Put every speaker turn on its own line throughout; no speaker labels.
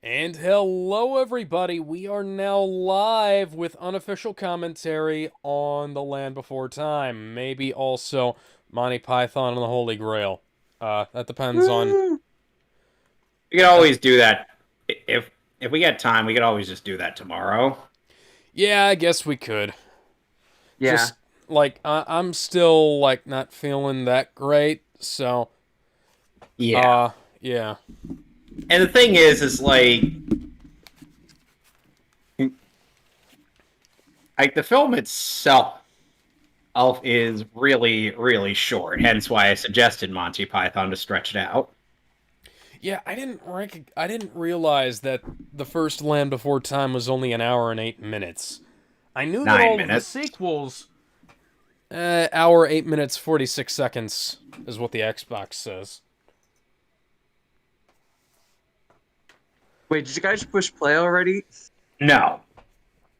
And hello, everybody. We are now live with unofficial commentary on The Land Before Time. Maybe also Monty Python and the Holy Grail. That depends on.
Woo! We could
That,
always do that if we get time. We could always just do that tomorrow.
yeah, I guess we could.
Yeah,
Just like I'm still like not feeling that great, so
yeah.
yeah.
And the thing is like the film itself is really, really short. Hence why I suggested Monty Python to stretch it out.
Yeah, I didn't realize that the first Land Before Time was only an hour and 8 minutes. I knew that
Nine
all of the
minutes.
sequels hour 8 minutes 46 seconds is what the Xbox says.
Wait, did you guys push play already?
No,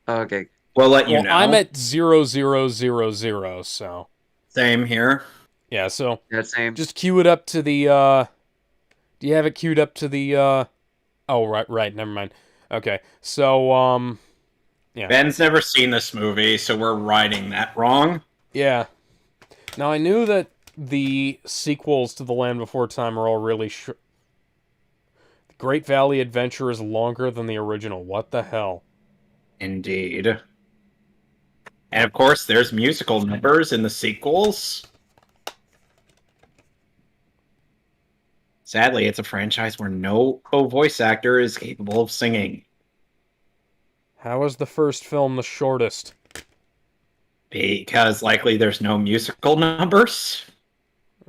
Oh, okay.
we'll let you
Well, I'm
know.
at 0000, so
Same here.
yeah, so
Yeah, same.
just cue it up to the do you have it queued up to the oh right, never mind. Okay. So yeah.
Ben's never seen this movie, so we're writing that wrong.
Yeah. Now I knew that the sequels to The Land Before Time are all really short. Great Valley Adventure is longer than the original. What the hell?
Indeed. And of course, there's musical numbers in the sequels. Sadly, it's a franchise where no voice actor is capable of singing.
How is the first film the shortest?
Because likely there's no musical numbers.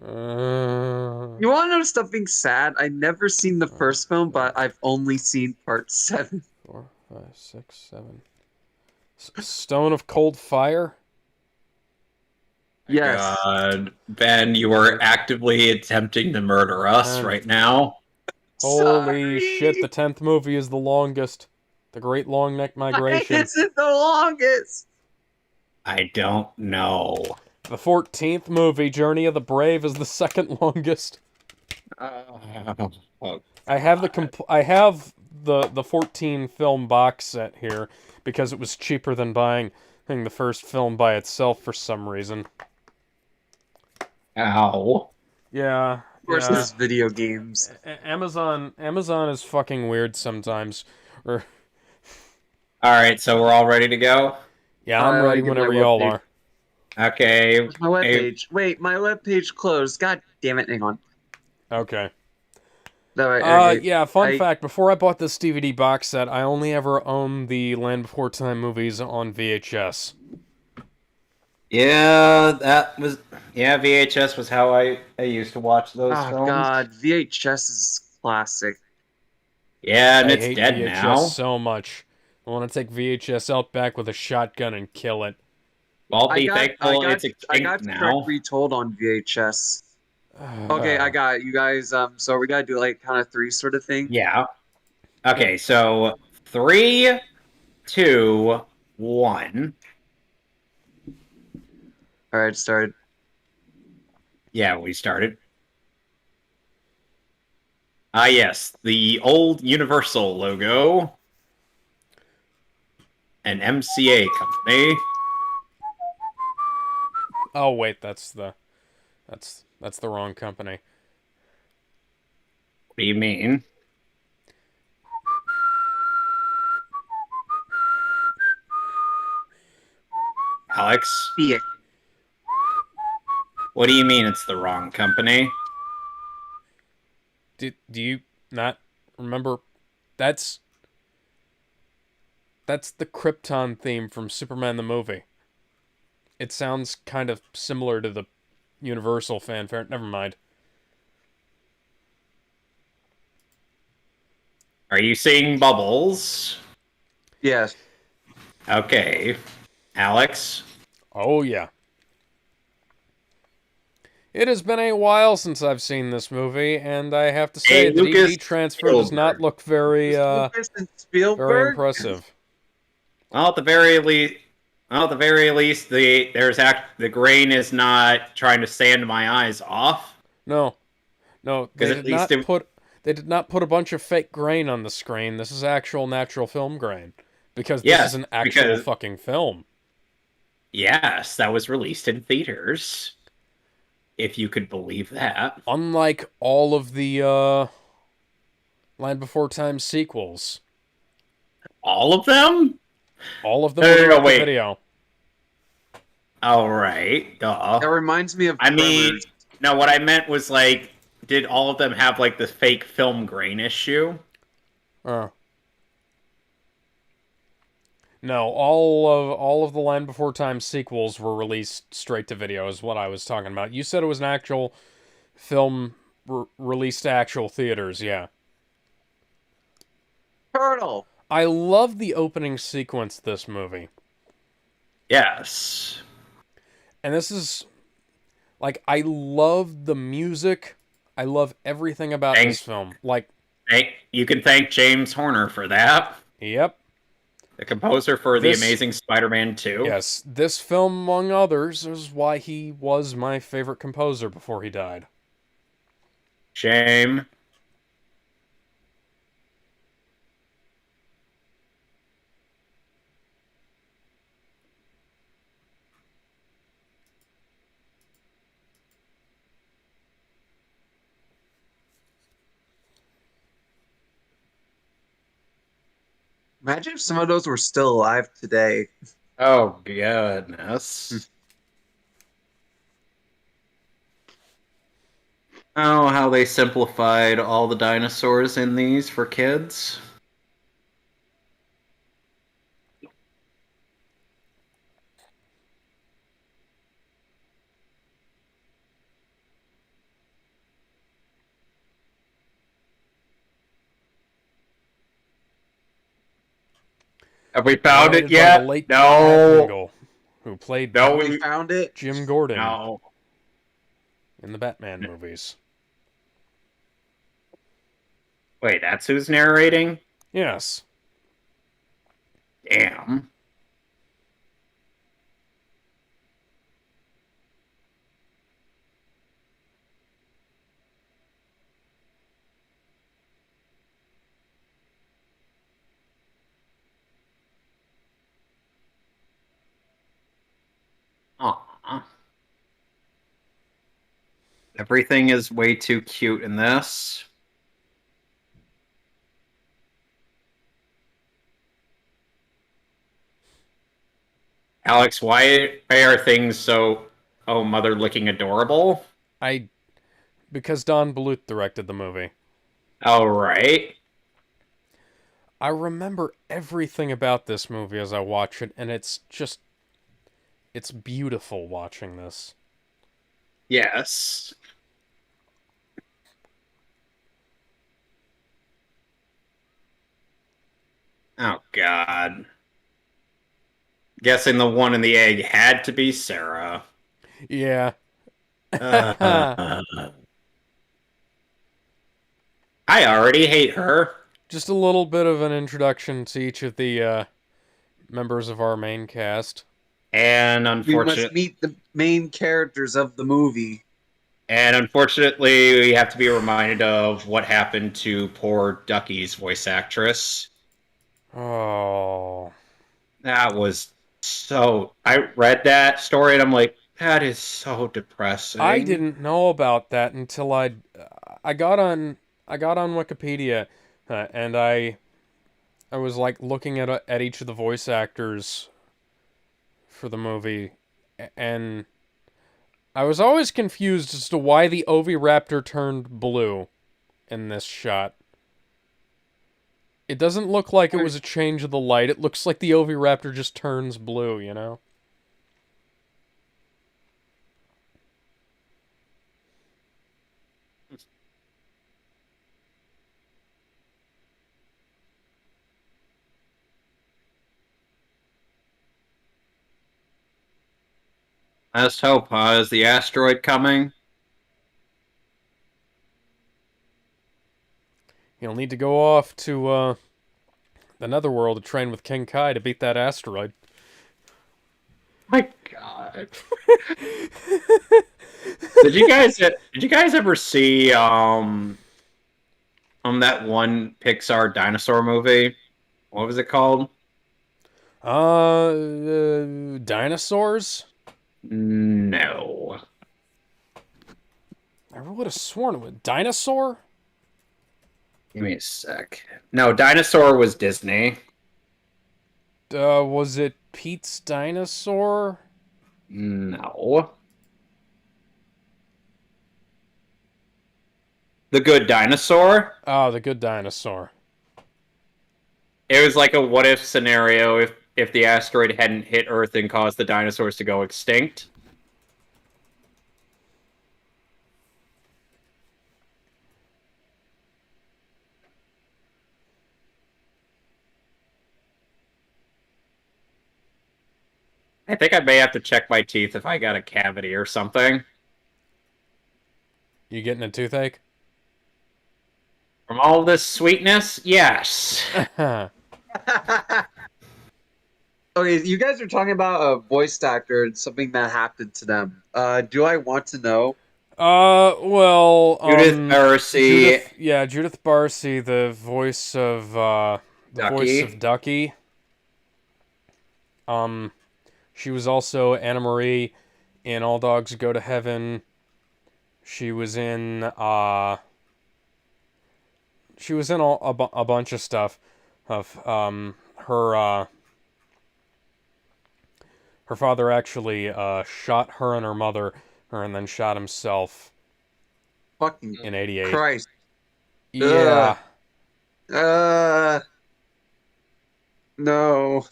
You want to know something sad? I never seen the first film, but I've only seen part 7.
4, 5, 6, 7. Stone of Cold Fire?
Yes.
God, Ben, you are actively attempting to murder us right now.
Holy
Sorry.
shit, the 10th movie is the longest. The Great Long Neck Migration.
Why is it the longest?
I don't know.
The 14th movie, Journey of the Brave, is the second longest.
Oh,
I have the 14 film box set here because it was cheaper than buying the first film by itself for some reason.
ow.
Yeah.
Of course,
yeah.
there's video games.
Amazon is fucking weird sometimes. Or
Alright, so we're all ready to go?
yeah, I'm
I
ready
get my
whenever y'all
webpage.
are.
Okay.
Where's my webpage? Wait, my webpage closed. God damn it, hang on.
Okay.
No, okay.
Yeah, fun fact, before I bought this DVD box set, I only ever owned the Land Before Time movies on VHS.
Yeah, VHS was how I used to watch those
Oh
films.
god, VHS is classic.
Yeah, and
I
it's
hate
dead
VHS
now.
so much. I want to take VHS out back with a shotgun and kill it.
Well,
I
be
got
thankful it's
I got
extinct
Shrek
now.
Retold on VHS. Okay, I got it. You guys. So we gotta do like kind of 3 sort of thing.
Yeah. Okay, so 3, 2, 1.
All right, started.
Yeah, we started. Ah, yes, the old Universal logo. An MCA company.
Oh wait, that's the wrong company.
What do you mean? Alex?
Yeah.
What do you mean it's the wrong company?
Do you not remember? That's the Krypton theme from Superman the movie. It sounds kind of similar to the Universal fanfare. Never mind.
Are you seeing bubbles?
Yes.
Okay. Alex?
Oh yeah. It has been a while since I've seen this movie, and I have to say
Hey,
the
Lucas
DVD transfer does not
Spielberg.
look very
Lucas and
very
Spielberg.
impressive.
Well, at the very least, the grain is not trying to sand my eyes off.
No,
Because
they
at
did
least
not They did not put a bunch of fake grain on the screen. This is actual natural film grain. Because this is
Yes,
an actual
because
fucking film.
yes, that was released in theaters. If you could believe that.
Unlike all of the Land Before Time sequels.
All of them?
All of them
No,
were
no, no,
direct to
wait.
video.
All right, duh.
That reminds me of
I mean,
Tremors.
no, what I meant was like, did all of them have like the fake film grain issue?
No, all of the Land Before Time sequels were released straight to video. Is what I was talking about. You said it was an actual film released to actual theaters. Yeah,
Turtle.
I love the opening sequence of this movie,
Yes.
and this is like I love the music. I love everything about
Thank,
this film. Like,
you can thank James Horner for that.
yep,
The composer for The
this
Amazing Spider-Man 2.
yes, this film among others is why he was my favorite composer before he died.
Shame.
Imagine if some of those were still alive today.
Oh, goodness. Oh, how they simplified all the dinosaurs in these for kids. Have we found it
Narrated by
yet?
the late
No.
Matt Dingle, who played
No,
We found it.
Jim Gordon
no.
in the Batman movies.
Wait, that's who's narrating?
Yes.
Damn. Aw. Everything is way too cute in this. Alex, why are things so, oh, mother looking adorable?
Because Don Bluth directed the movie.
All right.
I remember everything about this movie as I watch it, and it's beautiful watching this.
Yes. Oh, God. Guessing the one in the egg had to be Sarah.
Yeah.
I already hate her.
Just a little bit of an introduction to each of the members of our main cast.
And
We must meet the main characters of the movie.
And unfortunately, we have to be reminded of what happened to poor Ducky's voice actress.
Oh.
That was so... I read that story and I'm like, that is so depressing.
I didn't know about that until I got on Wikipedia and I was like looking at each of the voice actors for the movie, and I was always confused as to why the Oviraptor turned blue in this shot. It doesn't look like it was a change of the light. It looks like the Oviraptor just turns blue, you know?
Last hope, huh? Is the asteroid coming?
You'll need to go off to the Netherworld to train with King Kai to beat that asteroid.
My God. Did you guys ever see that one Pixar dinosaur movie. What was it called?
Dinosaurs?
No.
I would have sworn it was Dinosaur?
Give me a sec. No, Dinosaur was Disney.
Was it Pete's Dinosaur?
No. The Good Dinosaur?
Oh, The Good Dinosaur.
It was like a what if scenario if the asteroid hadn't hit Earth and caused the dinosaurs to go extinct. I think I may have to check my teeth if I got a cavity or something.
You getting a toothache?
From all this sweetness, yes.
Okay, you guys are talking about a voice actor and something that happened to them. Do I want to know?
Well,
Judith Barcy.
Judith Barcy, the voice of Ducky. She was also Anna Marie in All Dogs Go to Heaven. She was in a bunch of stuff. Of her father actually shot her and her mother, and then shot himself
Fucking
in '88.
Christ.
Yeah.
No.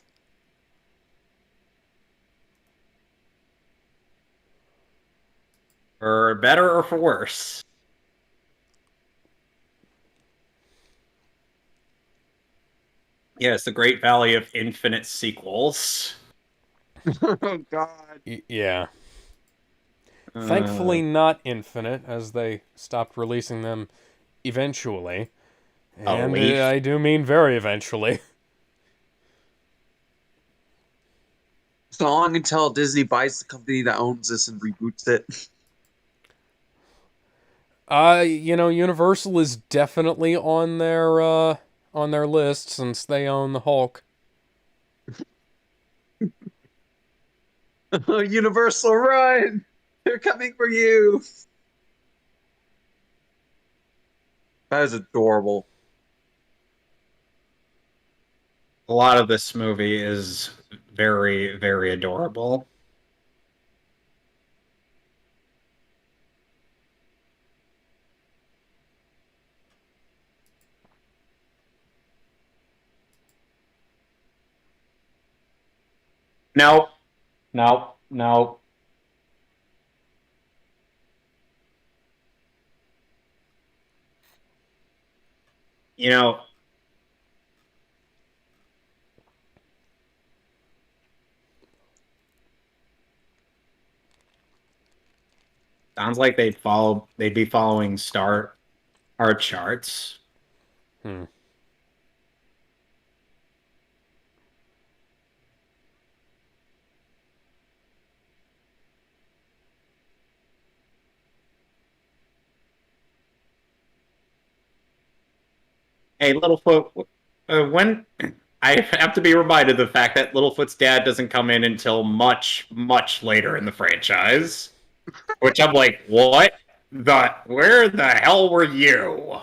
For better or for worse? Yes, the Great Valley of Infinite Sequels.
Oh, God.
Yeah. Thankfully not infinite, as they stopped releasing them eventually. And I do mean very eventually.
So long until Disney buys the company that owns this and reboots it.
Universal is definitely on their list since they own the Hulk.
Universal, run! They're coming for you! That is adorable.
A lot of this movie is very, very adorable. No. No. No. You know, sounds like they'd be following star art charts.
Hmm.
Hey, Littlefoot, when I have to be reminded of the fact that Littlefoot's dad doesn't come in until much, much later in the franchise. Which I'm like, what? Where the hell were you?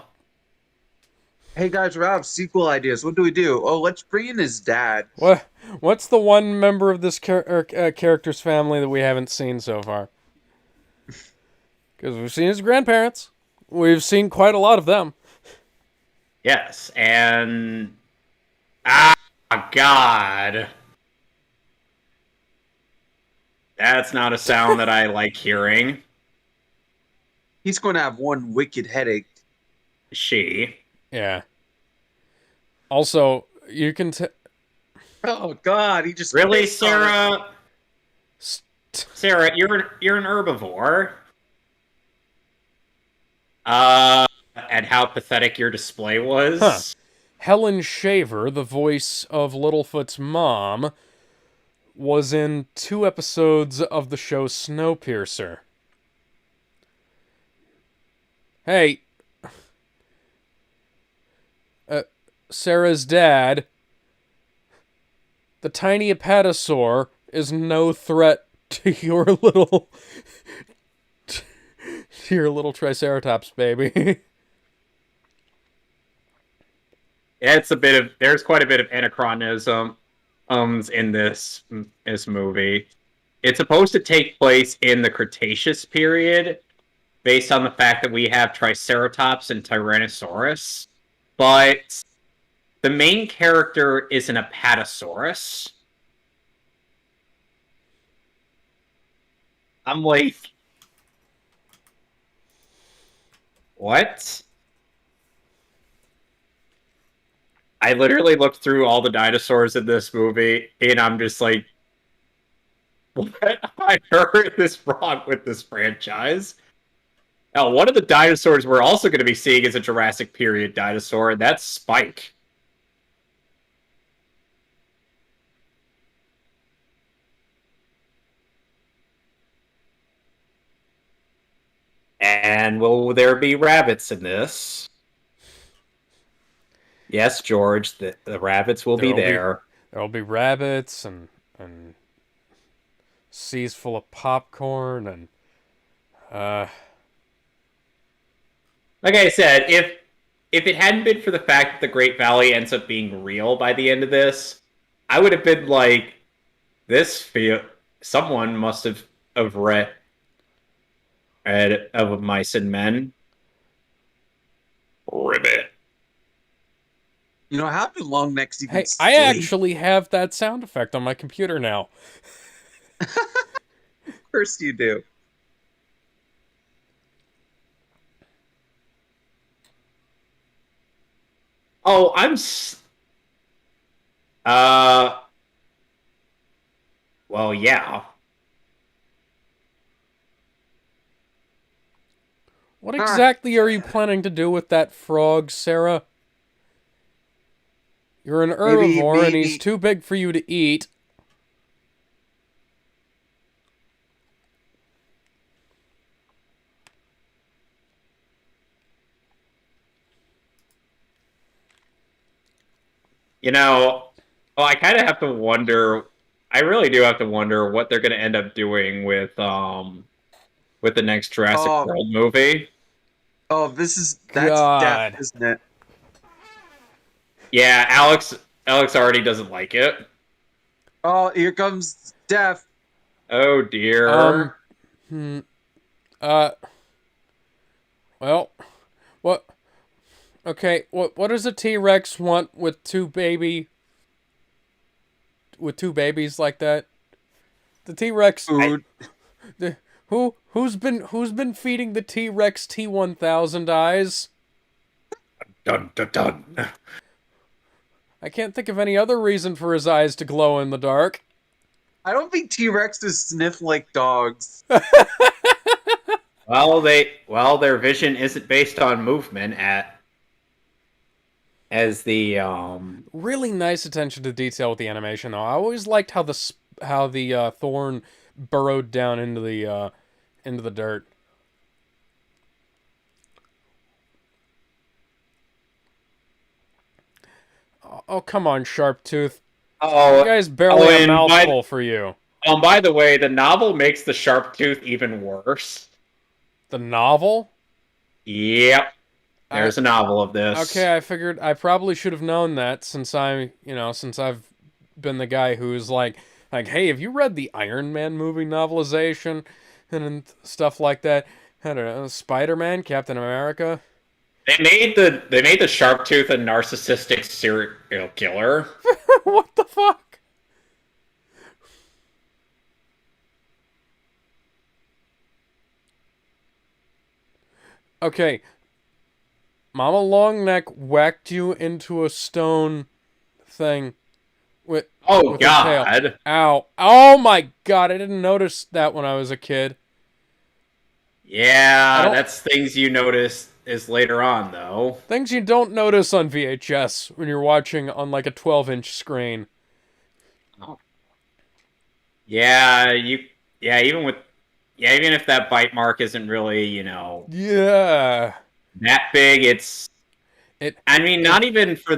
Hey guys, we're out of sequel ideas. What do we do? Oh, let's bring in his dad.
What's the one member of this character's family that we haven't seen so far? Because we've seen his grandparents. We've seen quite a lot of them.
Yes, and God. That's not a sound that I like hearing.
He's going to have one wicked headache.
She.
Yeah. Also, you can
Oh God, he just
really,
pissed on it.
Sarah, you're an herbivore. And how pathetic your display was.
Huh. Helen Shaver, the voice of Littlefoot's mom, was in 2 episodes of the show Snowpiercer. Hey, Sarah's dad, the tiny apatosaur is no threat to your little Triceratops baby.
Yeah, there's quite a bit of anachronism in this movie. It's supposed to take place in the Cretaceous period, based on the fact that we have Triceratops and Tyrannosaurus, but the main character is an Apatosaurus. I'm like, what? I literally looked through all the dinosaurs in this movie, and I'm just like, what? I heard this wrong with this franchise. Now, one of the dinosaurs we're also going to be seeing is a Jurassic period dinosaur, and that's Spike. And will there be rabbits in this? Yes, George, the rabbits will be there.
There'll be rabbits and seas full of popcorn and
like I said, if it hadn't been for the fact that the Great Valley ends up being real by the end of this, I would have been like, someone must have read of Mice and Men. Ribbit.
You know, how do long necks even
hey,
sleep?
I actually have that sound effect on my computer now.
Of course you do.
Oh, well, yeah.
What exactly are you planning to do with that frog, Sarah? You're an herbivore and he's too big for you to eat.
You know, I kind of have to wonder. I really do have to wonder what they're going to end up doing with the next Jurassic World movie.
Oh, that's
God.
death, isn't it?
Yeah, Alex already doesn't like it.
Oh, here comes death.
Oh dear.
Well, what? Okay, what does a T-Rex want with two babies like that? The T-Rex
Food.
who's been feeding the T-Rex T-1000 eyes?
Dun dun dun.
I can't think of any other reason for his eyes to glow in the dark.
I don't think T-Rexes sniff like dogs.
Well, their vision isn't based on movement as the
Really nice attention to detail with the animation, though. I always liked how the thorn burrowed down into the dirt. Oh, come on, Sharptooth.
Oh,
You guys barely a
and
mouthful for you.
by the way, the novel makes the sharp tooth even worse.
The novel?
Yep. There's a novel of this.
Okay, I figured I probably should have known that since I've been the guy who's like, hey, have you read the Iron Man movie novelization and stuff like that? I don't know, Spider-Man, Captain America.
They made the sharp tooth a narcissistic serial killer.
What the fuck? Okay. Mama Longneck whacked you into a stone thing with
Oh
with her tail.
God!
Ow. Oh my God, I didn't notice that when I was a kid.
Yeah, that's things you notice is later on though.
Things you don't notice on VHS when you're watching on like a 12-inch screen.
Yeah, even if that bite mark isn't really,
Yeah.
that big,
It,
I mean,
it
not even for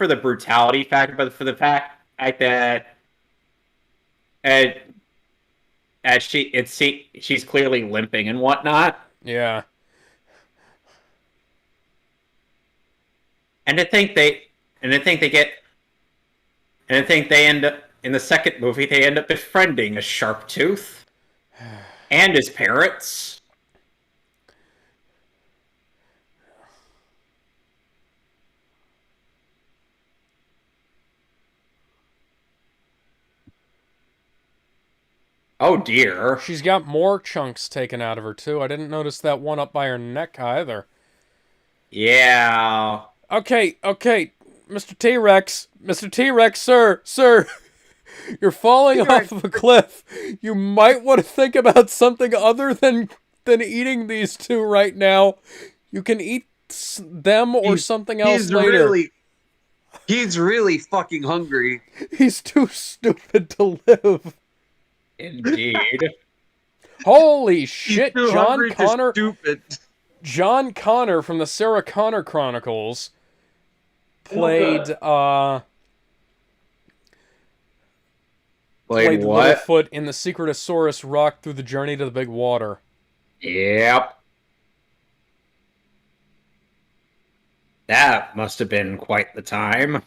the brutality factor, but for the fact that uh, she's clearly limping and whatnot,
yeah.
and to think they and to think they get and to think they end up in the second movie they end up befriending a sharp tooth and his parents. Oh dear.
She's got more chunks taken out of her, too. I didn't notice that one up by her neck either.
Yeah.
Okay, okay, Mr. T-Rex. Mr. T-Rex, sir. You're falling off
T-Rex.
of a cliff. You might want to think about something other than eating these two right now. You can eat them or something else
He's
later.
he's really fucking hungry.
He's too stupid to live.
Indeed.
Holy
He's
shit,
too hungry to stupid.
John Connor from the Sarah Connor Chronicles played
Played
played
what?
Littlefoot in the Secretosaurus Rock Through the Journey to the Big Water.
Yep. That must have been quite the time.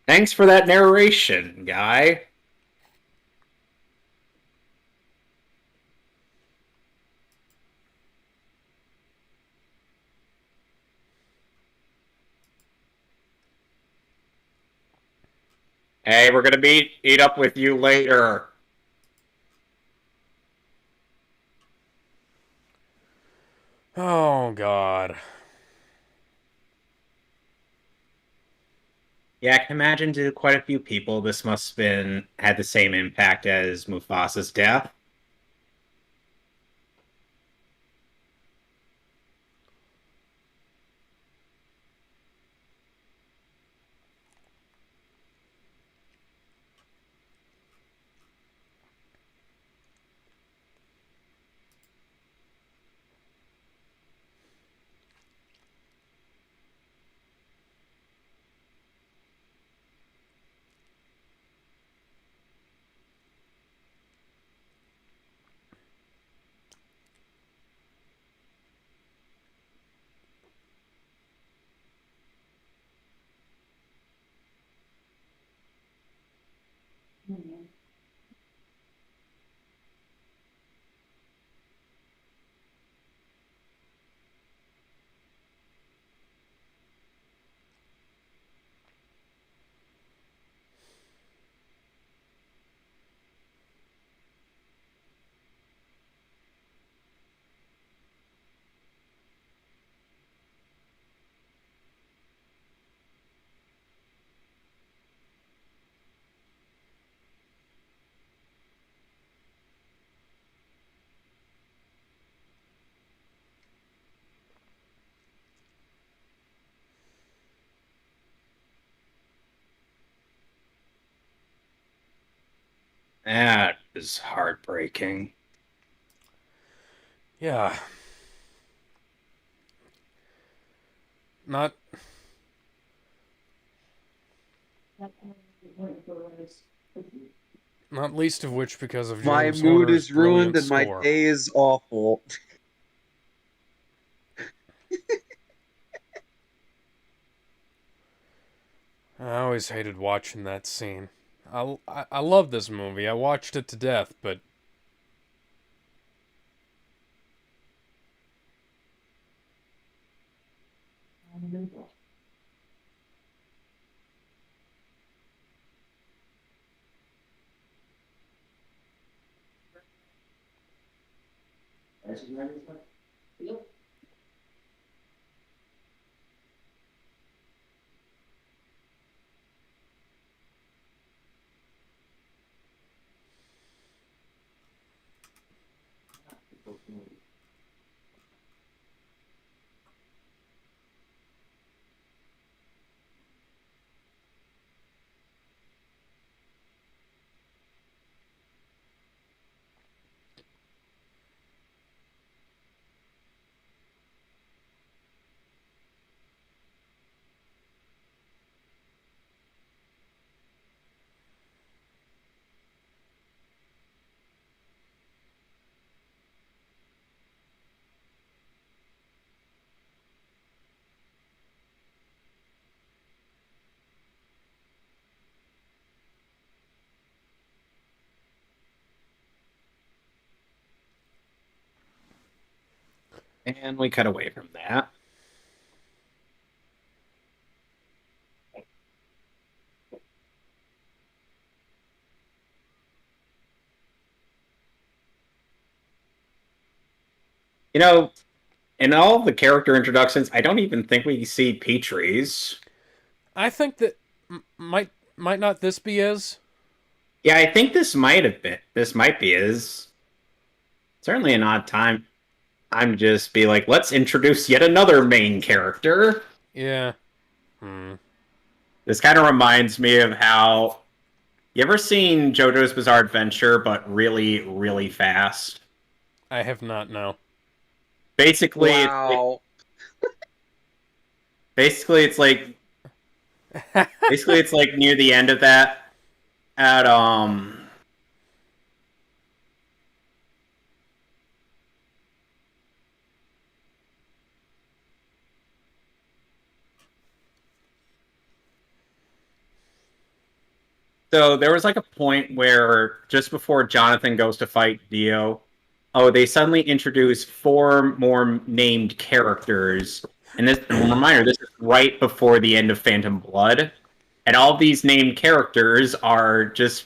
Thanks for that narration, guy. Hey, we're gonna eat up with you later.
Oh god.
Yeah, I can imagine to quite a few people this must have been had the same impact as Mufasa's death. That is heartbreaking.
Yeah. Not not least of which because of
My
James
mood
Horner's
is ruined
brilliant
and my
score.
day is awful.
I always hated watching that scene. I love this movie. I watched it to death, but
And we cut away from that. You know, in all the character introductions, I don't even think we see Petrie's.
I think that might not this be his?
Yeah, I think this might have been. This might be his. Certainly an odd time. I'm just be like, let's introduce yet another main character.
Yeah. Hmm.
This kind of reminds me of how you ever seen JoJo's Bizarre Adventure, but really, really fast.
I have not, no.
Basically,
Wow.
basically it's like near the end of that. At So there was like a point where just before Jonathan goes to fight Dio, oh, they suddenly introduce four more named characters. And this reminder, this is right before the end of Phantom Blood. And all these named characters are just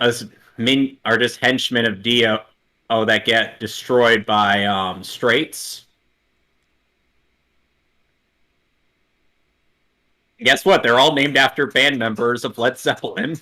are just henchmen of Dio that get destroyed by Straits. Guess what? They're all named after band members of Led Zeppelin.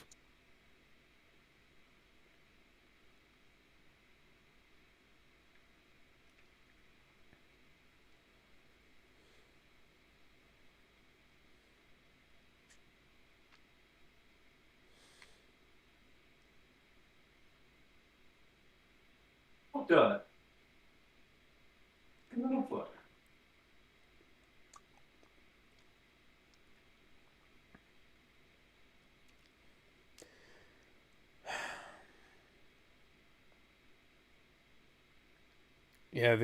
Done.
Yeah,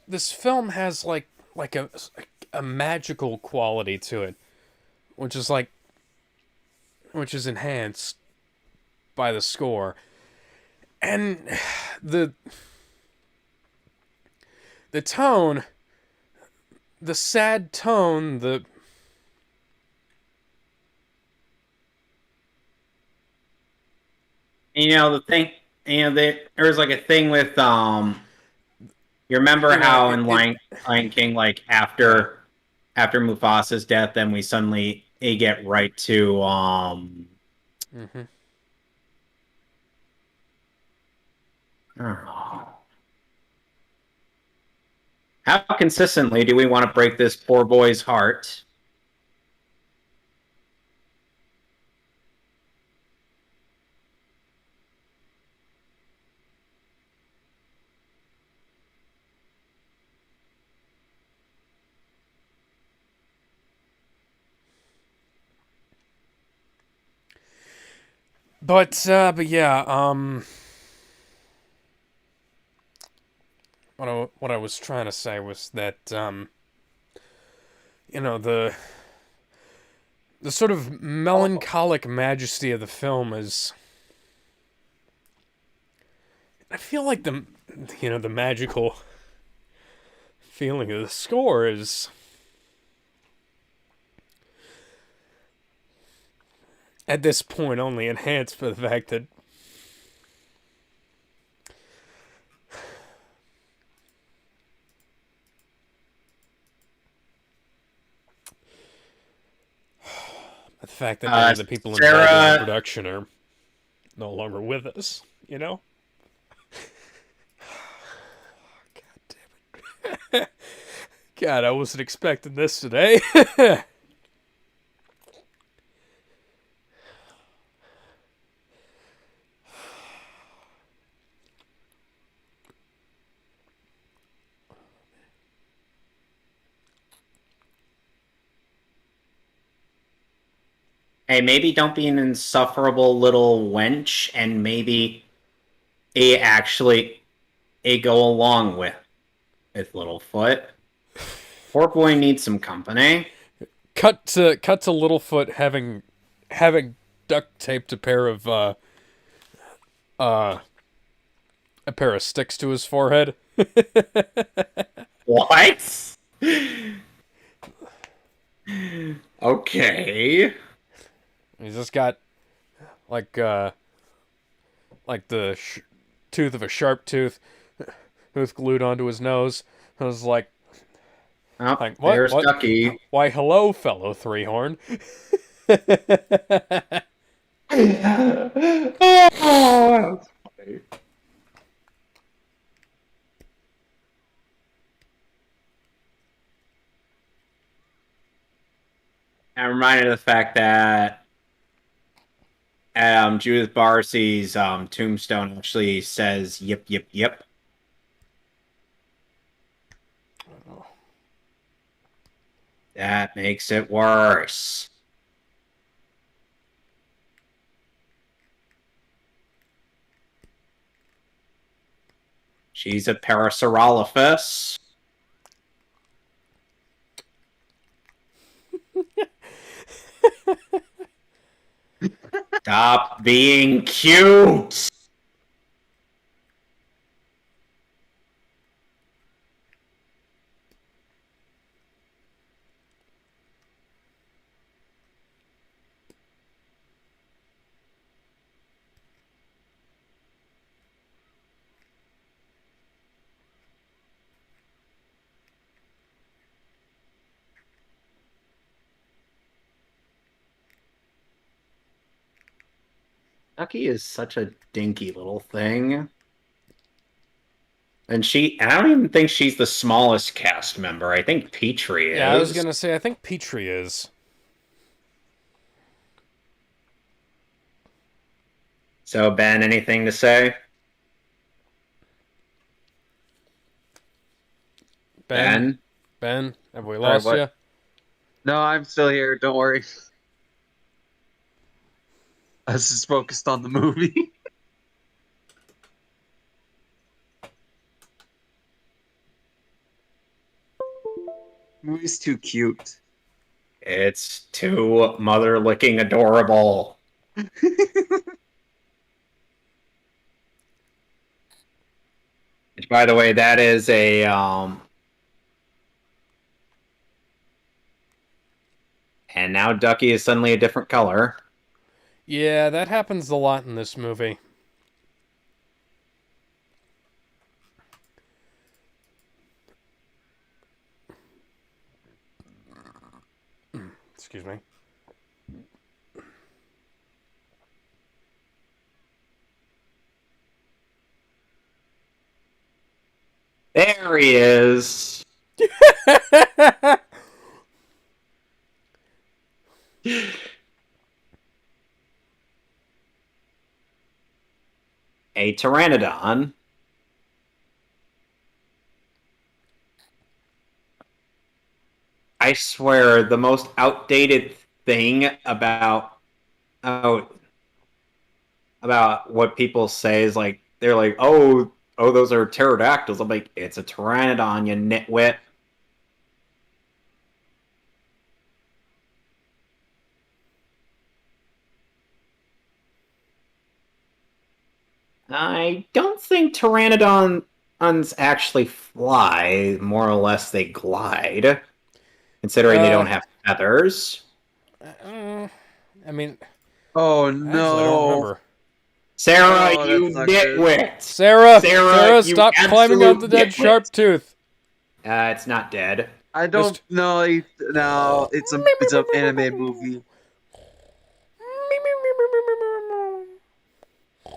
this film has like a magical quality to it, which is like which is enhanced by the score. And the the tone, the sad tone, the
You know the thing. There was like a thing with You remember
you know
how in Lion King, like
yeah.
after Mufasa's death, then we suddenly get right to
Hmm.
how consistently do we want to break this poor boy's heart?
But yeah, what I was trying to say was that you know the sort of melancholic majesty of the film is, I feel like the magical feeling of the score is at this point only enhanced by the fact that many of the people involved in the
Sarah,
production are no longer with us, you know? God damn it. God, I wasn't expecting this today.
hey, maybe don't be an insufferable little wench, and maybe actually go along with Littlefoot. Poor boy needs some company.
Cut to Littlefoot having duct taped uh a pair of sticks to his forehead.
What? Okay.
He's just got like the tooth of a sharp tooth glued onto his nose. I was like,
Oh,
what?
there's
What?
Ducky.
Why, hello, fellow Three-Horn.
Oh, that's funny. I'm reminded of the fact that Judith Barcy's tombstone actually says "yip yip yip." That makes it worse. She's a Parasaurolophus. Stop being cute. Ducky is such a dinky little thing. And I don't even think she's the smallest cast member. I think Petrie is.
Yeah, I was gonna say, I think Petrie is.
So, Ben, anything to say? Ben?
Ben, have we
Sorry,
lost
what?
you?
No, I'm still here. Don't worry. I was just focused on the movie. Movie's too cute.
It's too mother-licking adorable. Which, by the way, that is a and now Ducky is suddenly a different color.
Yeah, that happens a lot in this movie. Excuse me.
There he is. A pteranodon. I swear, the most outdated thing about what people say is like they're like, oh, those are pterodactyls. I'm like, it's a pteranodon, you nitwit. I don't think pteranodons actually fly. More or less, they glide, considering they don't have feathers.
I mean,
Oh
actually, I don't
no.
remember.
Sarah,
Oh,
you
that's not good.
nitwit!
Sarah,
Sarah, you
stop climbing on the
absolute
dead
nitwit.
sharp tooth.
It's not dead.
I don't know. No, it's an anime movie.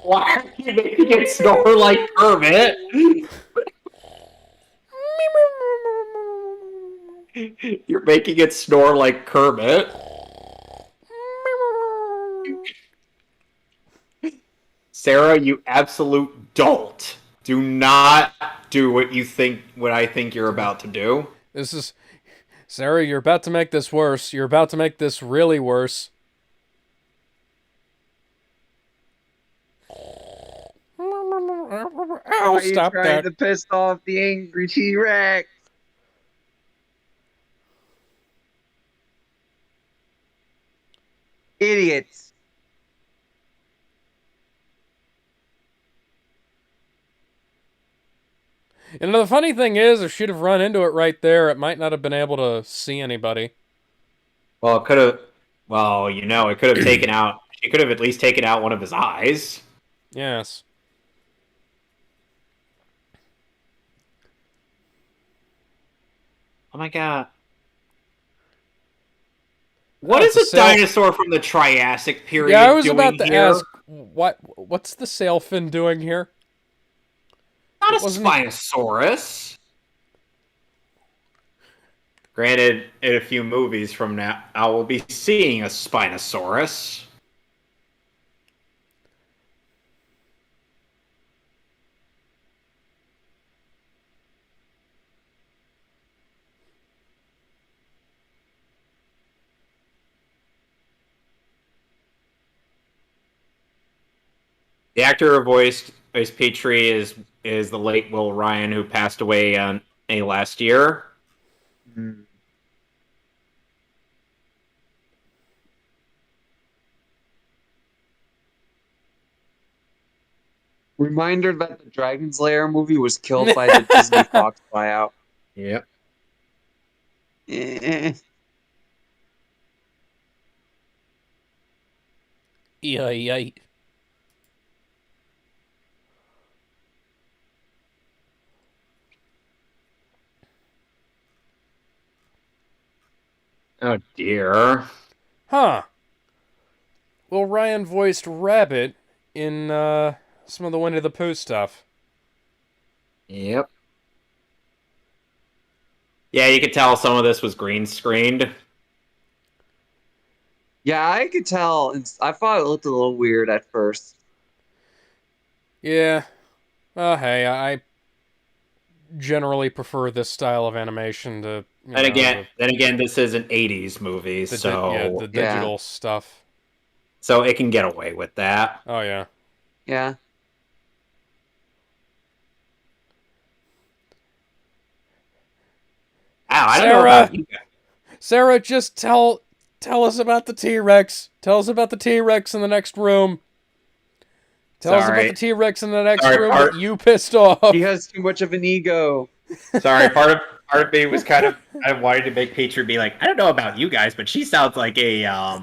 Why are you making it snore like Kermit? You're making it snore like Kermit. Sarah, you absolute dolt. Do not do what I think you're about to do.
This is... Sarah, you're about to make this worse. You're about to make this really worse. Ow,
Why are you
stop
trying
that.
to piss off the angry T-Rex? Idiots.
And the funny thing is, if she'd have run into it right there, it might not have been able to see anybody.
Well, it could have. Well, it could have taken out. She could have at least taken out one of his eyes.
Yes.
Oh my god! What
Oh,
is
it's a
a
sail.
dinosaur from the Triassic period
Yeah, I was
doing
about to
here?
ask, what's the sailfin doing here?
Not
It
a
wasn't.
Spinosaurus. Granted, in a few movies from now, I will be seeing a Spinosaurus. The actor who voiced Petrie is the late Will Ryan, who passed away on a last year.
Hmm. Reminder that the Dragon's Lair movie was killed by the Disney Fox buyout.
Yep.
Eh.
Yeah.
Oh dear.
Huh. Well, Ryan voiced Rabbit in some of the Winnie the Pooh stuff.
Yep. Yeah, you could tell some of this was green screened.
Yeah, I could tell. I thought it looked a little weird at first.
Yeah. Hey, I generally prefer this style of animation to,
Then again, this is an '80s movie,
the
Yeah,
digital stuff.
so it can get away with that.
Oh yeah.
yeah.
Wow, I don't know
Sarah,
about you guys.
Sarah, just tell us about the T-Rex. Tell us about the T-Rex in the next room. Tell us about the
Sorry,
T-Rex in the next
sorry,
room that you pissed off.
He has too much of an ego.
sorry. Part of me was kind of I wanted to make Patriot be like, I don't know about you guys, but she sounds like a I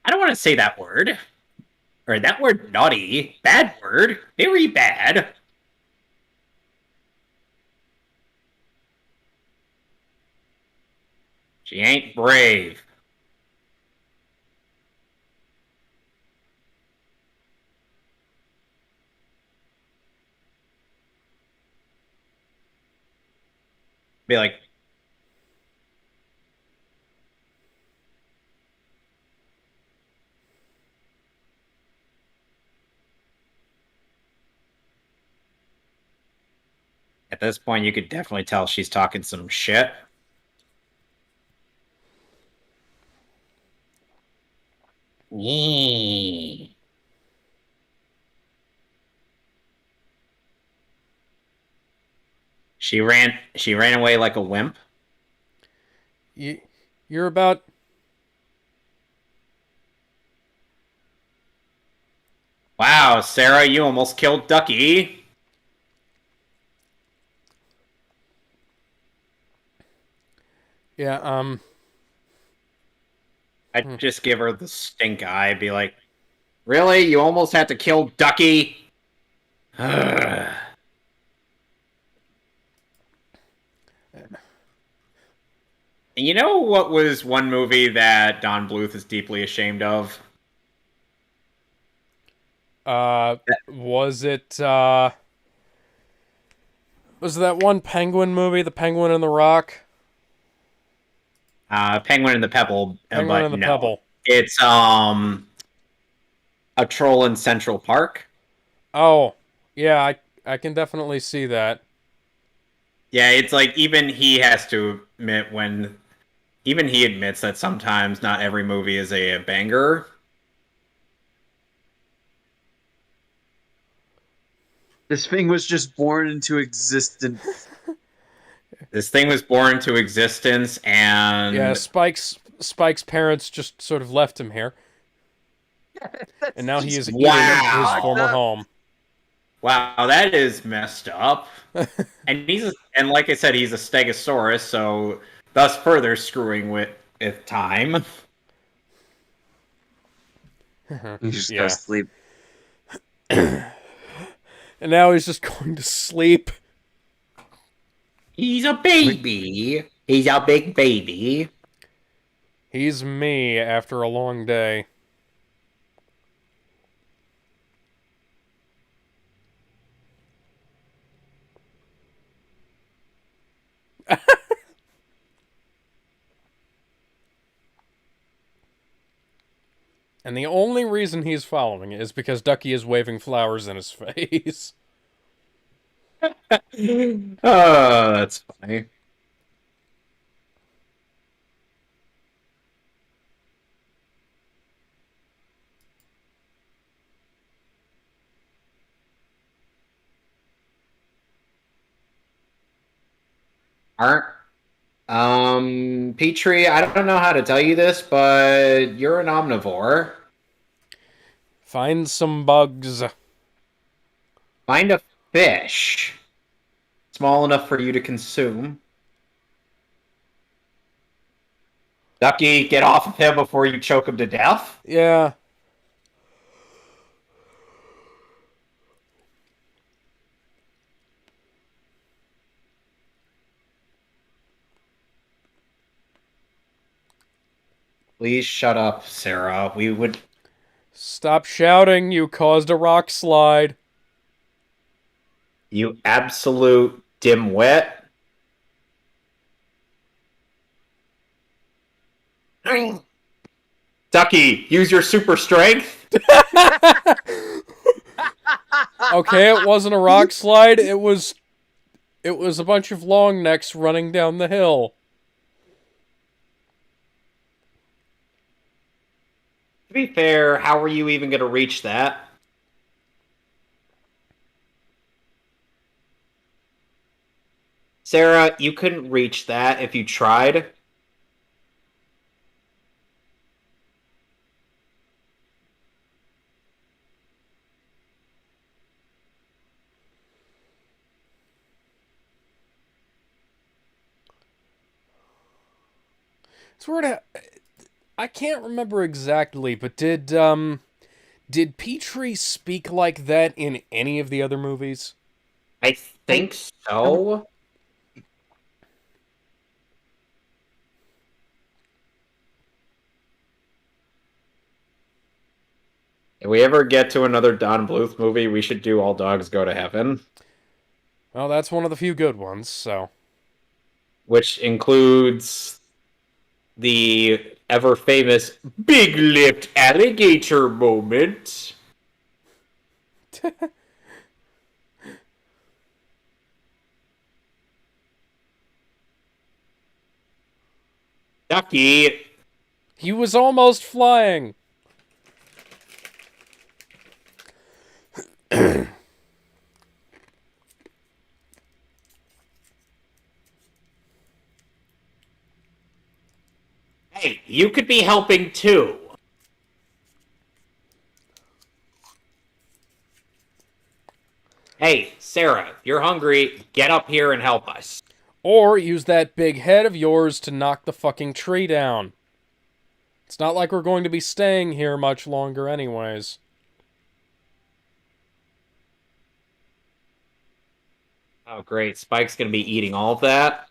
don't want to say that word. Or that word naughty. Bad word. Very bad. She ain't brave. Be like, at this point, you could definitely tell she's talking some shit. Yee. She ran away like a wimp.
You're about.
Wow, Sarah, you almost killed Ducky.
Yeah.
I'd just give her the stink eye, be like, really? You almost had to kill Ducky? You know what was one movie that Don Bluth is deeply ashamed of?
Was it was that one Penguin movie, The Penguin and the Rock?
Penguin and the Pebble,
Penguin
but
and the
no.
Pebble.
It's A Troll in Central Park.
Oh, yeah, I can definitely see that.
Yeah, it's like even he has to admit even he admits that sometimes not every movie is a banger.
This thing was just born into existence.
This thing was born into existence,
Yeah,
and
Spike's parents just sort of left him here, and now he is eating his
wow,
former home.
wow, that is messed up. And like I said, he's a Stegosaurus, so thus further screwing with time.
You just go to
Yeah.
sleep.
And now he's just going to sleep.
He's a baby. He's a big baby.
He's me after a long day. And the only reason he's following is because Ducky is waving flowers in his face.
Oh, that's funny. Aren't Petrie, I don't know how to tell you this, but you're an omnivore.
Find some bugs.
Find a fish small enough for you to consume. Ducky, get off of him before you choke him to death.
Yeah.
Please shut up, Sarah. We would...
Stop shouting, you caused a rock slide.
You absolute dimwit. Ducky, use your super strength.
Okay, it wasn't a rock slide, it was a bunch of long necks running down the hill.
To be fair, how are you even going to reach that? Sarah, you couldn't reach that if you tried.
It's weird. I can't remember exactly, but did Petrie speak like that in any of the other movies?
I think so. If we ever get to another Don Bluth movie, we should do All Dogs Go to Heaven.
Well, that's one of the few good ones, so.
Which includes the ever famous big lipped alligator moment. Ducky.
He was almost flying.
Hey, you could be helping too. Hey, Sarah, if you're hungry, get up here and help us.
Or use that big head of yours to knock the fucking tree down. It's not like we're going to be staying here much longer anyways.
Oh, great. Spike's going to be eating all of that.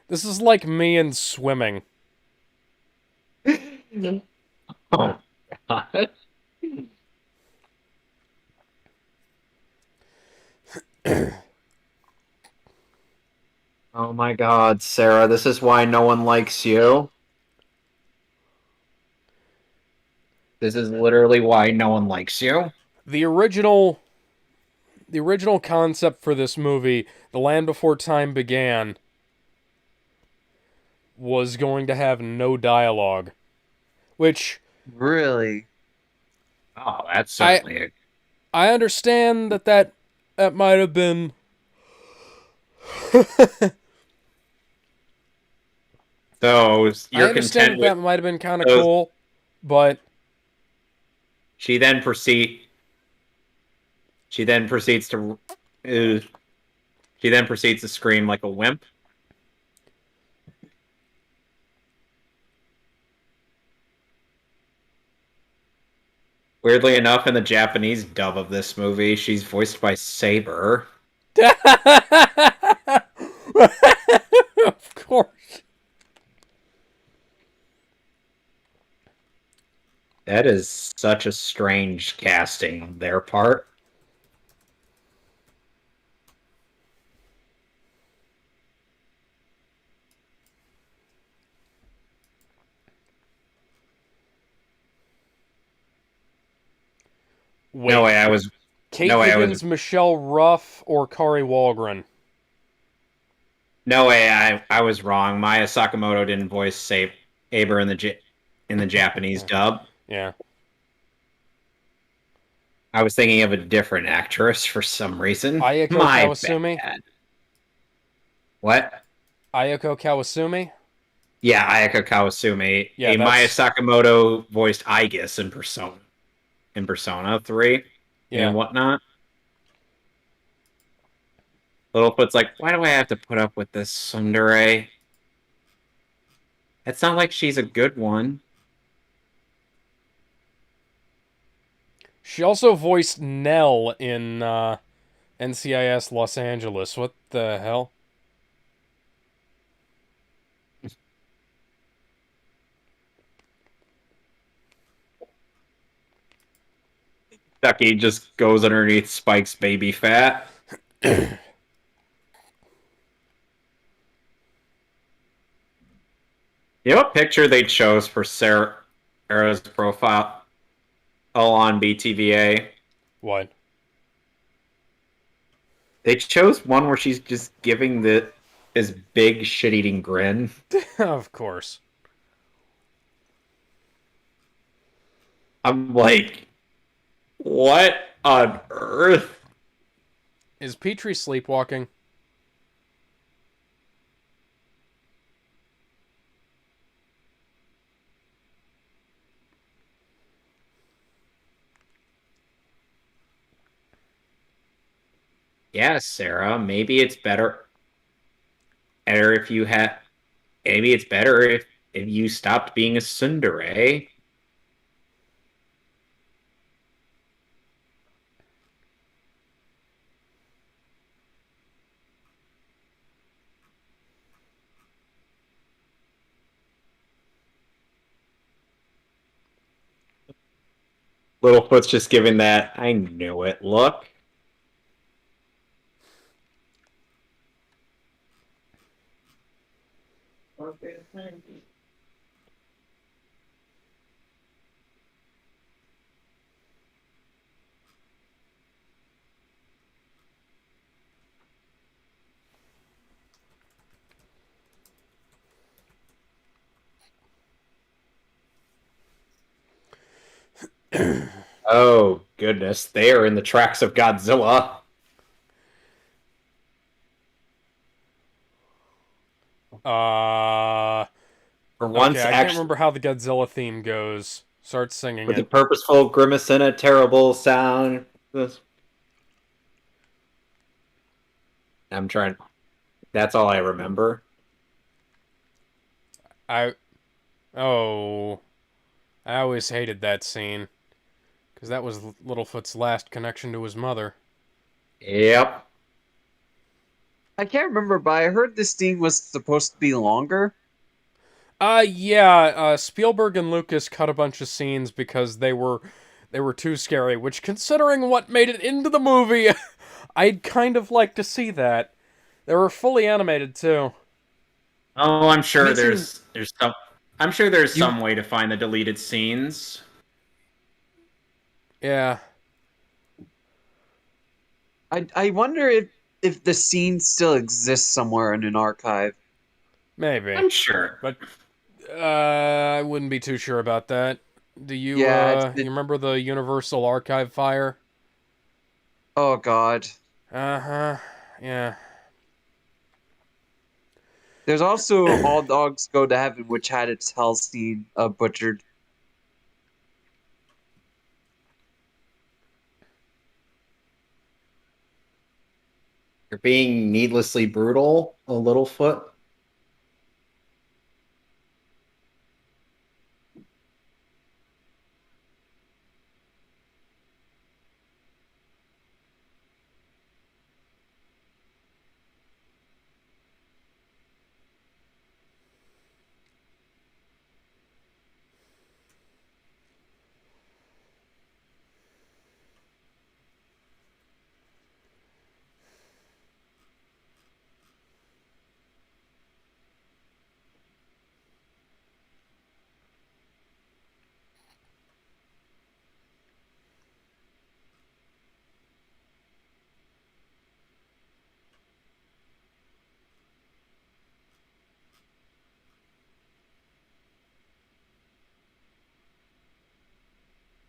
This is like me and swimming.
Oh, God. Oh my God, Sarah, this is why no one likes you. This is literally why no one likes you.
The original the original concept for this movie, The Land Before Time Began, was going to have no dialogue, which
Really?
Oh, that's
I
certainly a.
I understand that might have been
So
I
you're
understand
content
that
with
that might have been kind of
those.
cool, but
She then proceed. She then proceeds to. Uh, she then proceeds to scream like a wimp. Weirdly enough, in the Japanese dub of this movie, she's voiced by Saber.
of course.
That is such a strange casting on their part. No
Wait,
way, I was.
Kate
No way, I was.
Higgins, Michelle Ruff, or Kari Walgren?
No way, I was wrong. Maya Sakamoto didn't voice Saber in the Japanese dub.
Yeah.
I was thinking of a different actress for some reason.
Ayako
My
Kawasumi?
bad. What?
Ayako Kawasumi?
Yeah, Ayaka Kawasumi.
Yeah,
A Maya
that's
Sakamoto voiced Aegis in Persona 3
yeah.
and whatnot. Littlefoot's like, why do I have to put up with this tsundere? It's not like she's a good one.
She also voiced Nell in NCIS Los Angeles. What the hell?
Ducky just goes underneath Spike's baby fat. You know what picture they chose for Sarah's profile all on BTVA?
What?
They chose one where she's just giving this big shit-eating grin.
Of course.
I'm like, what on earth?
Is Petrie sleepwalking?
Yeah, Sarah, maybe it's better if you had maybe it's better if you stopped being a tsundere. Littlefoot's just giving that I knew it look. Oh goodness, they are in the tracks of Godzilla. For
Okay,
once,
I can't
actually,
remember how the Godzilla theme goes. Start singing
with a
it.
purposeful grimace and a terrible sound. I'm trying. That's all I remember.
I oh, I always hated that scene because that was Littlefoot's last connection to his mother.
Yep.
I can't remember, but I heard this scene was supposed to be longer.
Yeah, Spielberg and Lucas cut a bunch of scenes because they were too scary, which considering what made it into the movie, I'd kind of like to see that. They were fully animated too.
Oh, I'm sure
Makes me
there's some. I'm sure there's
you
some way to find the deleted scenes.
Yeah.
I wonder if the scene still exists somewhere in an archive.
Maybe,
I'm sure.
but I wouldn't be too sure about that. Do you
Yeah,
you remember the Universal Archive fire?
oh God.
Uh-huh. Yeah.
There's also All Dogs Go to Heaven, which had its hell scene butchered.
You're being needlessly brutal, a Littlefoot.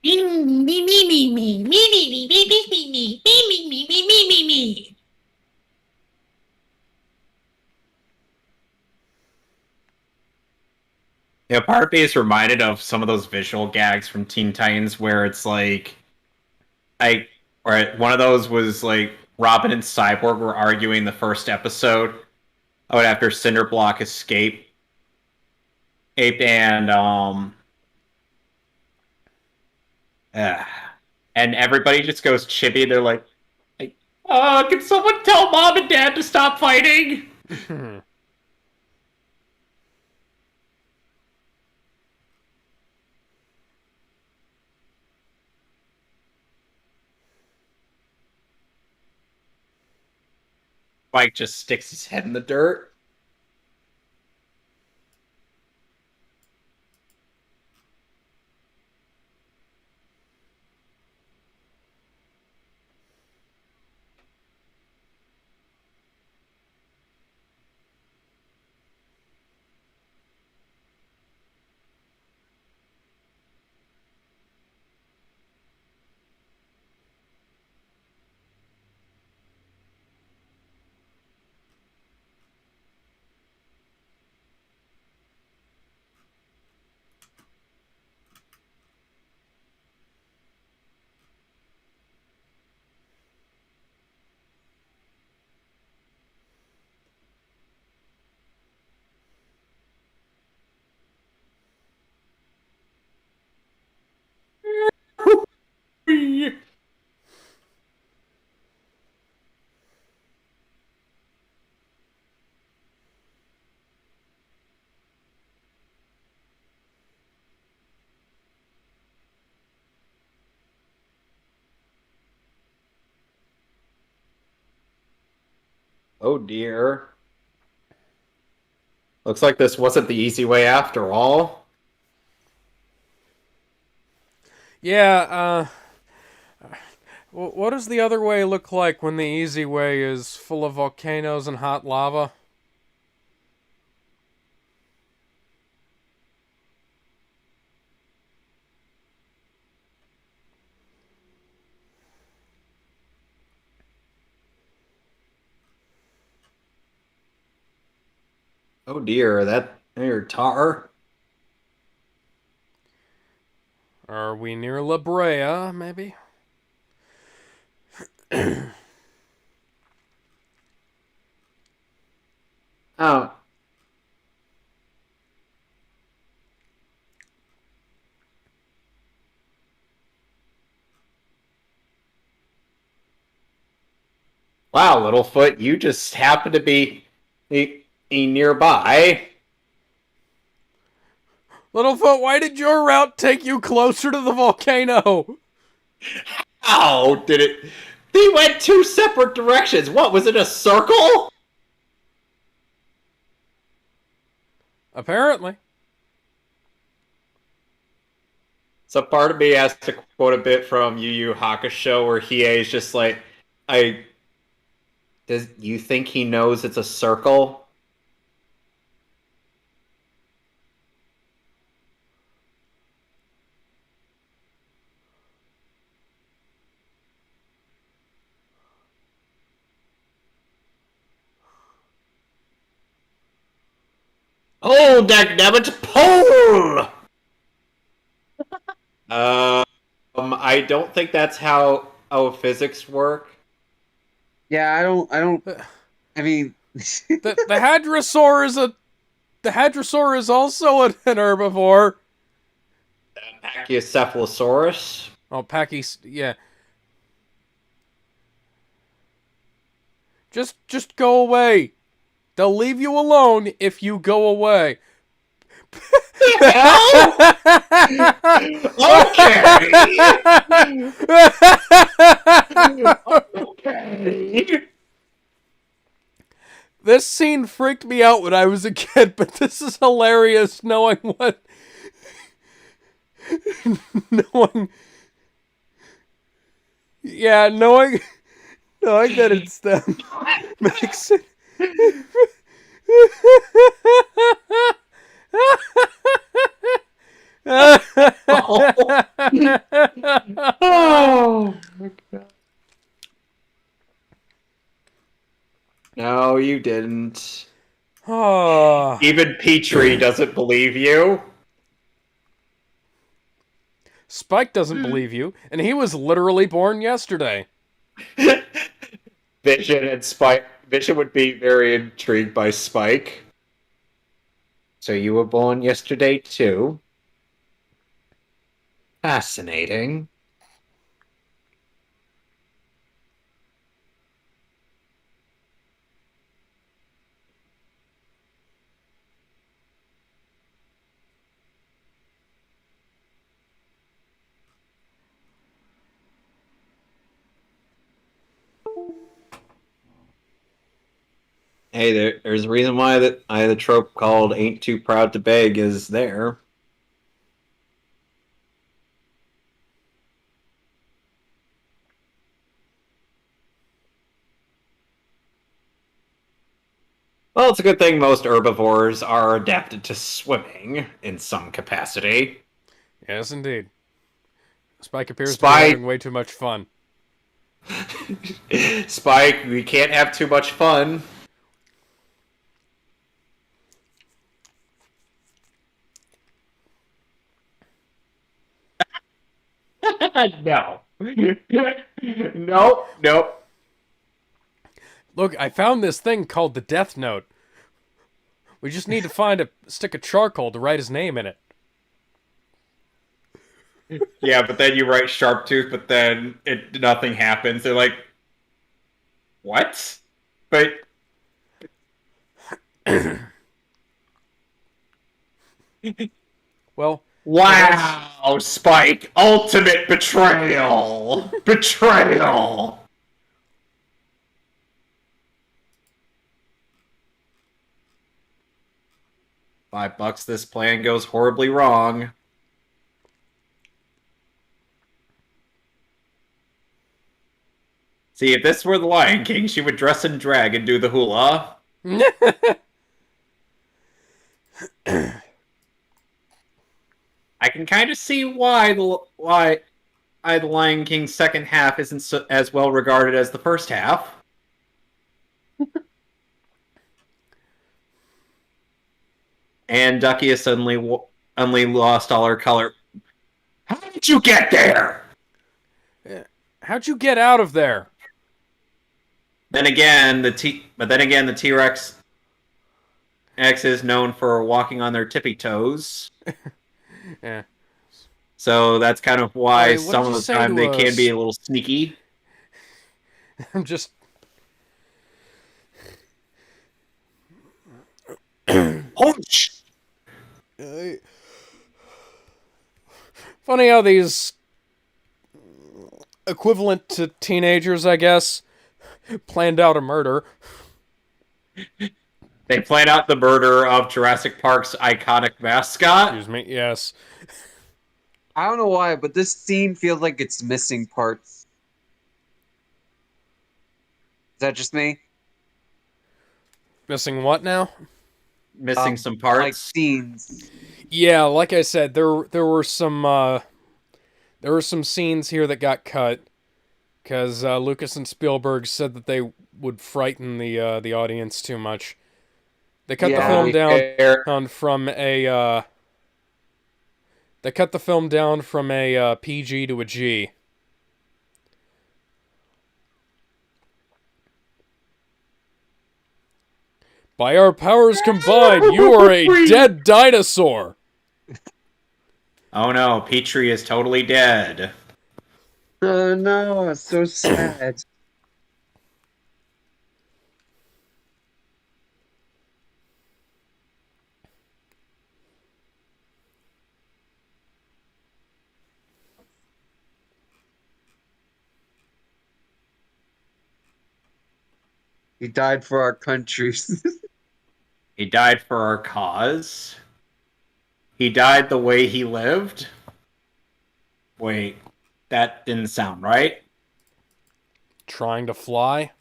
Me, me, me, me, me, me, me, me, me, me, me, me, me, me, me, me, me, me, me.
Yeah, part of me is reminded of some of those visual gags from Teen Titans where it's like one of those was like Robin and Cyborg were arguing the first episode out after Cinderblock aped uh, and everybody just goes chippy. They're like, can someone tell mom and dad to stop fighting? Mike just sticks his head in the dirt. Oh dear. Looks like this wasn't the easy way after all.
Yeah, what does the other way look like when the easy way is full of volcanoes and hot lava?
Oh dear, that your tar.
Are we near La Brea, maybe?
Oh. Wow, Littlefoot, you just happen to be nearby.
Littlefoot, why did your route take you closer to the volcano?
How did it? They went two separate directions. What, was it a circle?
Apparently.
So part of me has to quote a bit from Yu Yu Hakusho where Hiei is just like, Does you think he knows it's a circle? Oh, dagnabbit, pull! I don't think that's how physics work.
Yeah, I don't. I mean,
The hadrosaur is also an herbivore.
Pachycephalosaurus.
Oh, yeah. Just go away. They'll leave you alone if you go away.
Okay. Okay.
This scene freaked me out when I was a kid, but this is hilarious knowing what... knowing... Yeah, knowing that it's them makes it...
Oh my god. No, you didn't.
Oh.
Even Petrie doesn't believe you.
Spike doesn't believe you, and he was literally born yesterday.
Vision would be very intrigued by Spike. So you were born yesterday too? Fascinating. Hey, there's a reason why the trope called "Ain't Too Proud to Beg" is there. Well, it's a good thing most herbivores are adapted to swimming in some capacity.
Yes, indeed. Spike appears to be having way too much fun.
Spike, we can't have too much fun. No. Nope.
Look, I found this thing called the Death Note. We just need to find a stick of charcoal to write his name in it.
Yeah, but then you write Sharptooth, but then nothing happens. They're like, what? But
Well,
wow, Spike, ultimate betrayal. Betrayal. $5, this plan goes horribly wrong. See, if this were the Lion King, she would dress in drag and do the hula. I can kind of see why the Lion King's second half isn't as well regarded as the first half. And Ducky has suddenly lost all her color. How did you get there?
How'd you get out of there?
Then again, the T-Rex X is known for walking on their tippy toes.
Yeah.
So that's kind of why
Hey, what
some
did
of
you
the
say
time
to
they can
us?
be a little sneaky.
I'm just...
Punch!
Funny how these equivalent to teenagers, I guess, planned out a murder.
They plan out the murder of Jurassic Park's iconic mascot.
Excuse me, yes.
I don't know why, but this scene feels like it's missing parts. Is that just me?
Missing what now?
Missing some
like
parts.
scenes.
Yeah, like I said, there were some scenes here that got cut because Lucas and Spielberg said that they would frighten the audience too much. They cut the
Yeah.
film down
Fair.
from a they cut the film down from a PG to a G. By our powers combined, you are a dead dinosaur.
Oh no, Petrie is totally dead.
Oh no, it's so sad. He died for our country.
He died for our cause. He died the way he lived. Wait, that didn't sound right.
Trying to fly?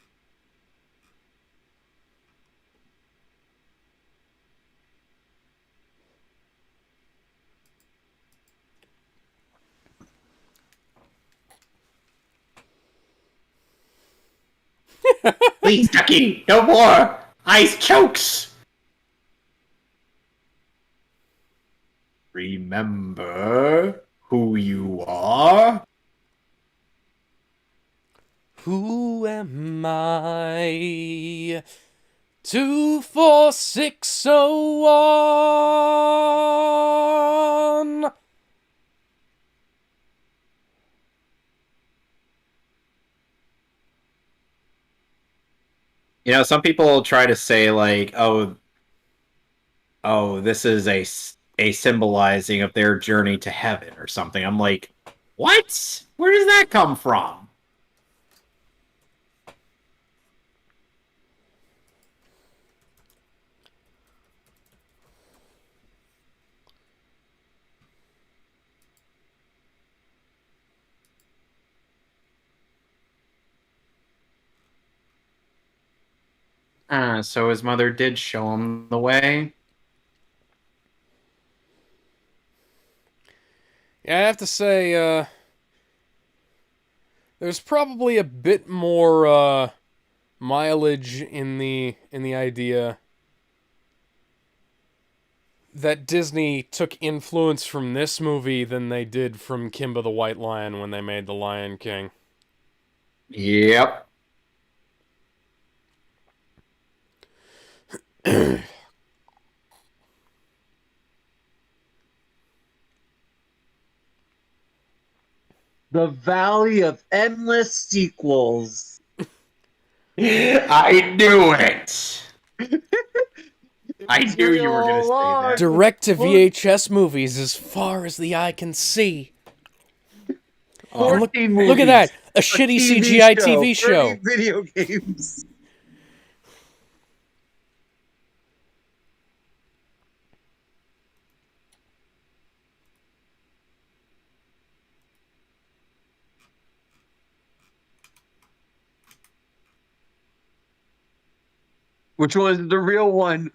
Please, Ducky, no more! Ice chokes! Remember who you are?
Who am I? 24601.
You know, some people try to say like, oh, this is a symbolizing of their journey to heaven or something. I'm like, what? Where does that come from? So his mother did show him the way.
Yeah, I have to say, there's probably a bit more mileage in the idea that Disney took influence from this movie than they did from Kimba the White Lion when they made The Lion King.
Yep.
The Valley of Endless Sequels.
I knew it. I knew you were going to say that.
Direct to VHS movies as far as the eye can see. And look,
14
look at
movies,
that! A shitty CGI TV show.
30 video games. Which was the real one?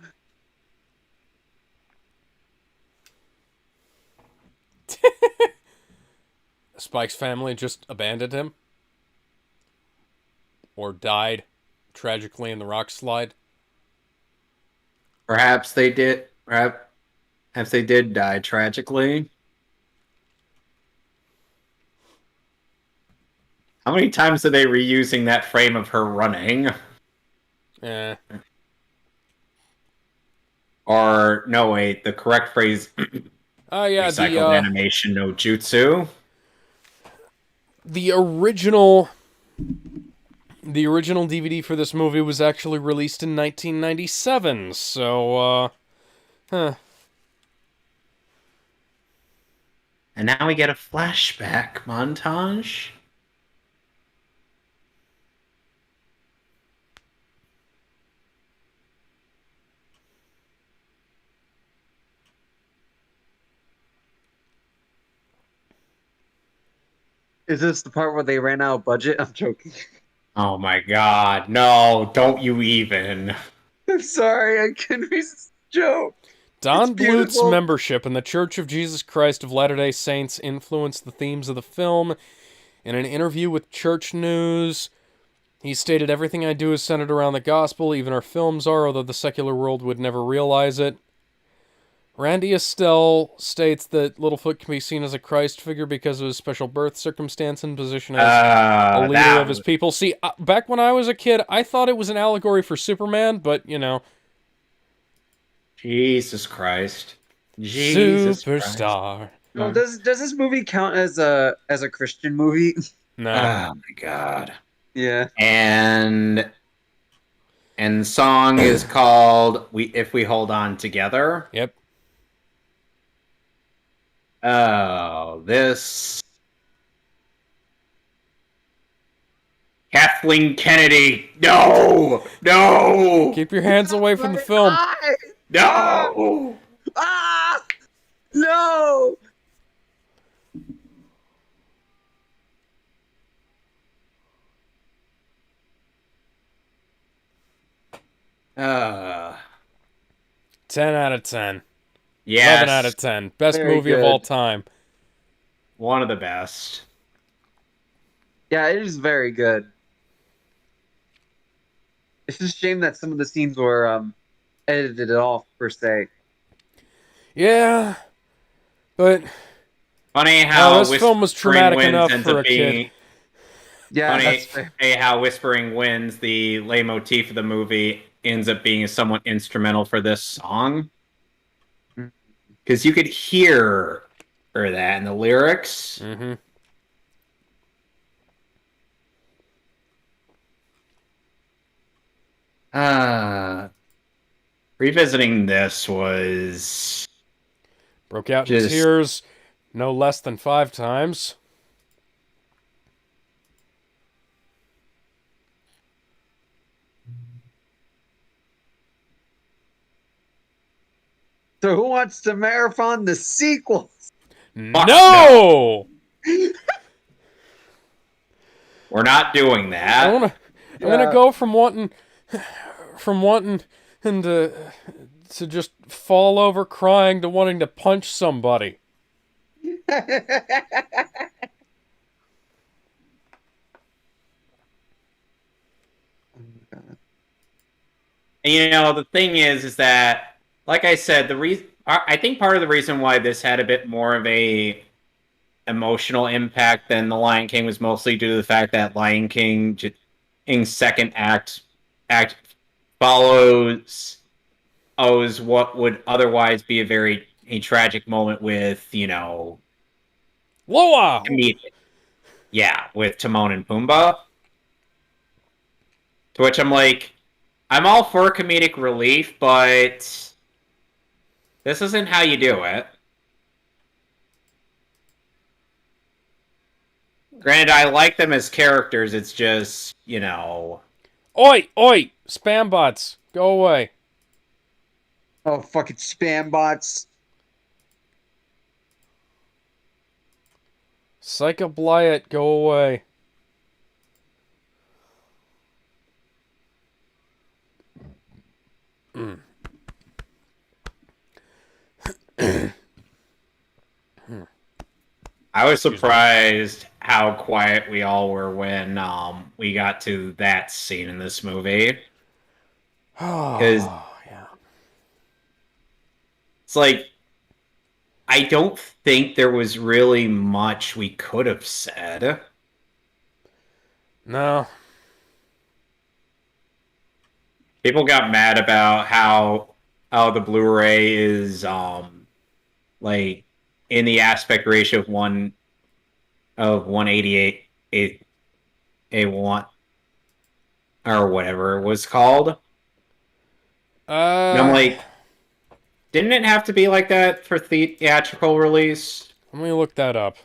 Spike's family just abandoned him? Or died tragically in the rock slide?
Perhaps they did. Perhaps they did die tragically. How many times are they reusing that frame of her running?
Eh.
Or no, wait. The correct phrase:
Oh yeah,
recycled animation no jutsu.
the original DVD for this movie was actually released in 1997. So, huh.
And now we get a flashback montage.
Is this the part where they ran out of budget? I'm joking.
Oh my god, no, don't you even.
I'm sorry, I couldn't resist the joke.
Don Bluth's
beautiful.
membership in the Church of Jesus Christ of Latter-day Saints influenced the themes of the film. In an interview with Church News, he stated, "Everything I do is centered around the gospel, even our films are, although the secular world would never realize it." Randy Estelle states that Littlefoot can be seen as a Christ figure because of his special birth circumstance and position as a leader
that
of his people. See, back when I was a kid, I thought it was an allegory for Superman, but, you know.
Jesus Christ. Jesus Christ.
Superstar.
Well, does this movie count as a Christian movie?
No.
Oh my god.
Yeah.
And the song is called If We Hold On Together.
Yep.
Oh, this Kathleen Kennedy. No! No!
Keep your hands away from the film.
No!
Ah! No!
Uh,
10 out of 10.
yes.
11 out of 10. Best
Very
movie of
good.
all time.
One of the best.
Yeah, it is very good. It's just a shame that some of the scenes were edited off, per se.
Yeah. But
Funny how
this film was traumatic
Whispering Winds
enough
ends
for
up
a kid.
being-
Yeah,
Funny
that's fair.
how Whispering Winds, the leitmotif of the movie, ends up being somewhat instrumental for this song. Because you could hear that in the lyrics.
Mm-hmm.
Revisiting this was
Broke out in
Just-
tears no less than 5 times.
So who wants to marathon the sequel?
No!
we're not doing that.
I'm gonna go from wanting and to just fall over crying to wanting to punch somebody.
And, you know, the thing is that, like I said, I think part of the reason why this had a bit more of a emotional impact than The Lion King was mostly due to the fact that Lion King in second act follows what would otherwise be a tragic moment with, you know,
Loa!
with Timon and Pumbaa. To which I'm like, I'm all for comedic relief, but this isn't how you do it. Granted, I like them as characters, it's just, you know...
Oi! Oi! Spam bots, go away.
Oh, fucking spam bots.
Psycho Blyett, go away.
I was surprised how quiet we all were when we got to that scene in this movie. Because
yeah.
it's like, I don't think there was really much we could have said.
No.
People got mad about how the Blu-ray is like in the aspect ratio of 188 a one or whatever it was called. And I'm like, didn't it have to be like that for theatrical release?
Let me look that up.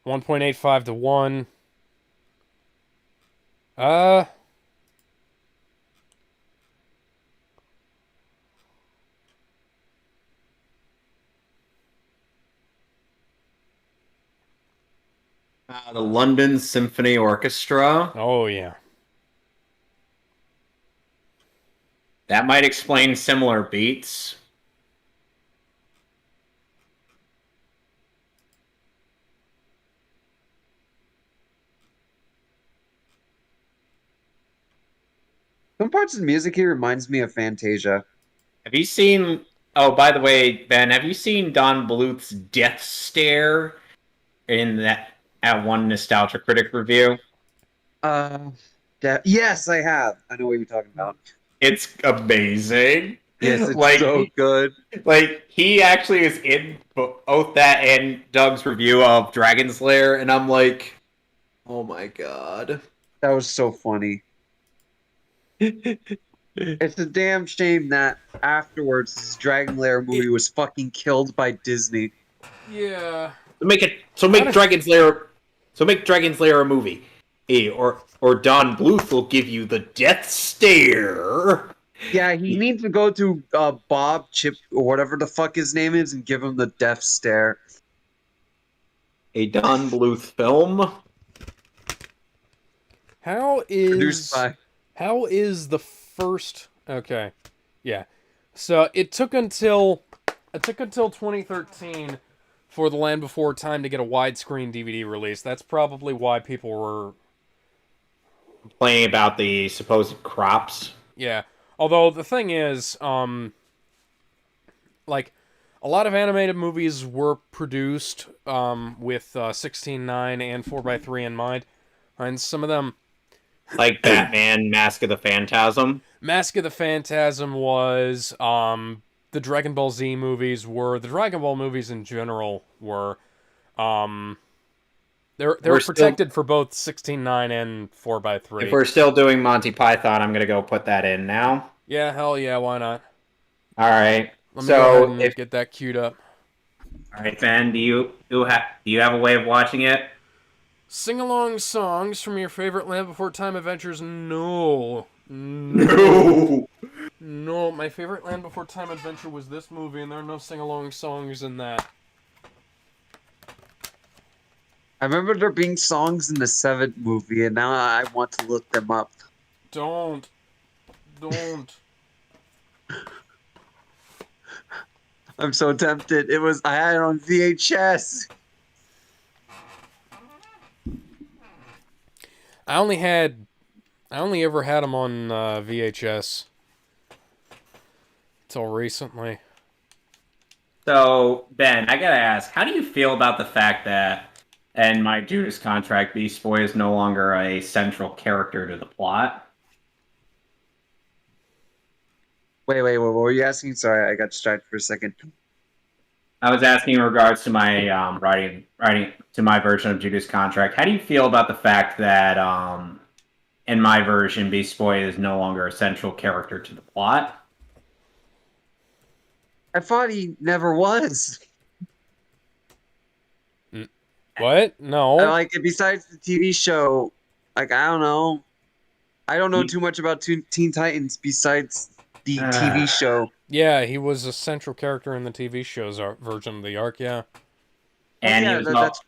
$1.85 to 1. Uh,
The London Symphony Orchestra.
oh yeah.
That might explain similar beats.
Some parts of the music here reminds me of Fantasia.
Have you seen... Oh, by the way, Ben, have you seen Don Bluth's Death Stare in that at one Nostalgia Critic review?
Yes, I have. I know what you're talking about.
It's amazing.
Yes, it's
like,
so good.
Like, he actually is in both that and Doug's review of Dragon's Lair, and I'm like, oh my god.
That was so funny. It's a damn shame that afterwards this Dragon Lair movie was fucking killed by Disney.
Yeah.
So make Dragon's Lair a movie. Or Don Bluth will give you the death stare.
Yeah, he needs to go to Bob Chip or whatever the fuck his name is and give him the death stare.
A Don Bluth film.
Produced by.
How is the first? Okay, yeah. So it took until 2013 for The Land Before Time to get a widescreen DVD release. That's probably why people were
Complaining about the supposed crops.
yeah. Although the thing is, like a lot of animated movies were produced with 16:9 and 4:3 in mind, and some of them.
Like Batman, Mask of the Phantasm.
Mask of the Phantasm was the Dragon Ball Z movies were the Dragon Ball movies in general were they were protected for both 16:9 and 4:3.
If we're still doing Monty Python, I'm gonna go put that in now.
Yeah, hell yeah, why not?
All right.
Let me go ahead and get that queued up.
All right, Ben, do you have a way of watching it?
Sing-along songs from your favorite Land Before Time adventures? No.
No.
No, my favorite Land Before Time adventure was this movie, and there are no sing-along songs in that.
I remember there being songs in the 7th movie, and now I want to look them up.
Don't.
I'm so tempted. I had it on VHS.
I only ever had them on VHS till recently.
So, Ben, I gotta ask, how do you feel about the fact that in my Judas contract, Beast Boy is no longer a central character to the plot?
Wait, what were you asking? Sorry, I got distracted for a second.
I was asking in regards to my writing to my version of Judas contract. How do you feel about the fact that in my version, Beast Boy is no longer a central character to the plot?
I thought he never was.
What? No.
Like, besides the TV show, like, I don't know. I don't know too much about Teen Titans besides the TV show.
Yeah, he was a central character in the TV show's version of the arc, yeah.
And
that's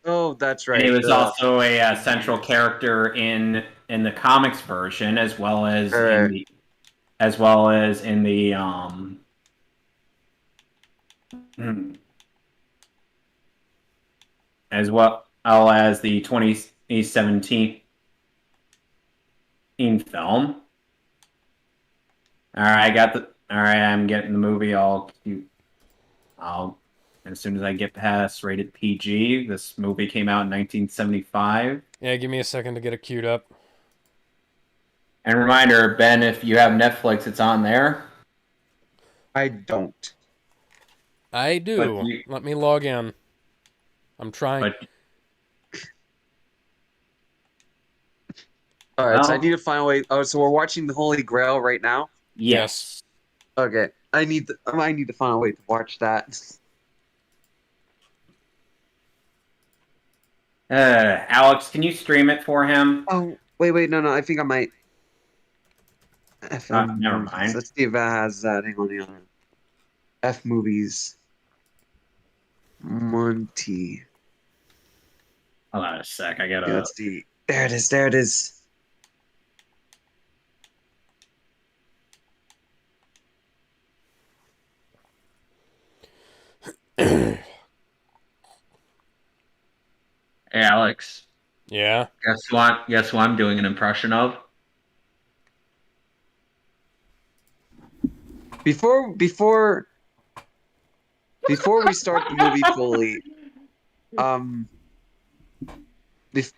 right.
And he was also a central character in the comics version, as well as in the as well as the 2017 film. All right, I'm getting the movie. I'll as soon as I get past rated PG. This movie came out in 1975.
Yeah, give me a second to get it queued up.
And reminder, Ben, if you have Netflix, it's on there.
I don't.
I do. Let me log in. I'm trying.
All right, so I need to find a way. Oh, so we're watching the Holy Grail right now?
Yes.
Okay. I need to find a way to watch that.
Alex, can you stream it for him?
Oh, Wait, no, I think I might. FM
Never
movies.
mind.
Let's see if that has that. Hang on. F movies. Monty.
Hold on a sec. I
Yeah,
gotta.
let's see. There it is.
Hey, Alex.
Yeah.
Guess what? Guess who I'm doing an impression of?
Before we start the movie fully,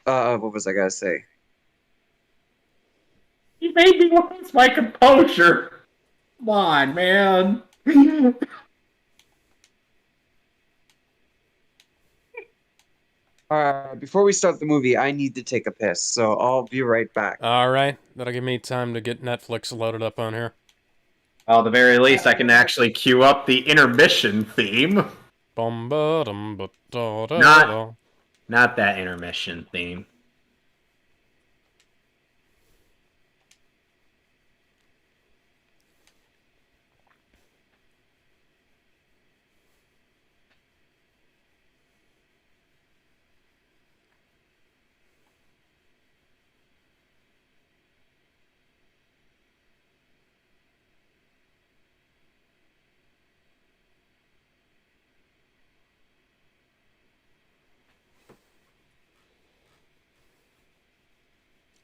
what was I gonna say?
You made me lose my composure. Come on, man.
Before we start the movie, I need to take a piss, so I'll be right back.
All right. That'll give me time to get Netflix loaded up on here.
Well, at the very least, I can actually cue up the intermission theme.
Bum ba dum ba da da
Not-
da.
Not that intermission theme.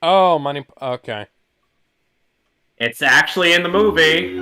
Oh, money. Okay.
It's actually in the movie.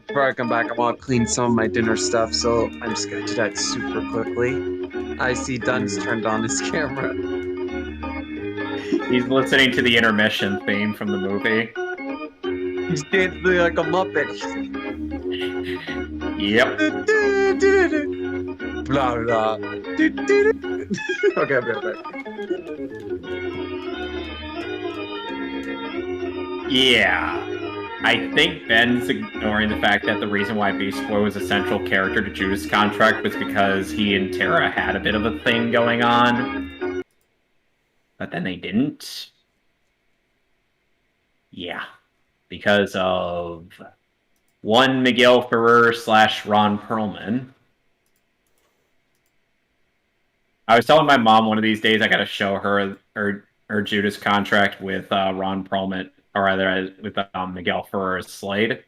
Before I come back, I want to clean some of my dinner stuff, so I'm just gonna do that super quickly. I see Dunn's turned on his camera.
He's listening to the intermission theme from the movie.
He's dancing like a muppet.
Yep.
Blah blah. Okay, I'll be right back.
Yeah. I think Ben's ignoring the fact that the reason why Beast Boy was a central character to Judas' contract was because he and Tara had a bit of a thing going on. But then they didn't. Yeah. Because of one Miguel Ferrer / Ron Perlman. I was telling my mom one of these days I gotta show her her Judas contract with Ron Perlman, or rather with Miguel Ferrer's Slade.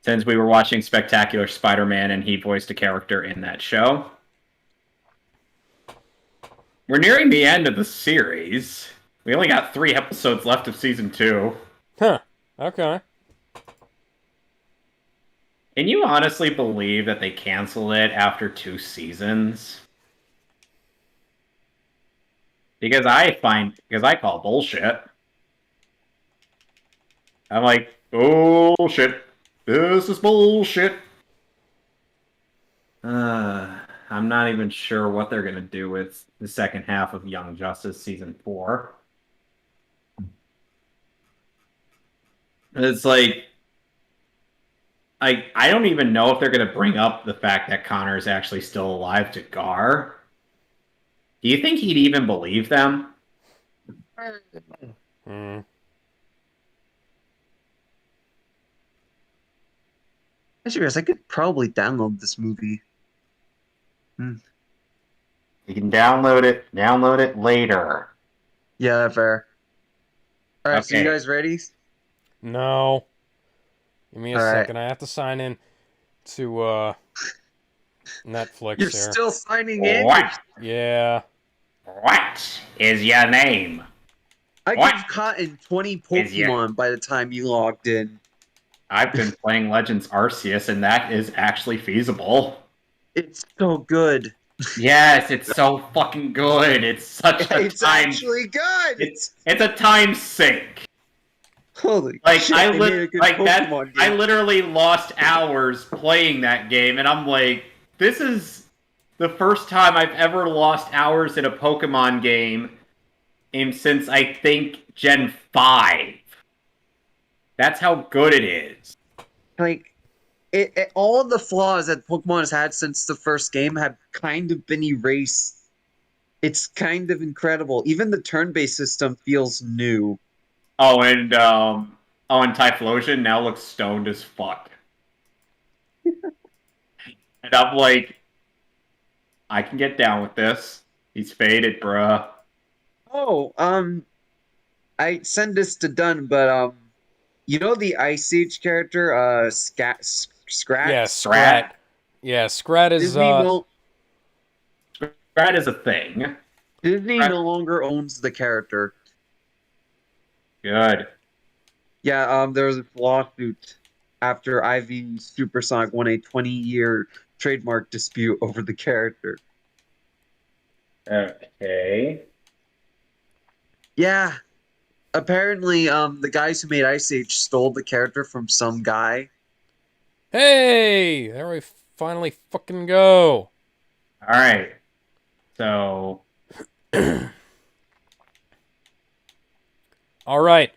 Since we were watching Spectacular Spider-Man and he voiced a character in that show. We're nearing the end of the series. We only got 3 episodes left of season 2.
Huh. Okay.
Can you honestly believe that they canceled it after 2 seasons? Because I call bullshit. I'm like, bullshit. This is bullshit. I'm not even sure what they're gonna do with the second half of Young Justice season 4. It's like, I don't even know if they're gonna bring up the fact that Connor is actually still alive to Gar. Do you think he'd even believe them?
Hmm.
I serious, I could probably download this movie.
You can download it later.
Yeah, fair. All right, so you
Okay.
guys ready?
No. Give me a
All right.
second. I have to sign in to Netflix
You're
here.
still signing in?
What?
Yeah.
What is your name?
I could
What?
have caught in 20
Is ya-
Pokemon by the time you logged in.
I've been playing Legends Arceus, and that is actually feasible.
It's so good.
Yes, it's so fucking good. It's such a
It's
time.
actually good.
It's a time sink.
Holy
Like
shit!
I
they made a good
like that.
Pokemon
I
game.
literally lost hours playing that game, and I'm like, this is the first time I've ever lost hours in a Pokemon game since I think Gen 5. That's how good it is.
Like all of the flaws that Pokemon has had since the first game have kind of been erased. It's kind of incredible. Even the turn-based system feels new.
Oh, and Typhlosion now looks stoned as fuck. And I'm like, I can get down with this. He's faded, bruh.
Oh, I send this to Dunn, but you know the Ice Age character, Scrat?
Yeah,
Scrat.
Yeah, Scrat is
Scrat is a thing.
Disney
Scrat-
no longer owns the character.
Good.
Yeah, there was a lawsuit after IV Supersonic won a 20-year trademark dispute over the character.
Okay.
Yeah. Apparently, the guys who made Ice Age stole the character from some guy.
Hey, there we finally fucking go.
All right. So,
All right.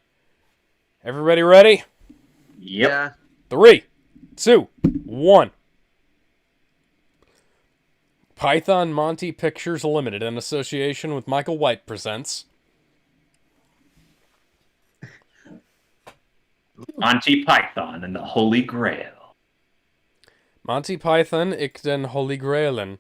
Everybody ready?
yep.
Yeah.
3, 2, 1. Python Monty Pictures Limited, in association with Michael White, presents
Monty Python and the Holy Grail.
Monty Python Ik den Holy Grailen.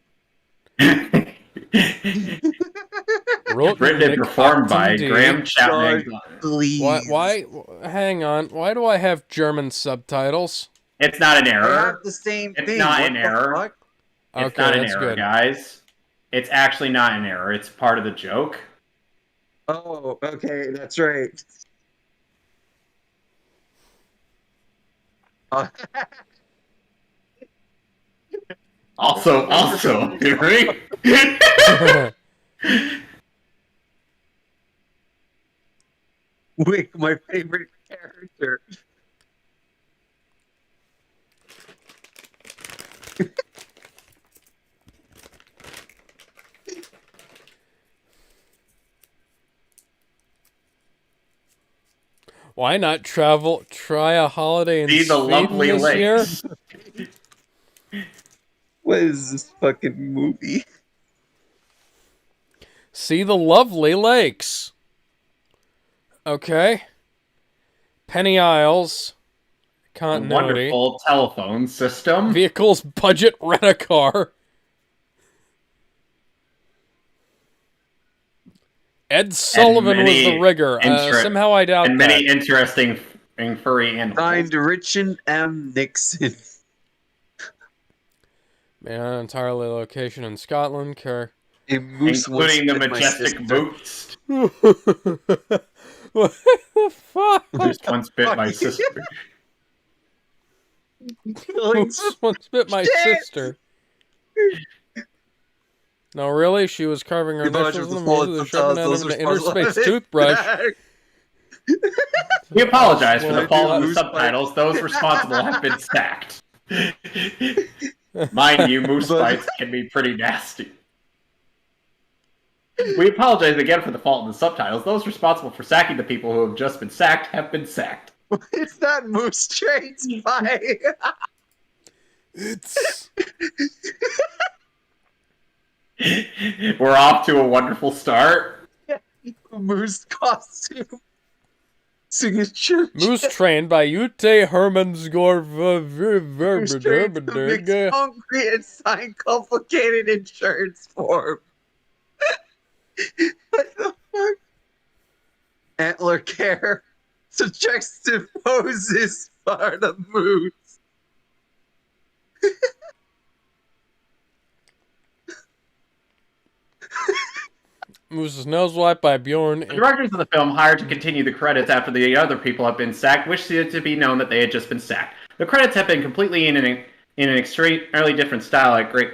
Written and performed by Graham Chapman.
Please.
Why? Hang on. Why do I have German subtitles?
It's not an
They have
error.
the same
It's
thing.
not
What
an
the
error.
fuck?
It's
Okay,
not an
that's
error,
good.
guys. It's actually not an error. It's part of the joke.
Oh, okay, that's right. Uh,
Also, right?
Wick, my favorite character.
Why not try a holiday in
See the
Sweden
lovely
this year?
lakes.
What is this fucking movie?
See the lovely lakes. Okay. Penny Isles.
A
Continuity.
wonderful telephone system.
Vehicles budget rent-a-car. Ed Sullivan was
many
the rigger. Somehow I doubt
and
that.
many interesting and furry animals.
Signed Richard M. Nixon.
Man, entirely location in Scotland.
A moose
Including the
once bit my
majestic
sister.
boots.
What the fuck?
Moose once bit my sister.
Moose once bit my
Shit.
sister. No, really? She was carving her
The budget
initials in the
was
moose with a
full of
sharpened end
those
of an
responsible-
interspace toothbrush.
We apologize for
Well,
the fault of the
moose
subtitles. Those responsible have been sacked. Mind you, moose bites can be pretty nasty. We apologize again for the fault in the subtitles. Those responsible for sacking the people who have just been sacked have been sacked.
It's that Moose Train spy.
It's
We're off to a wonderful start.
Moose costume. Signature.
Moose trained by Ute Hermansgård.
Moose train to mix concrete and sign complicated insurance form. What the fuck? Antler care. Suggestive poses for the moose.
Moose's nose wiped by Bjorn.
The directors of the film, hired to continue the credits after the other people have been sacked, wished it to be known that they had just been sacked. The credits have been completely in an extremely different style at great...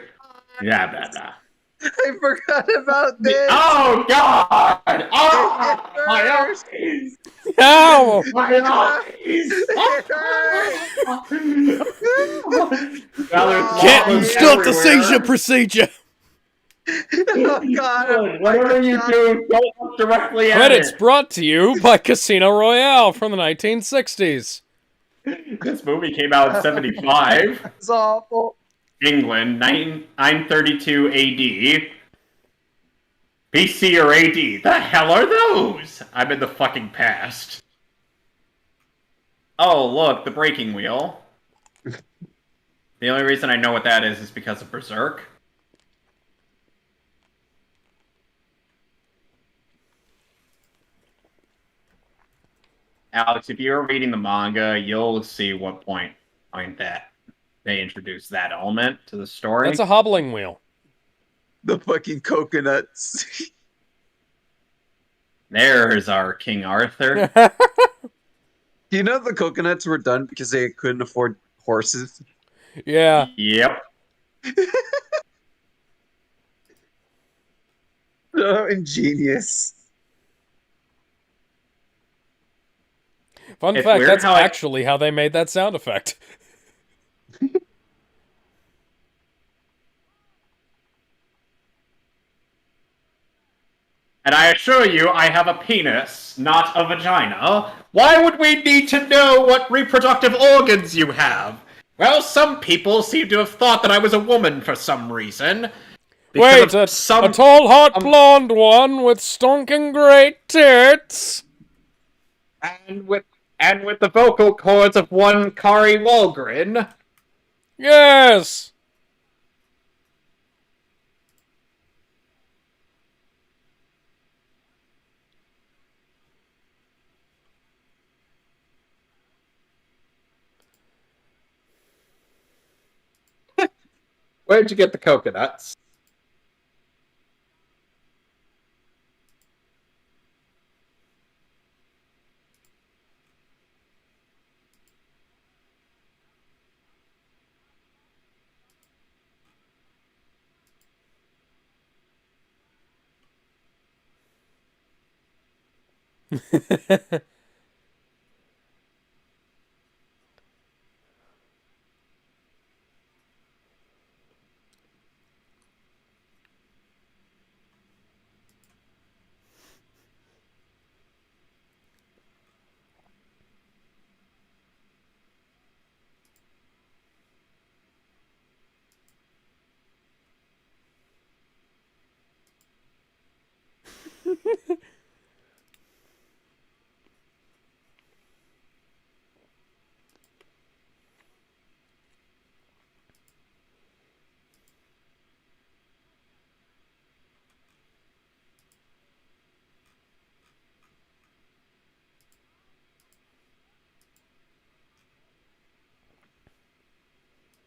Yeah, blah, blah.
I forgot about this.
Oh God! Oh,
It
my
hurts.
eyes!
Ow!
My eyes!
It hurts.
Now there's
Captain,
lava
stop the seizure
everywhere.
procedure!
Oh God!
Good. Whatever you do, don't look directly at
Credits
it.
brought to you by Casino Royale from the 1960s.
This movie came out in 75.
It's awful.
England, 932 AD. BC or AD? The hell are those? I'm in the fucking past. Oh, look, the breaking wheel. The only reason I know what that is because of Berserk. Alex, if you're reading the manga, you'll see what point that they introduced that element to the story.
That's a hobbling wheel.
The fucking coconuts.
There's our King Arthur.
Do you know the coconuts were done because they couldn't afford horses?
Yeah.
Yep.
So ingenious.
Fun
It's
fact,
weird
that's
how
actually how they made that sound effect.
And I assure you, I have a penis, not a vagina. Why would we need to know what reproductive organs you have? Well, some people seem to have thought that I was a woman for some reason.
Wait, a tall, hot blonde one with stonking great tits.
and with the vocal cords of one Kari Walgren.
Yes.
Where'd you get the coconuts?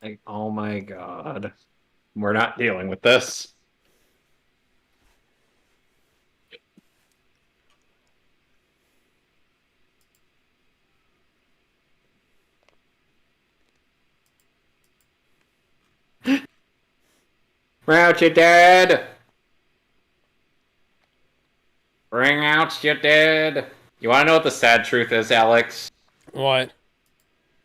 Like, oh my god. We're not dealing with this. Bring out your dead! Bring out your dead! You wanna know what the sad truth is, Alex?
What?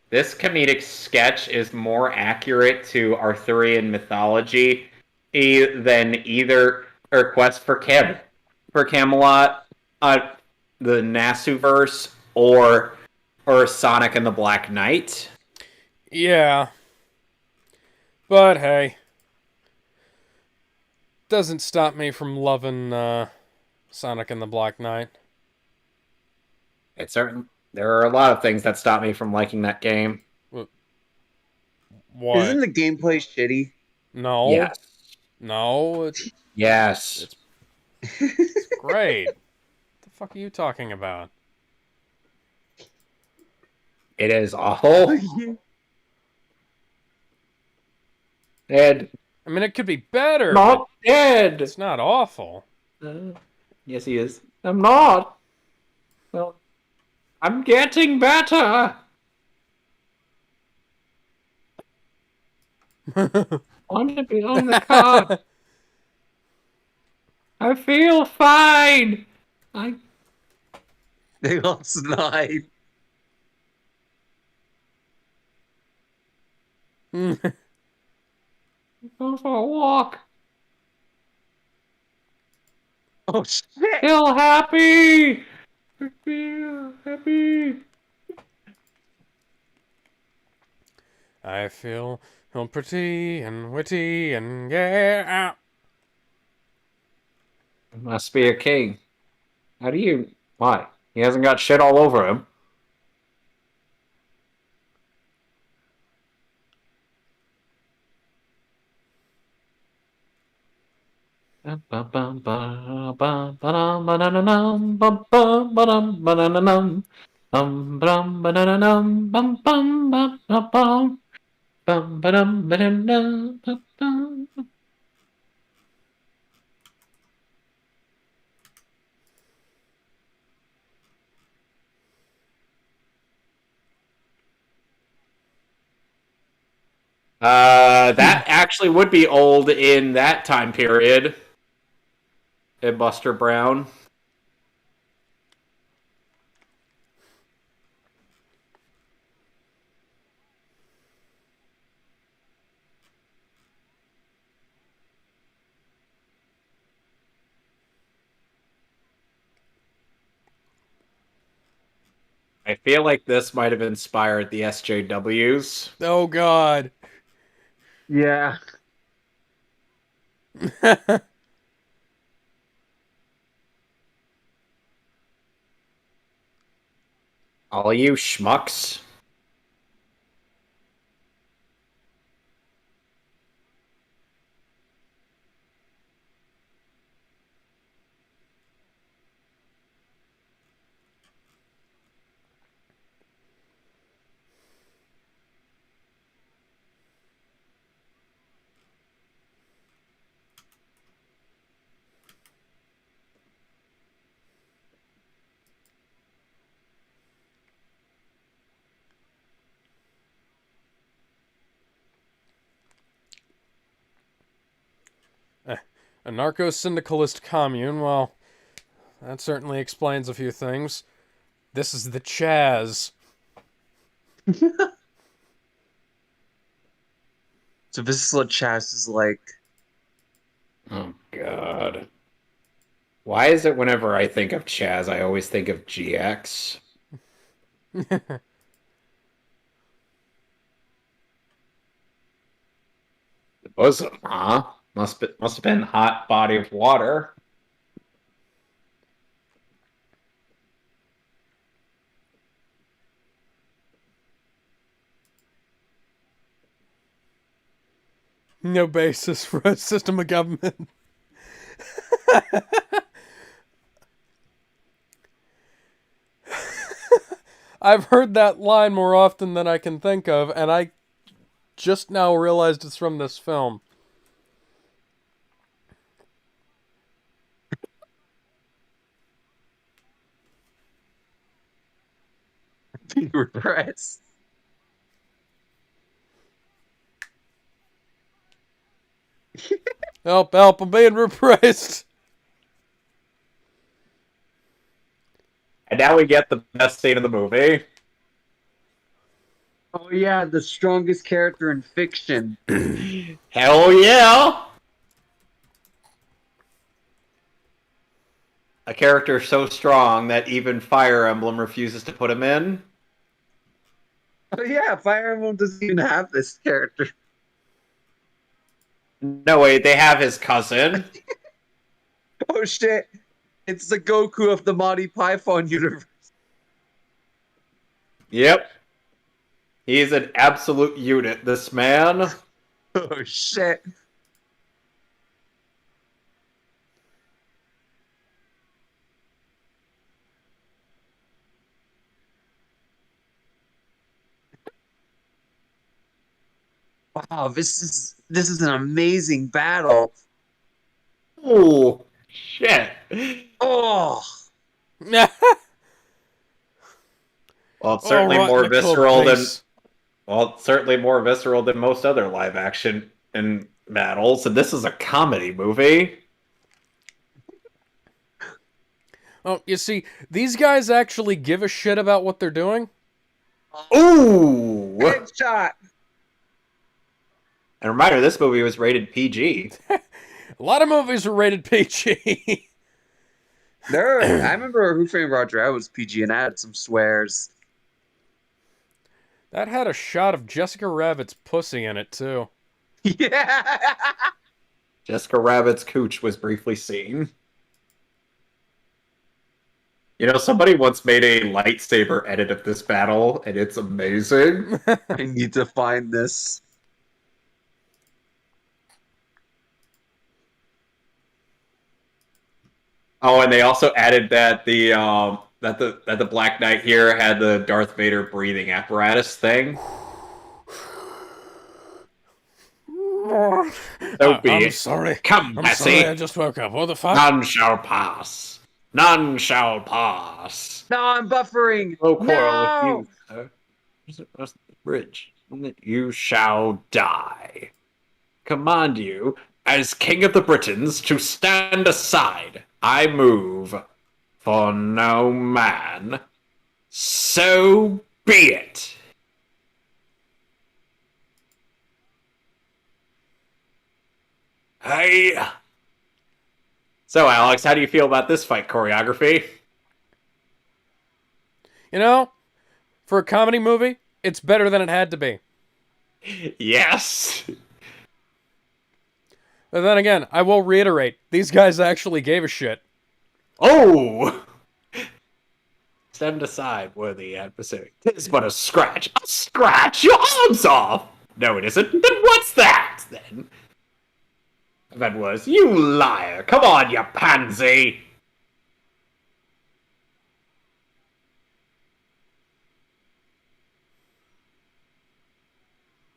This comedic sketch is more accurate to Arthurian mythology than either Quest for Camelot, the Nasuverse, or Sonic and the Black Knight.
Yeah. But hey. Doesn't stop me from loving Sonic and the Black Knight.
It's certain there are a lot of things that stop me from liking that game.
What?
Isn't the gameplay shitty?
No.
Yes.
No.
Yes.
It's great. What the fuck are you talking about?
It is awful. Ed.
I mean, it could be better.
Not
but
dead.
It's not awful.
Yes, he is. I'm not. Well, I'm getting better. I want to be on the card. I feel fine. I
They lost 9.
go for a walk.
Oh shit!
Feel happy. I feel happy.
I feel pretty and witty and yeah.
Must be a king. How do you? Why? He hasn't got shit all over him. That actually would be old in that time period. And Buster Brown. I feel like this might have inspired the SJWs.
Oh God.
Yeah.
All you schmucks.
A narco-syndicalist commune, well, that certainly explains a few things. This is the Chaz.
So this is what Chaz is like.
Oh, God. Why is it whenever I think of Chaz, I always think of GX? The bosom, huh? Must have been hot body of water.
No basis for a system of government. I've heard that line more often than I can think of, and I just now realized it's from this film.
Being repressed.
Help, help, I'm being repressed.
And now we get the best scene of the movie.
Oh yeah, the strongest character in fiction.
Hell yeah! A character so strong that even Fire Emblem refuses to put him in.
Oh yeah, Fire Emblem doesn't even have this character.
No, wait, they have his cousin.
Oh shit. It's the Goku of the Monty Python universe.
Yep. He's an absolute unit, this man.
Oh shit. Wow, this is an amazing battle.
Oh, shit.
Oh,
Well, it's certainly
right in
more
the club
visceral than
face.
well, it's certainly more visceral than most other live action and battles, and this is a comedy movie.
Oh, you see, these guys actually give a shit about what they're doing.
Ooh!
Headshot.
And reminder, this movie was rated PG.
A lot of movies were rated PG.
I remember Who Framed Roger Rabbit was PG and had some swears.
That had a shot of Jessica Rabbit's pussy in it, too.
Yeah.
Jessica Rabbit's cooch was briefly seen. You know, somebody once made a lightsaber edit of this battle, and it's amazing.
I need to find this.
Oh, and they also added that the Black Knight here had the Darth Vader breathing apparatus thing. So be
I'm
it.
sorry.
Come,
I'm
Bessie.
sorry, I just woke up. What the fuck?
None shall pass. None shall pass.
No, I'm buffering.
No quarrel
No!
with you, sir. Where's the bridge? You shall die. Command you, as King of the Britons, to stand aside. I move. For no man. So be it. Hey. So, Alex, how do you feel about this fight choreography?
You know, for a comedy movie, it's better than it had to be.
Yes.
But then again, I will reiterate, these guys actually gave a shit.
Oh! Stand aside, worthy adversary. Tis but a scratch. A scratch? Your arm's off! No, it isn't. Then what's that, then? That was, you liar! Come on, you pansy!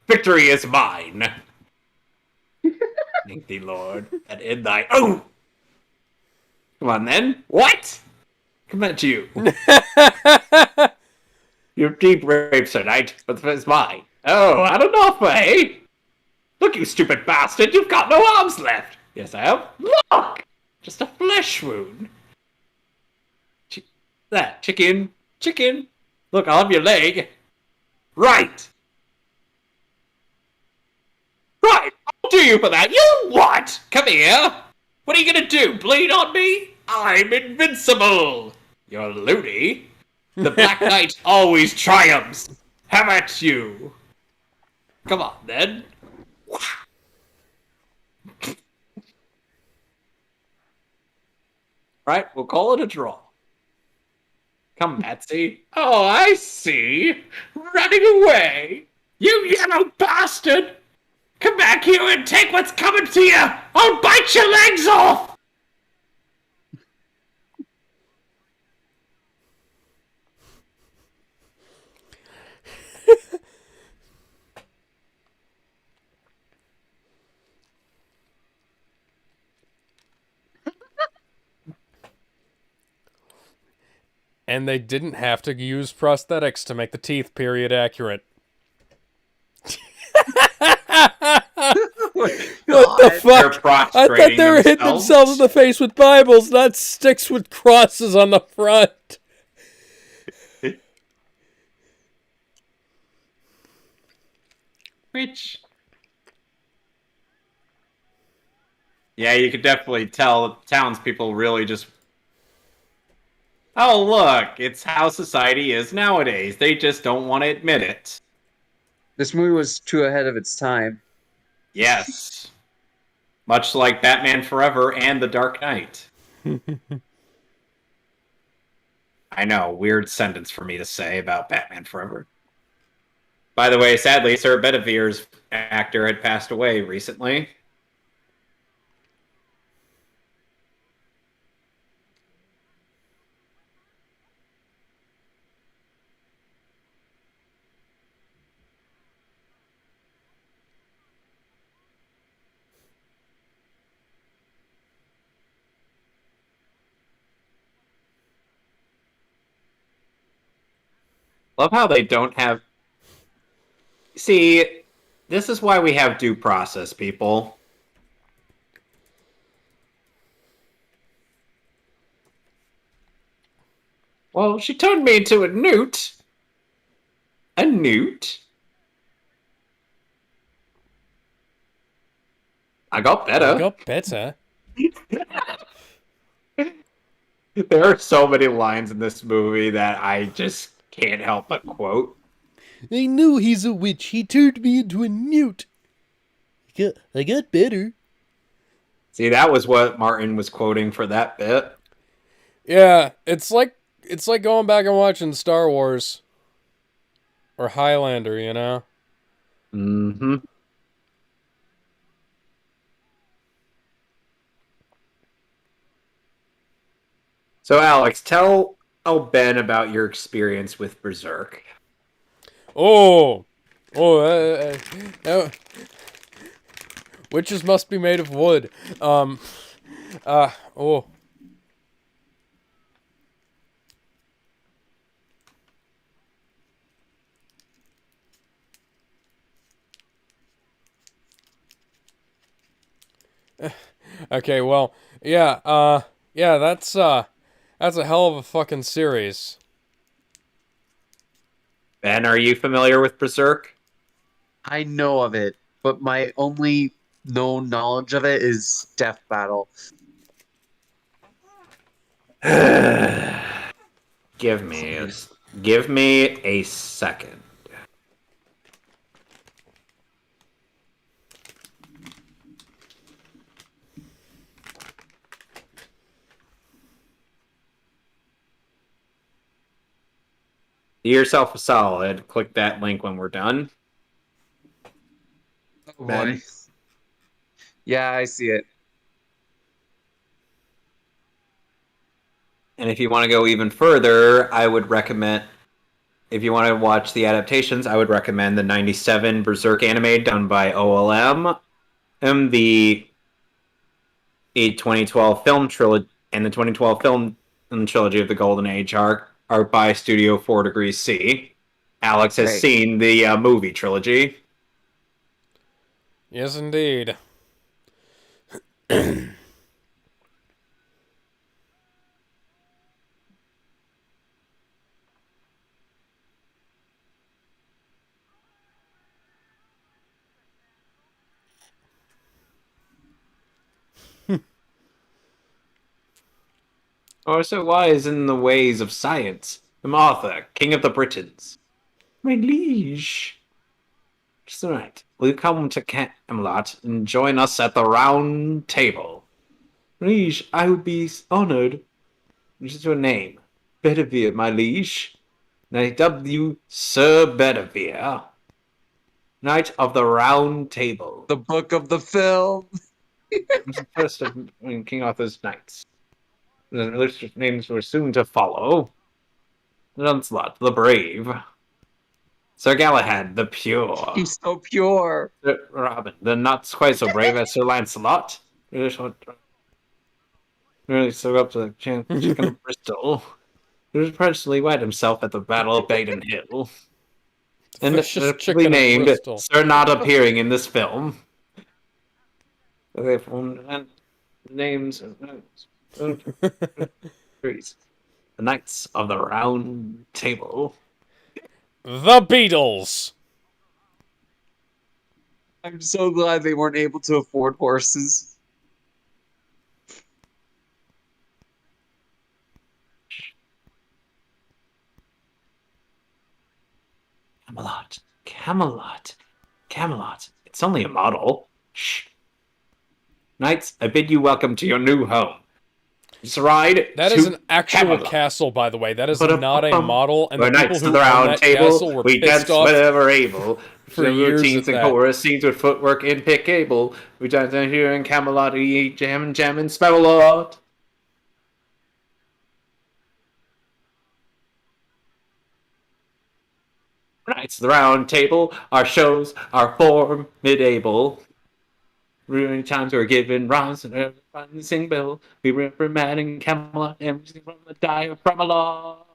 Victory is mine! Thank thee, Lord, and in thy... Oh! Come on, then. What? Come at you. You're deep rape, Sir Knight, but it's mine. Oh, I don't know, eh? Look, you stupid bastard, you've got no arms left. Yes, I have. Look! Just a flesh wound. There, chicken. Chicken. Look, I'll have your leg. Right. Right, I'll do you for that. You what? Come here. What are you gonna do, bleed on me? I'm invincible. You're loony. The Black Knight always triumphs. Have at you. Come on, then. Right, we'll call it a draw. Come, Patsy. Oh, I see. Running away. You yellow bastard. Come back here and take what's coming to you. I'll bite your legs off.
And they didn't have to use prosthetics to make the teeth period accurate. What the fuck? I thought they were hitting themselves in the face with Bibles, not sticks with crosses on the front.
Which... Yeah, you could definitely tell townspeople really just... Oh, look, it's how society is nowadays. They just don't want to admit it.
This movie was too ahead of its time.
Yes. Much like Batman Forever and The Dark Knight. I know, weird sentence for me to say about Batman Forever. By the way, sadly, Sir Benevire's actor had passed away recently. Love how they don't have... See, this is why we have due process, people. Well, she turned me into a newt. A newt? I got better.
I got better.
There are so many lines in this movie that I just can't help but quote.
I know he's a witch. He turned me into a newt. I got better.
See, that was what Martin was quoting for that bit.
Yeah, it's like going back and watching Star Wars or Highlander, you know.
Mm-hmm. So, Alex, tell Ben about your experience with Berserk.
Oh, witches must be made of wood. Oh. Okay, well, yeah, that's a hell of a fucking series.
Ben, are you familiar with Berserk?
I know of it, but my only known knowledge of it is Death Battle.
Give me a second. Do yourself a solid. Click that link when we're done.
Oh
Ben?
boy. Yeah, I see it.
And if you want to go even further, I would recommend, if you want to watch the adaptations, I would recommend the 97 Berserk anime done by OLM, and the 2012 film trilogy, and the 2012 film trilogy of the Golden Age are by Studio 4 Degrees C. Alex has
Right.
seen the movie trilogy.
Yes, indeed.
Or so wise in the ways of science. I'm Arthur, King of the Britons. My liege. It's all right. Will you come to Camelot and join us at the round table? Liege, I would be honored. What is your name? Bedivere, my liege. And I dub you Sir Bedivere, Knight of the Round Table.
The book of the film.
The first of King Arthur's knights. The list of names were soon to follow. Lancelot, the brave. Sir Galahad, the pure.
He's so pure.
Sir Robin, the not quite so brave as Sir Lancelot. Really stuck up to the chicken of Bristol. He was personally wed himself at the Battle of Baden Hill. And
Vicious chicken of
named
Bristol.
Sir not appearing in this film. They formed names of the Knights of the Round Table.
The Beatles.
I'm so glad they weren't able to afford horses.
Camelot, Camelot, Camelot. It's only a model. Shh. Knights, I bid you welcome to your new home. Let's ride.
That
to
is an actual
Camelot.
castle, by the way. That is not a model, and
We're
the people
knights
who
of the
own
round
that
table.
castle were
We
pissed
dance
off.
whenever able.
for years
routines
at
and
that.
chorus scenes with footwork impeccable. We dance here in Camelot, we eat jam and spell a lot. Knights of the Round Table, our shows are formidable. Many times we're given rhymes and sing bill. We reprimand in Camelot and we sing from the die from a lot.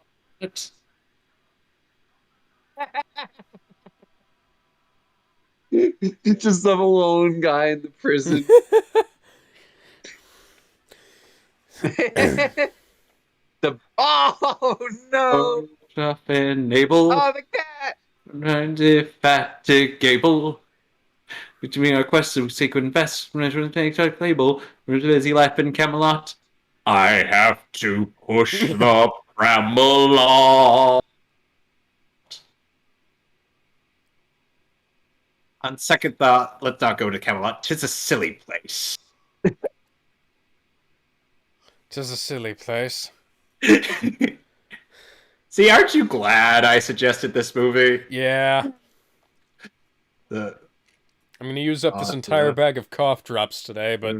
Just some lone guy in the prison. the Oh no!
Tough and able,
Oh, the cat!
indefatigable. Between our quests, we seek to invest. Make our label. Busy life in Camelot. I have to push the bramble on. On second thought, let's not go to Camelot. 'Tis a silly place.
Tis a silly place.
See, aren't you glad I suggested this movie?
Yeah.
The
I'm gonna use up this entire bag of cough drops today, but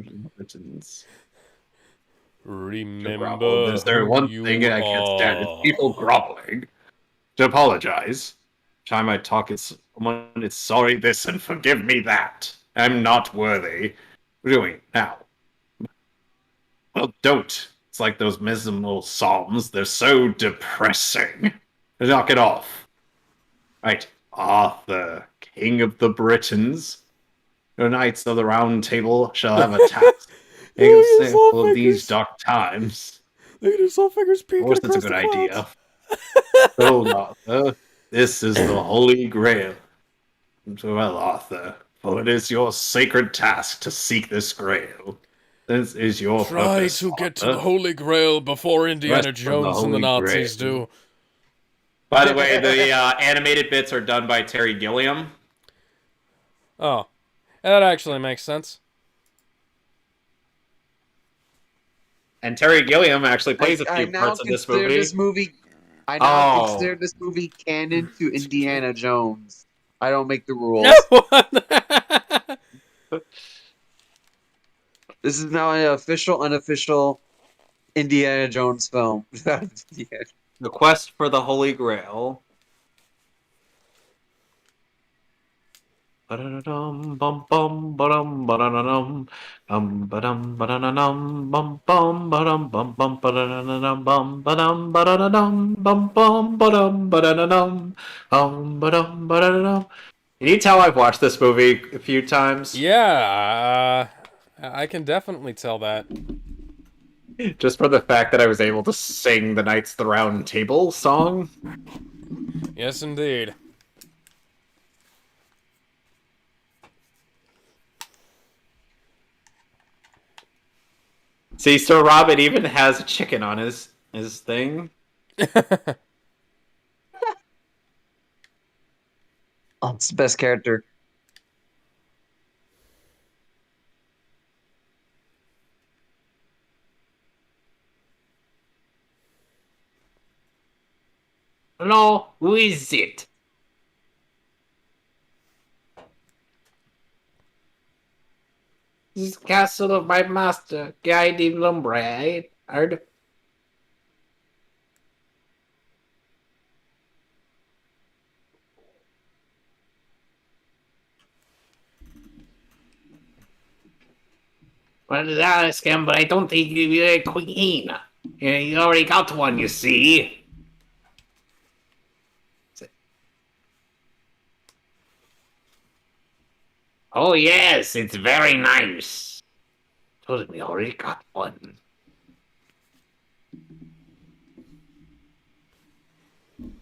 remember
Is there
who
one
you
thing I can't stand? It's people
are.
groveling to apologize. Time I talk is someone is sorry this and forgive me that. I'm not worthy. What are you doing now? Well, don't. It's like those miserable psalms. They're so depressing. Knock it off. Right, Arthur, King of the Britons. Your knights of the Round Table shall have a task.
Look at his
Example
little
of these
fingers.
dark times.
Look at his little fingers
Of
peeking
course, that's a
across
good
the
idea.
clouds.
So, Arthur, this is the Holy Grail. Well, Arthur, for it is your sacred task to seek this Grail. This is your
Try
purpose,
to get to
Arthur.
the Holy Grail before Indiana
Rest from the
Jones and the
Holy
Nazis
Grail.
do.
By the way, the animated bits are done by Terry Gilliam.
Oh, that actually makes sense.
And Terry Gilliam actually plays a
I
few
now
parts of this
consider
movie.
this movie. I now
Oh.
consider this movie canon to Indiana Jones. I don't make the rules.
No.
This is now an official, unofficial Indiana Jones film.
The Quest for the Holy Grail. Ba-da-da-dum, bum, bum, ba-dum, ba-da-da-dum. Ba-dum, ba-da-da-dum, bum, bum, ba-dum, bum, bum, ba-da-da-da-dum, bum, ba-dum, ba-da-da-dum, bum, bum, ba-dum, ba-da-da-dum, ba-dum, ba-da-da-dum. Can you tell I've watched this movie a few times?
Yeah, I can definitely tell that.
Just for the fact that I was able to sing the Knights of the Round Table song.
Yes, indeed.
See, Sir Robin even has a chicken on his thing.
Oh, it's the best character.
Hello, who is it? This is castle of my master, Guy de Lumbre. Well, did ask him, but I don't think you're a queen. You already got one, you see. Oh, yes, it's very nice. Told him he already got one.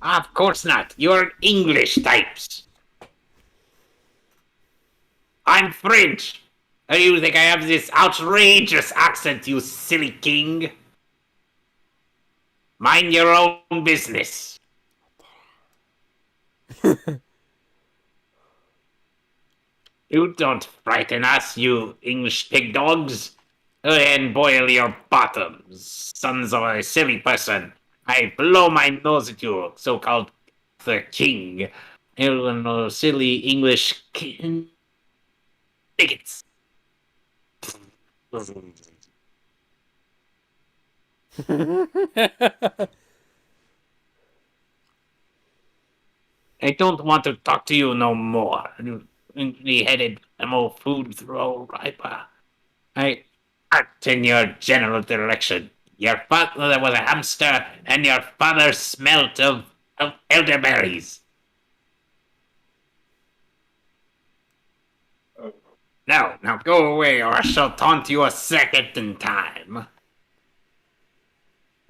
Of course not. You're English types. I'm French. How do you think I have this outrageous accent, you silly king? Mind your own business. You don't frighten us, you English pig dogs. Go ahead and boil your bottoms, sons of a silly person. I blow my nose at you, so-called the king. You know, silly English bigots. I don't want to talk to you no more. You headed MO food throw riper. I act in your general direction. Your father was a hamster, and your father smelt of elderberries. Now go away, or I shall taunt you a second time.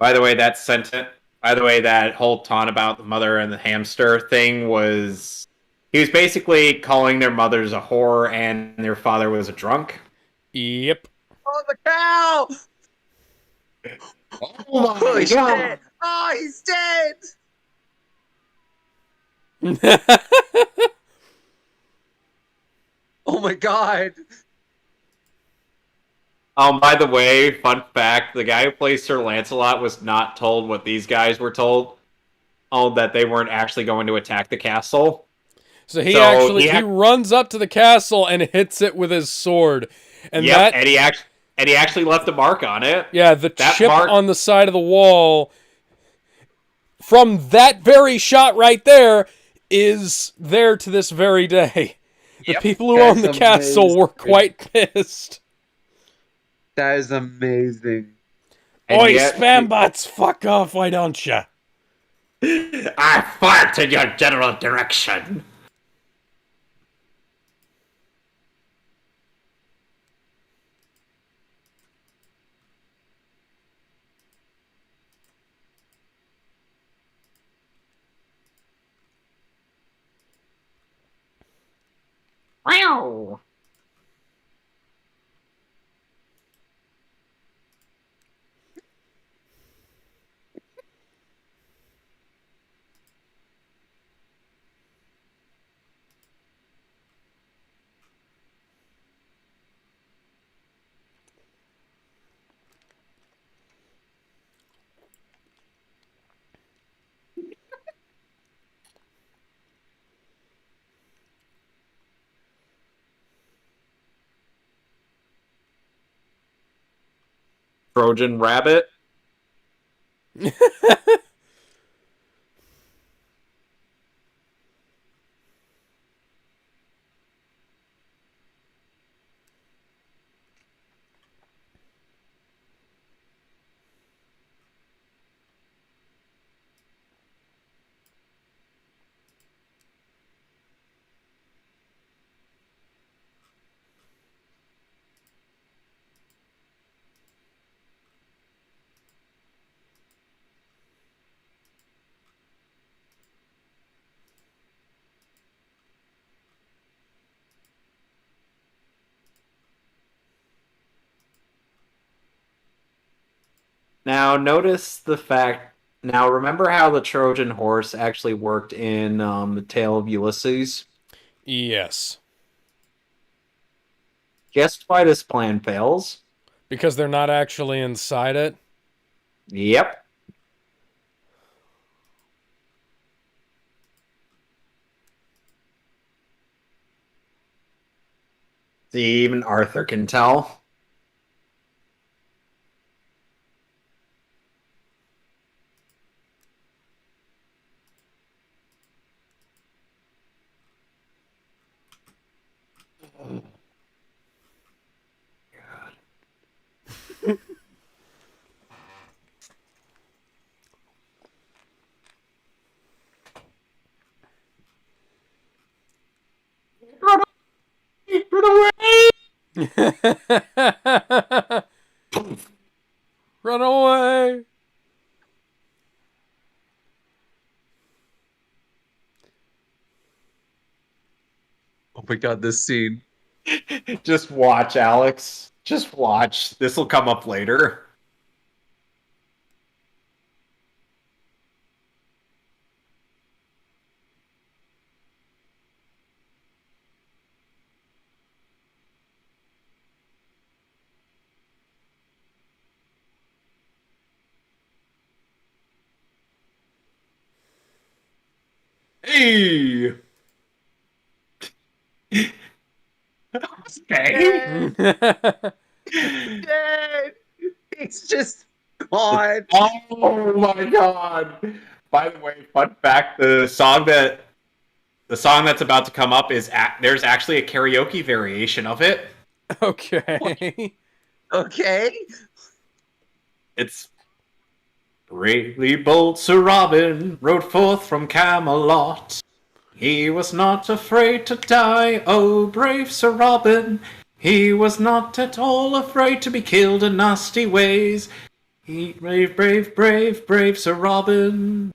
By the way, that sentence. By the way, that whole taunt about the mother and the hamster thing was. He was basically calling their mothers a whore and their father was a drunk.
Yep.
Oh, the cow!
Oh
Holy shit! Oh, he's dead! Oh my god!
By the way, fun fact, the guy who plays Sir Lancelot was not told what these guys were told. Oh, that they weren't actually going to attack the castle.
So he runs up to the castle and hits it with his sword. And
and he actually left a mark on it.
Yeah, the chip on the side of the wall from that very shot right there is there to this very day. The people who own the castle were quite pissed.
That is amazing.
Oi, spam bots, fuck off, why don't ya?
I fart in your general direction.
Wow.
Trojan rabbit. Now, notice the fact. Now, remember how the Trojan horse actually worked in the Tale of Ulysses?
Yes.
Guess why this plan fails?
Because they're not actually inside it?
Yep. See, even Arthur can tell. Run away!
Run away!
Oh my god, this scene.
Just watch, Alex. Just watch. This will come up later. Hey! Okay.
Dead! It's just gone.
Oh my god! By the way, fun fact: the song that's about to come up is there's actually a karaoke variation of it.
Okay.
Okay.
It's bravely bold Sir Robin rode forth from Camelot. He was not afraid to die, oh brave Sir Robin. He was not at all afraid to be killed in nasty ways. Brave, brave, brave, brave Sir Robin.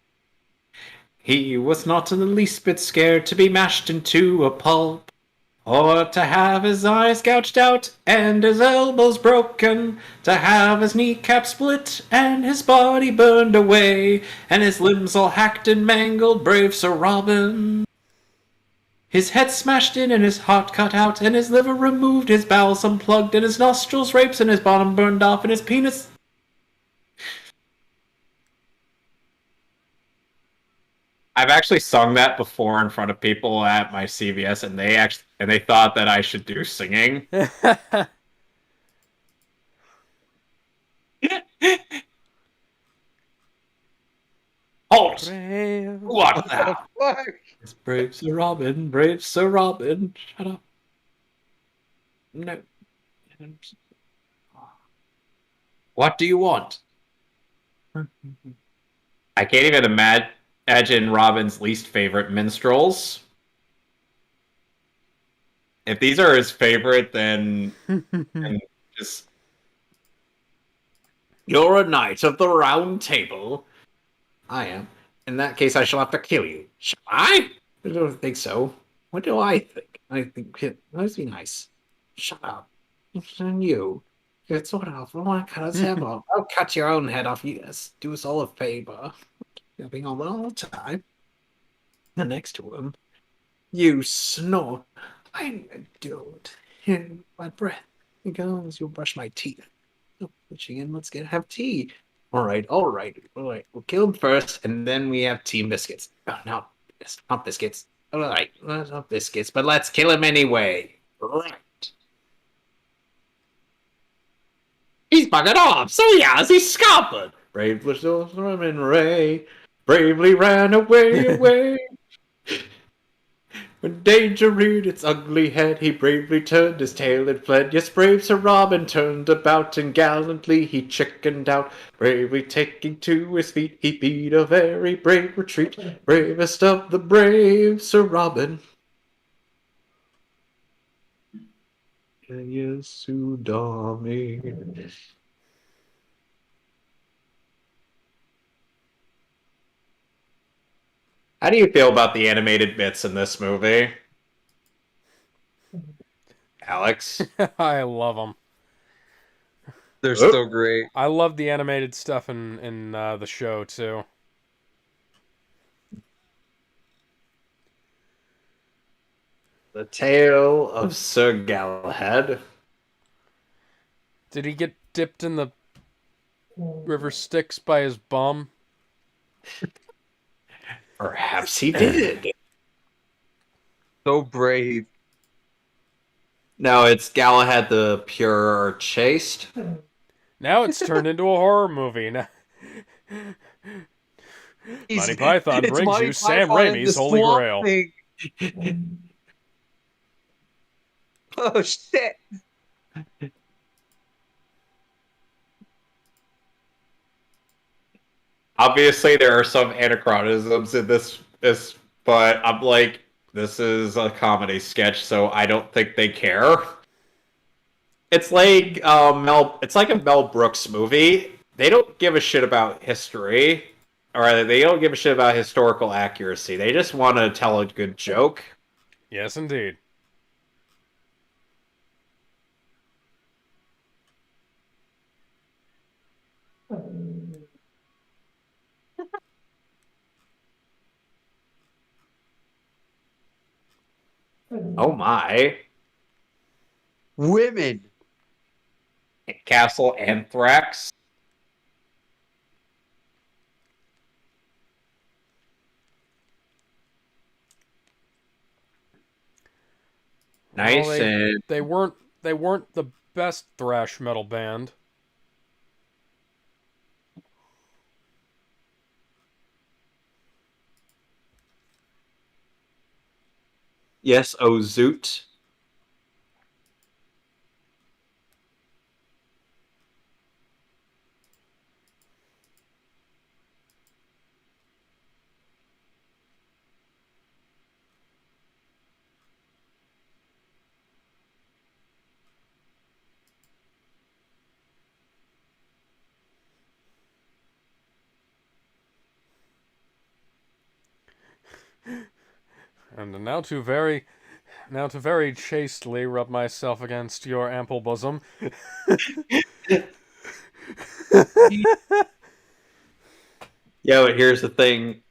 He was not in the least bit scared to be mashed into a pulp, or to have his eyes gouged out and his elbows broken, to have his kneecap split and his body burned away, and his limbs all hacked and mangled, brave Sir Robin. His head smashed in and his heart cut out, and his liver removed, his bowels unplugged, and his nostrils raped, and his bottom burned off, and his penis... I've actually sung that before in front of people at my CVS, and they thought that I should do singing. Halt!
Brave.
Who art thou?
Fuck.
It's brave Sir Robin, brave Sir Robin. Shut up. No. What do you want? I can't even imagine Robin's least favorite minstrels. If these are his favorite, then just... You're a knight of the round table. I am. In that case, I shall have to kill you. Shall I? I don't think so. What do I think? I think it must be nice. Shut up. And you. You're sort of. I want to cut his head off. I'll cut your own head off. Yes. Do us all a favor. You're being on all the time. And next to him. You snort. I don't. Hear my breath. It goes. You'll brush my teeth. Oh, pushing in. Let's have tea. All right. We'll kill him first, and then we have tea and biscuits. Oh, no, not biscuits. All right, not biscuits, but let's kill him anyway. Right. He's buggered off. So yeah, he's scuppered. Brave little Norman Ray bravely ran away. When danger reared its ugly head, he bravely turned his tail and fled. Yes, brave Sir Robin turned about, and gallantly he chickened out. Bravely taking to his feet, he beat a very brave retreat. Bravest of the brave, Sir Robin. Yes, Udami. How do you feel about the animated bits in this movie, Alex?
I love them.
They're so great.
I love the animated stuff in the show too.
The Tale of Sir Galahad.
Did he get dipped in the river Styx by his bum?
Perhaps he did.
So brave.
No, it's Galahad the Pure or Chaste.
Now it's turned into a horror movie. Monty Python
It's
brings
Monty
you Sam
Python and
Raimi's
the
Holy
Swamp
Grail.
Thing. Oh shit!
Obviously, there are some anachronisms in this, but I'm like, this is a comedy sketch, so I don't think they care. It's like it's like a Mel Brooks movie. They don't give a shit about history, or they don't give a shit about historical accuracy. They just want to tell a good joke.
Yes, indeed.
Oh my.
Women.
Castle Anthrax. Nice.
Well,
And
they weren't the best thrash metal band.
yes, oh Zoot.
And now to very chastely rub myself against your ample bosom.
Yeah, but here's the thing.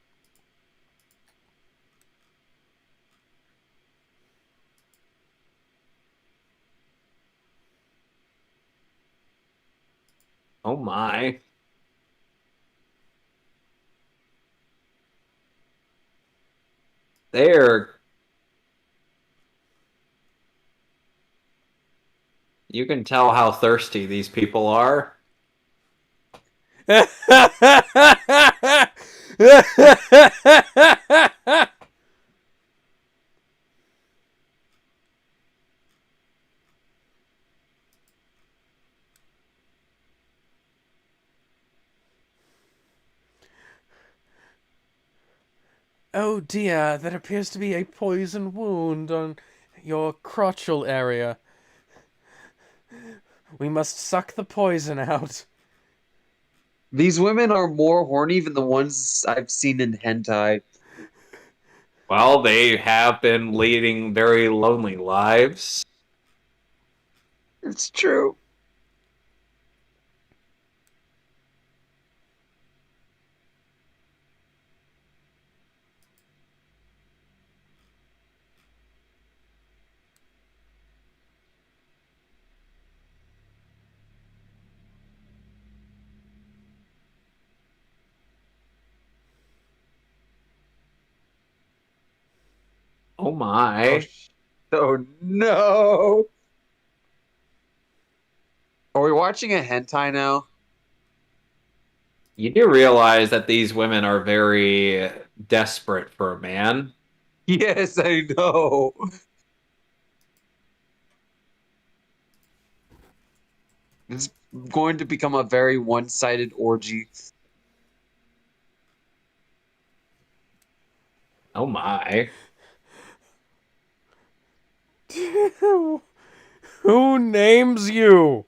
Oh my. There. You can tell how thirsty these people are.
Oh dear, that appears to be a poison wound on your crotchal area. We must suck the poison out.
These women are more horny than the ones I've seen in hentai.
Well, they have been leading very lonely lives.
It's true.
Oh my.
Oh no! Are we watching a hentai now?
You do realize that these women are very desperate for a man.
Yes, I know. It's going to become a very one-sided orgy.
Oh my.
Who names you?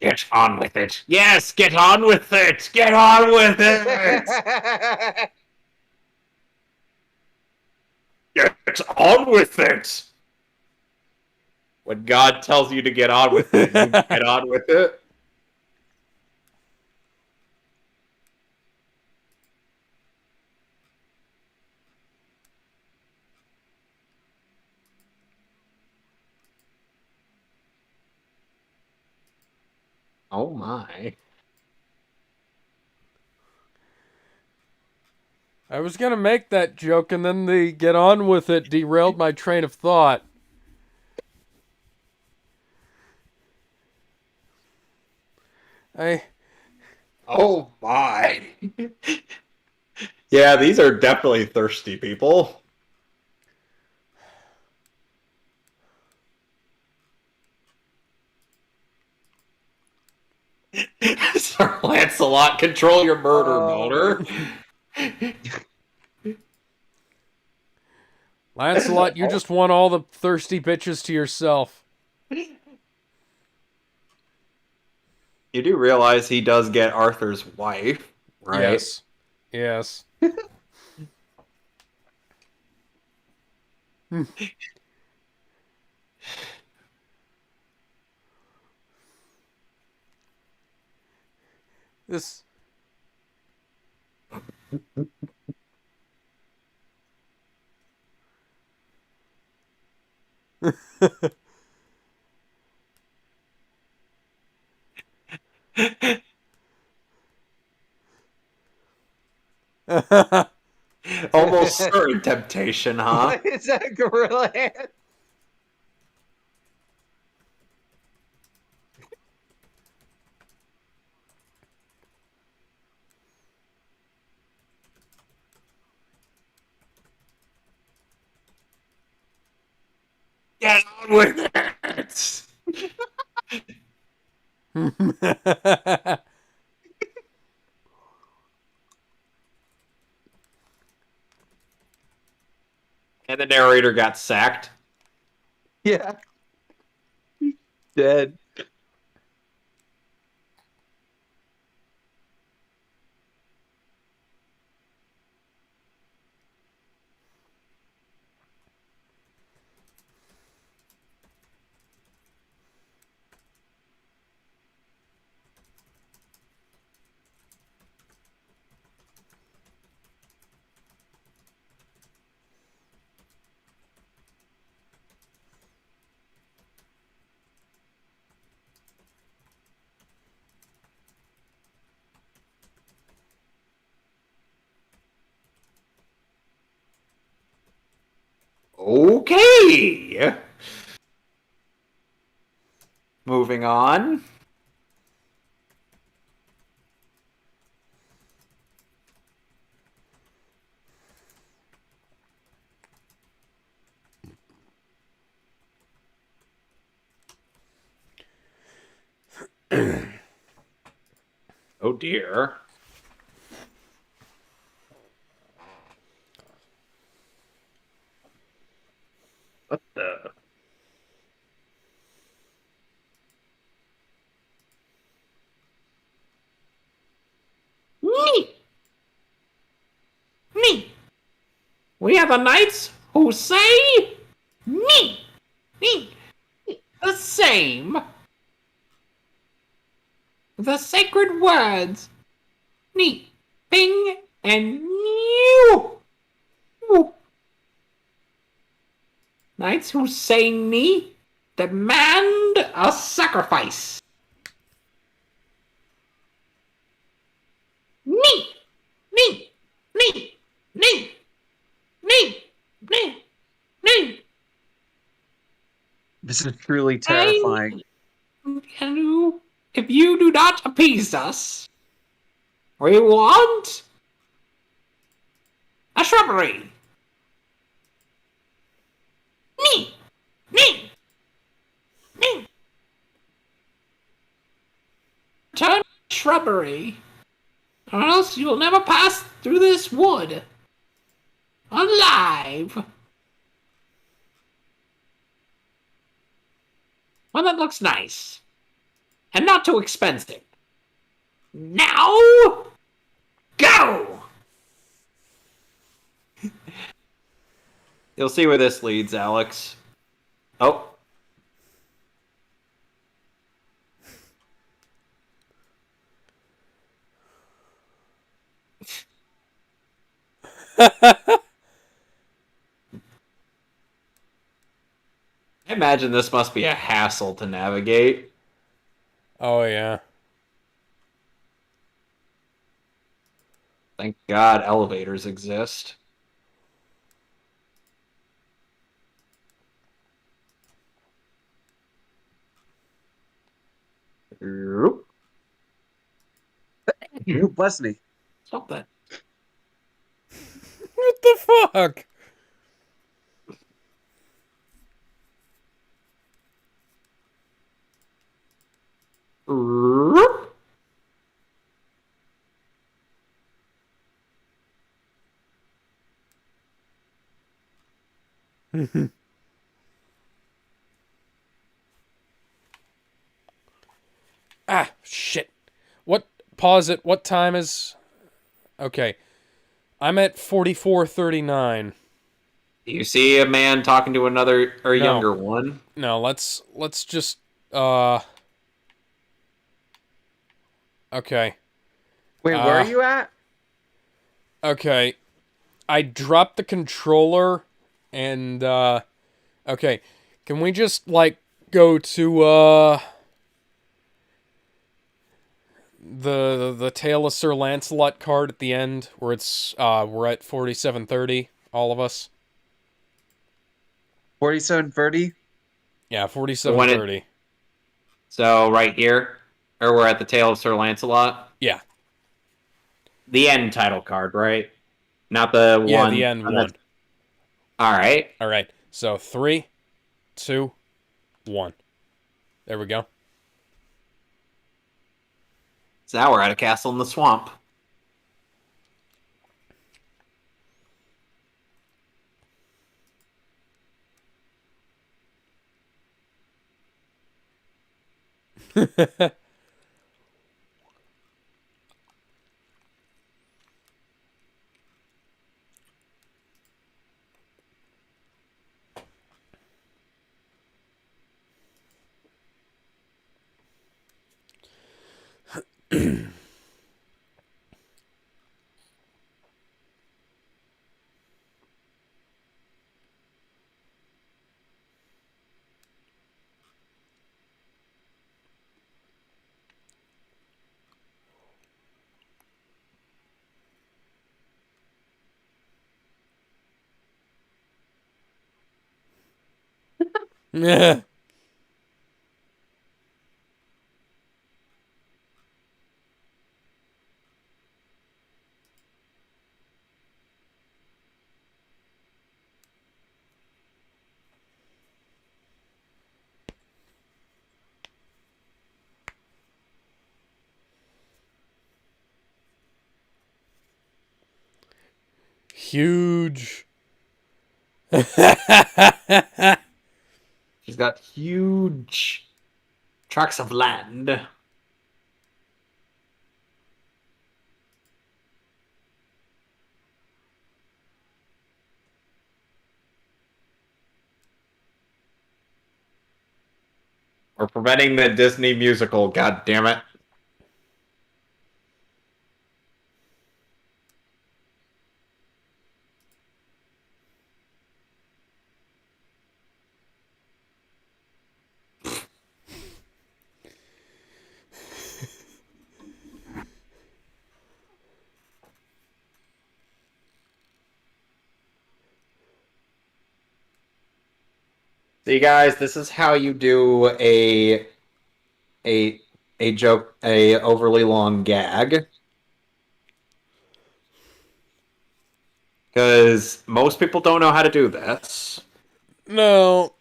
Get on with it. Yes, get on with it. Get on with it. Get on with it. When God tells you to get on with it, you get on with it. Oh my.
I was gonna make that joke and then the get on with it derailed my train of thought. I
Oh my. Yeah, these are definitely thirsty people. Sir Lancelot, control your murder boner.
Lancelot, you just want all the thirsty bitches to yourself.
You do realize he does get Arthur's wife, right?
Yes. Yes. This
Almost certain temptation, huh?
What is that gorilla hand?
Get on with it! And the narrator got sacked.
Yeah. Dead.
Okay. Moving on. Oh dear. What the?
Me. Me.
We are the knights who say
Me. Me.
the same. The sacred words. Ni, ping, and you. Knights who say ni demand a sacrifice.
Me. Me. Me. Me. Me. Me. Me.
This is truly terrifying.
And if you do not appease us, we want a shrubbery.
Me. Me. Me.
Return shrubbery, or else you will never pass through this wood alive. One that looks nice and not too expensive. Now, go! You'll see where this leads, Alex. Oh. I imagine this must be a hassle to navigate.
Oh, yeah.
Thank God elevators exist. Oop.
Bless me.
Stop that.
What the fuck?
Oop.
Ah, shit. What? Pause it. What time is... Okay. I'm at 44:39.
Do you see a man talking to another or
No.
younger one?
No, let's just... Okay.
Wait, where are you at?
Okay. I dropped the controller and, okay. Can we just, like, go to, the Tale of Sir Lancelot card at the end, where it's, we're at 47:30, all of us?
47:30?
Yeah, 47:30.
So right here, or we're at the Tale of Sir Lancelot.
Yeah.
The end title card, right? Not the
Yeah,
one.
the end one.
All right.
All right. So 3, 2, 1. There we go.
So now we're at a castle in the swamp.
Yeah. Huge.
She's got huge tracts of land. We're preventing the Disney musical, god damn it. See, guys, this is how you do a a joke, a overly long gag. Because most people don't know how to do this.
No.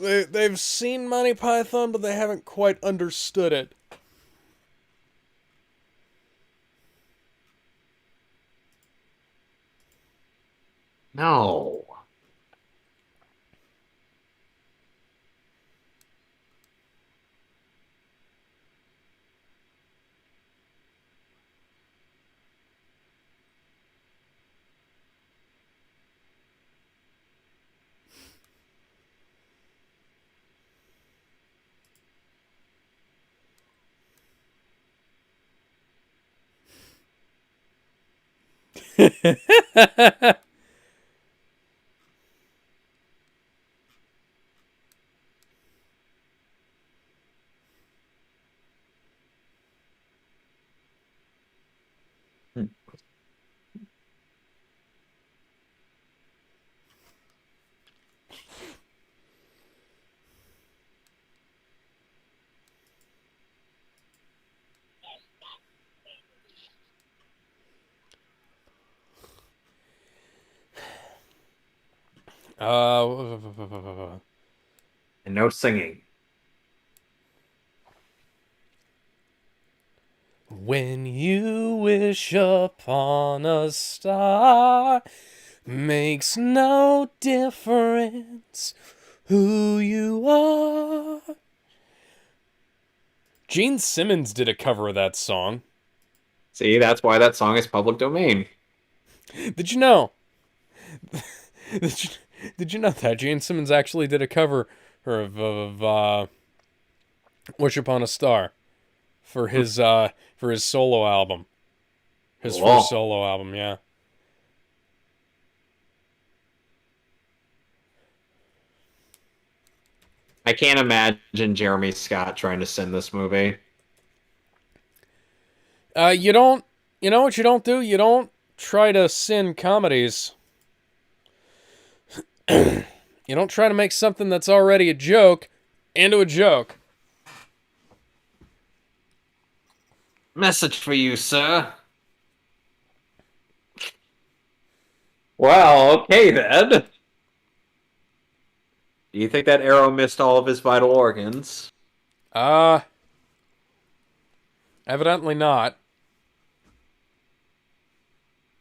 They've seen Monty Python, but they haven't quite understood it.
No. And no singing.
When you wish upon a star, makes no difference who you are. Gene Simmons did a cover of that song.
See, that's why that song is public domain.
Did you know? Did you know that Gene Simmons actually did a cover of "Wish Upon a Star" for his solo album, his
Cool.
first solo album? Yeah.
I can't imagine Jeremy Scott trying to sing this movie.
You don't. You know what you don't do? You don't try to sin comedies. You don't try to make something that's already a joke into a joke.
Message for you, sir. Well, okay then. you think that arrow missed all of his vital organs?
Evidently not.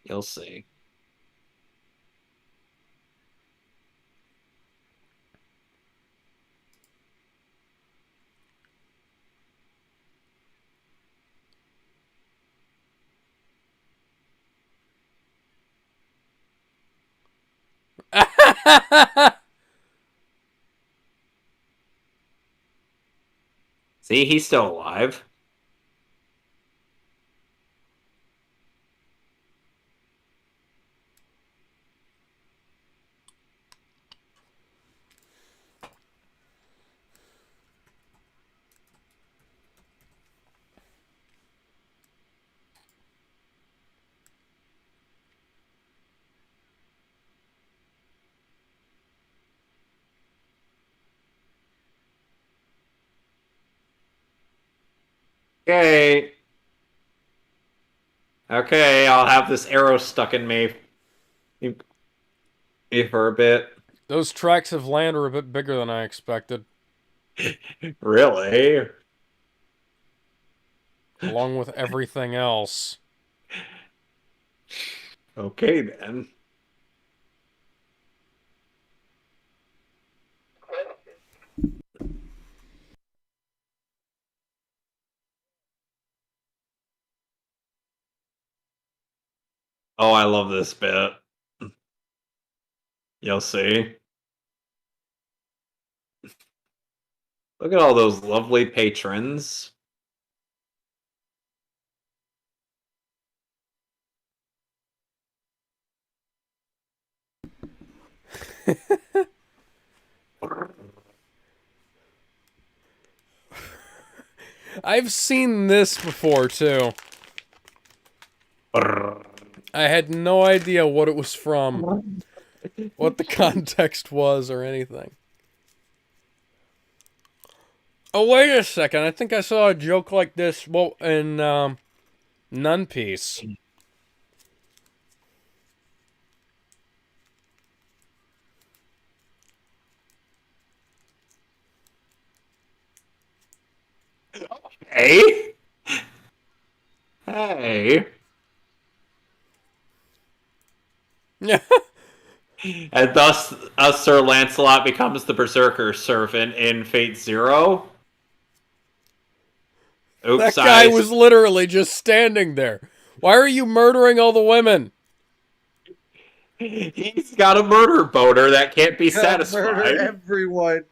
You'll see. See, he's still alive. Okay. Okay, I'll have this arrow stuck in me for a bit.
Those tracks of land are a bit bigger than I expected.
Really?
Along with everything else.
Okay, then. Oh, I love this bit. You'll see. Look at all those lovely patrons.
I've seen this before, too. I had no idea what it was from, what the context was, or anything. Oh, wait a second. I think I saw a joke like this, well, in, Nun Piece.
Hey? Hey. And thus, Sir Lancelot becomes the Berserker servant in Fate Zero. Oops,
That guy was literally just standing there. Why are you murdering all the women?
He's got a murder boner that can't be
Gotta
satisfied.
murder everyone.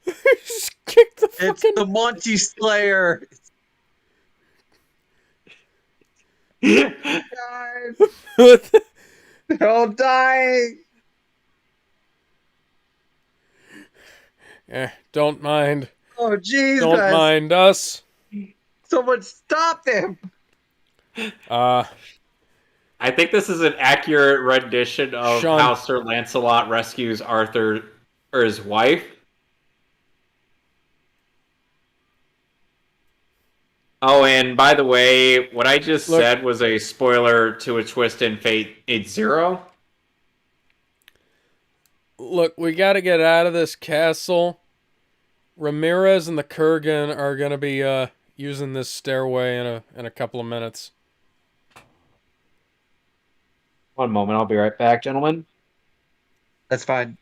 Just kick the
It's
fucking...
the Monty Slayer. Guys, they're all dying.
Don't mind.
Oh, jeez,
Don't
guys.
mind us.
Someone stop them.
I think this is an accurate rendition of
Sean.
how Sir Lancelot rescues Arthur or his wife. Oh, and by the way, what I just said was a spoiler to a twist in Fate 8-0.
Look, we gotta get out of this castle. Ramirez and the Kurgan are gonna be using this stairway in a couple of minutes.
One moment, I'll be right back, gentlemen.
That's fine.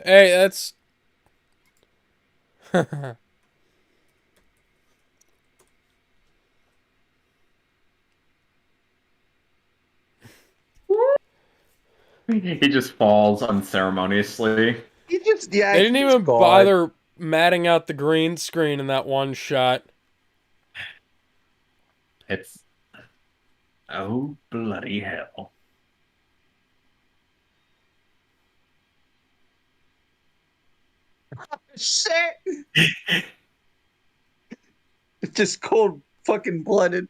Hey, that's...
He just falls unceremoniously.
He just, yeah,
They didn't
he's
even
gone.
bother matting out the green screen in that one shot.
It's oh bloody hell.
Shit! Just cold fucking blooded.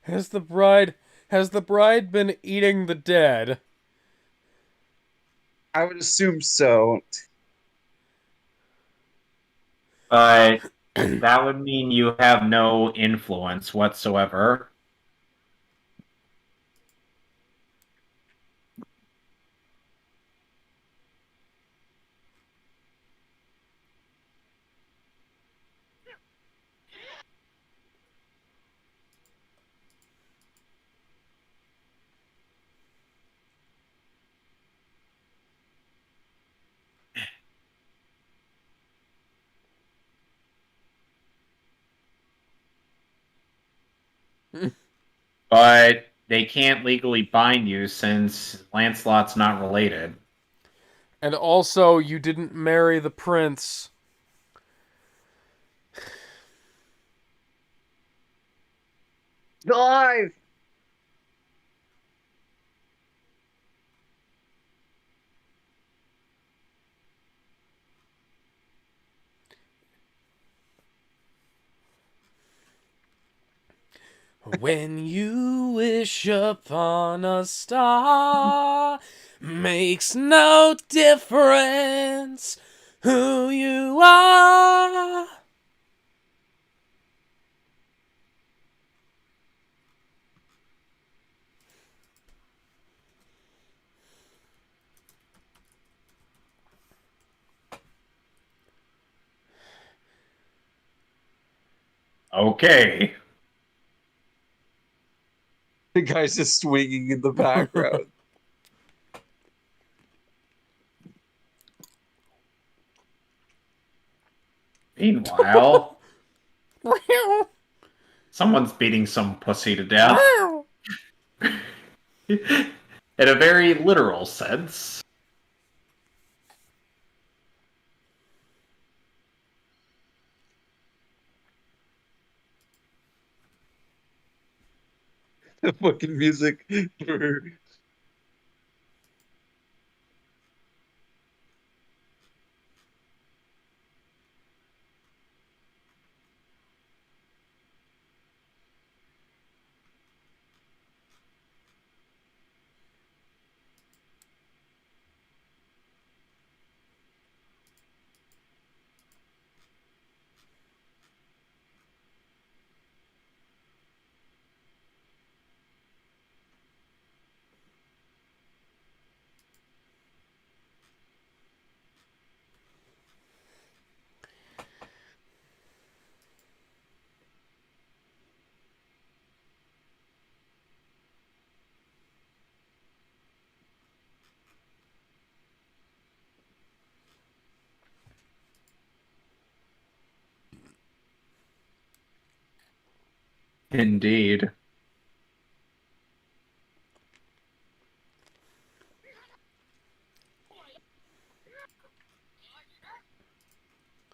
Has the bride been eating the dead?
I would assume so.
But that would mean you have no influence whatsoever. But they can't legally bind you since Lancelot's not related.
And also, you didn't marry the prince.
Alive!
When you wish upon a star, makes no difference who you are.
Okay.
The guy's just swinging in the background.
Meanwhile, someone's beating some pussy to death. In a very literal sense.
The fucking music.
Indeed.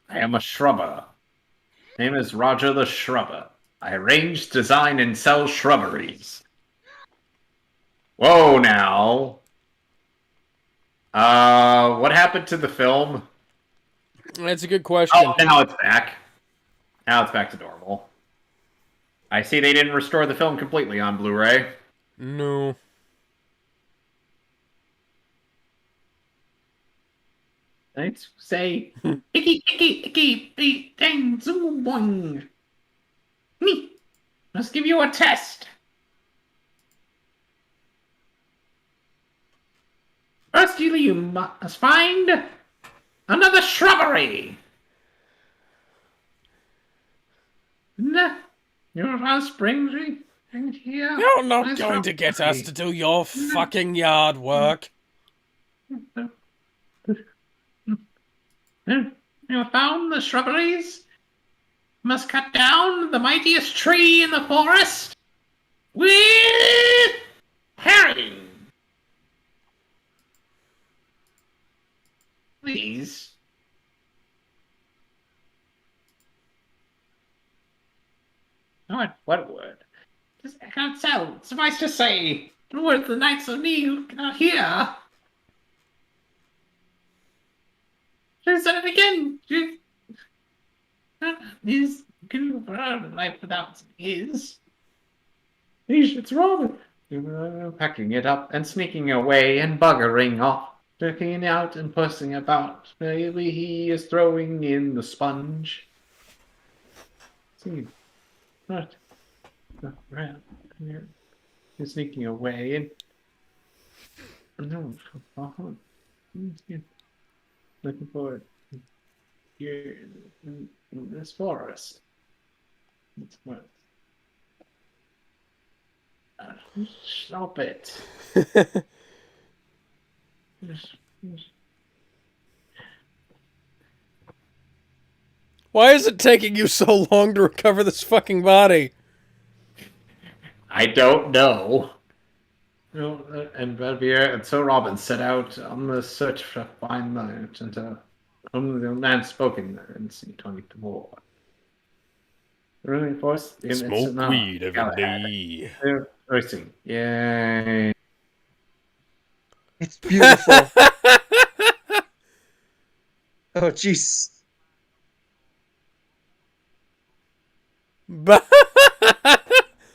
I am a shrubber. Name is Roger the Shrubber. I arrange, design, and sell shrubberies. Whoa, now. What happened to the film?
That's a good question.
Oh, now it's back. Now it's back to normal. I see they didn't restore the film completely on Blu-ray.
No.
Let's say,
Icky, dang, zoom, boing. Me, let's give you a test. First, you must find another shrubbery. Your house brings me here.
You're not
Nice
going to get us
shrubbery.
to do your fucking yard work.
You found the shrubberies? Must cut down the mightiest tree in the forest with herring. Please. What word? I can't tell. Suffice to say, the words the knights of me cannot hear. She said it again. Is can you life without his?
it's Robin. Packing it up and sneaking away and buggering off. Checking it out and pussing about. Maybe he is throwing in the sponge. See, right. Around here. He's sneaking away and no, looking for it here in this forest. It's what? Stop it.
Why is it taking you so long to recover this fucking body?
I don't know. And Bedivere and so Robin set out on the search for a fine knight and only the man spoken there in C-24. Running force
Smoke weed every day.
They're racing. Yay.
It's beautiful. Oh, jeez.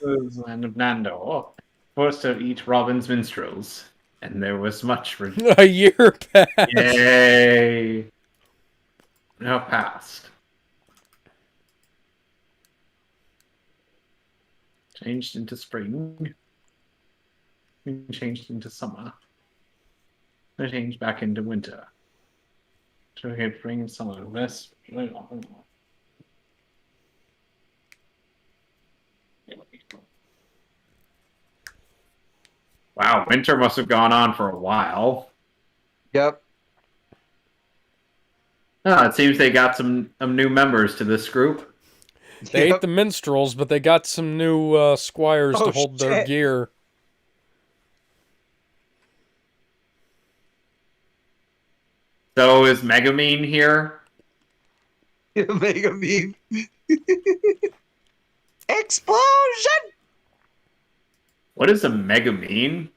Land of Nando. Forced to eat Robin's minstrels. And there was much
A year passed.
Yay! Now passed. Changed into spring. Changed into summer. I changed back into winter. So we had spring and summer. Wow, winter must have gone on for a while.
Yep.
Oh, it seems they got some new members to this group.
They
Yep.
ate the minstrels, but they got some new squires to
Oh,
hold their
shit.
gear.
So is Megamine here?
Mega meme. Explosion!
What is a Megamine?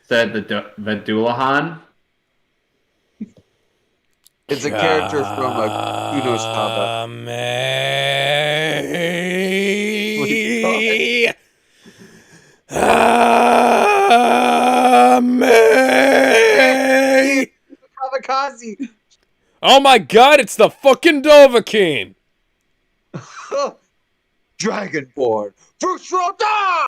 Said the Vedulahan.
It's a character from Kuno's Kaba. Kamikaze!
Oh my god, it's the fucking Dovahkiin!
Dragonborn! Frustrota!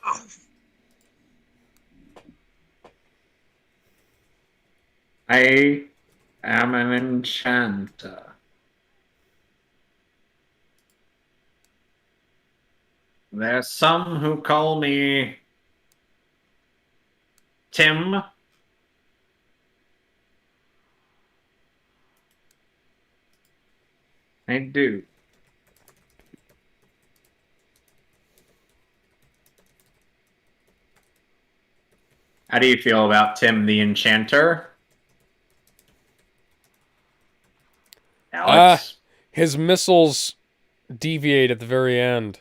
I am an enchanter. There's some who call me Tim. I do. How do you feel about Tim the Enchanter? Alex?
His missiles deviate at the very end.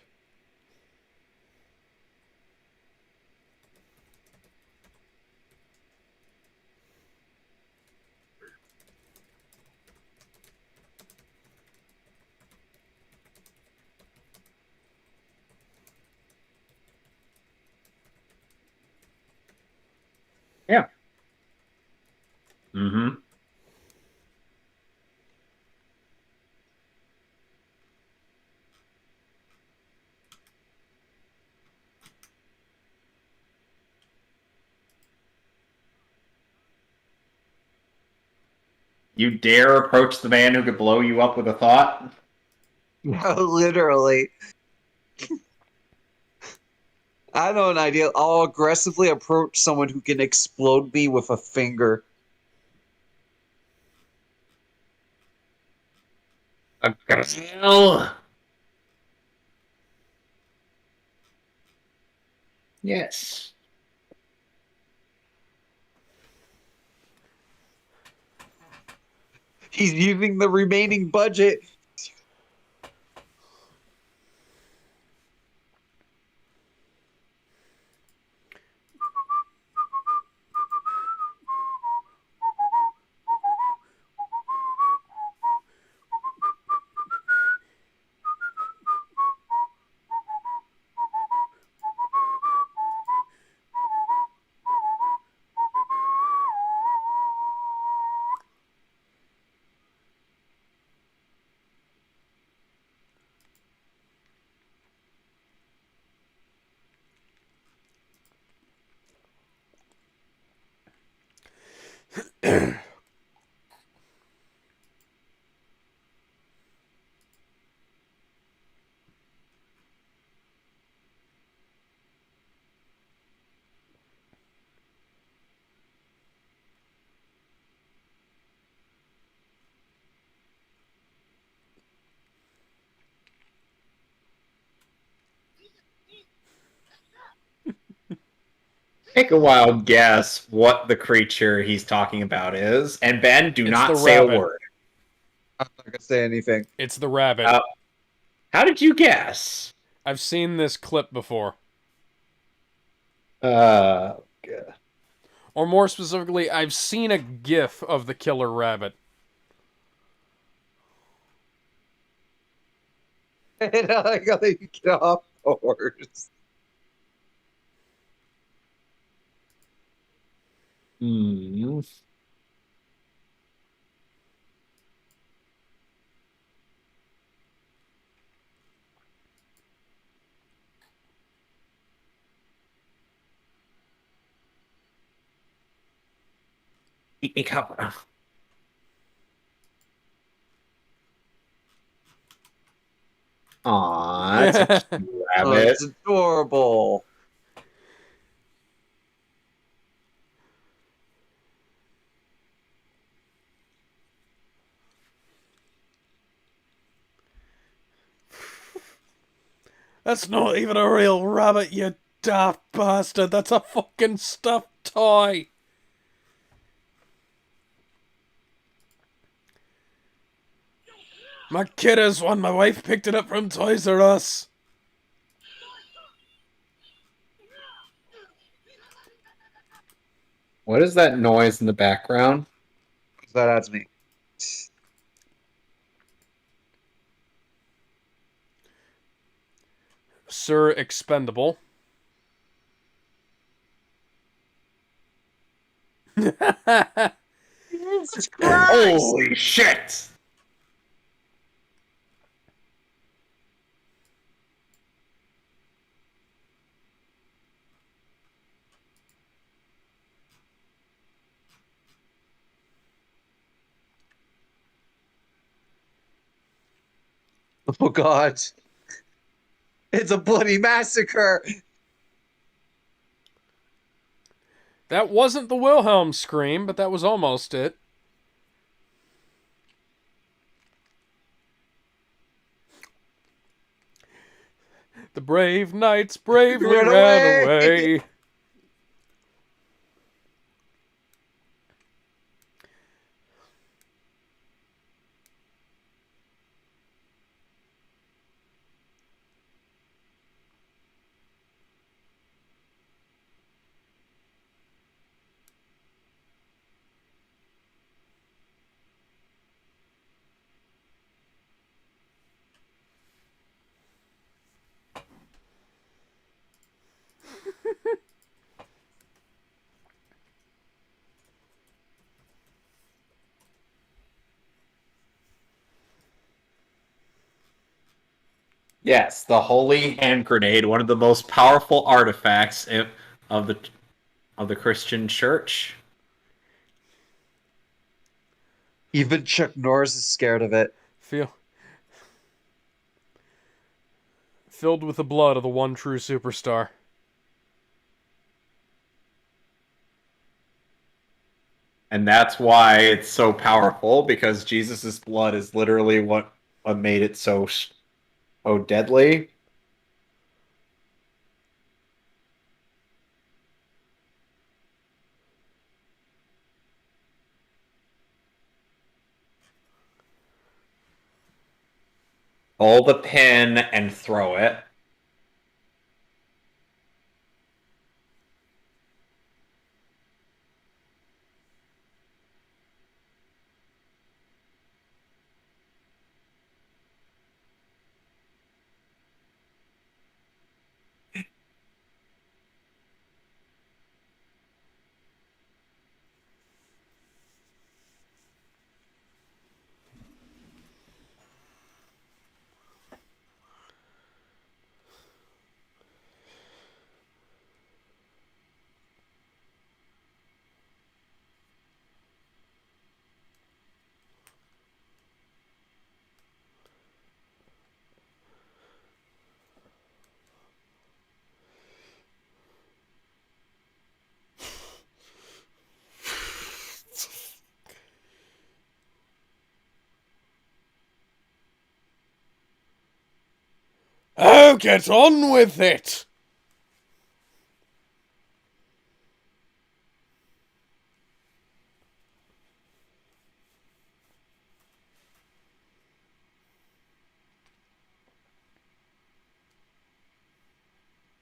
Yeah. Mm-hmm. You dare approach the man who could blow you up with a thought?
Literally. I know an idea. I'll aggressively approach someone who can explode me with a finger.
A Grail. Yes.
He's using the remaining budget.
Take a wild guess what the creature he's talking about is. And Ben, do
It's
not
the
say a
rabbit.
word.
I'm not gonna say anything.
It's the rabbit.
How did you guess?
I've seen this clip before.
God.
Or more specifically, I've seen a GIF of the killer rabbit.
And I gotta get off the horse.
Hmm. Eat me cover. Aw, that's a cute
Oh,
rabbit.
it's adorable.
That's not even a real rabbit, you daft bastard. That's a fucking stuffed toy. My kid is one. My wife picked it up from Toys R Us.
What is that noise in the background?
That's me.
Sir Expendable.
Jesus Christ!
Holy shit!
Oh God. It's a bloody massacre!
That wasn't the Wilhelm scream, but that was almost it. The brave knights bravely
Run
ran
away!
away.
Yes, the holy hand grenade, one of the most powerful artifacts of the Christian church.
Even Chuck Norris is scared of it.
Filled with the blood of the one true superstar.
And that's why it's so powerful, because Jesus' blood is literally what made it so deadly. Hold the pin and throw it.
Oh, get on with it!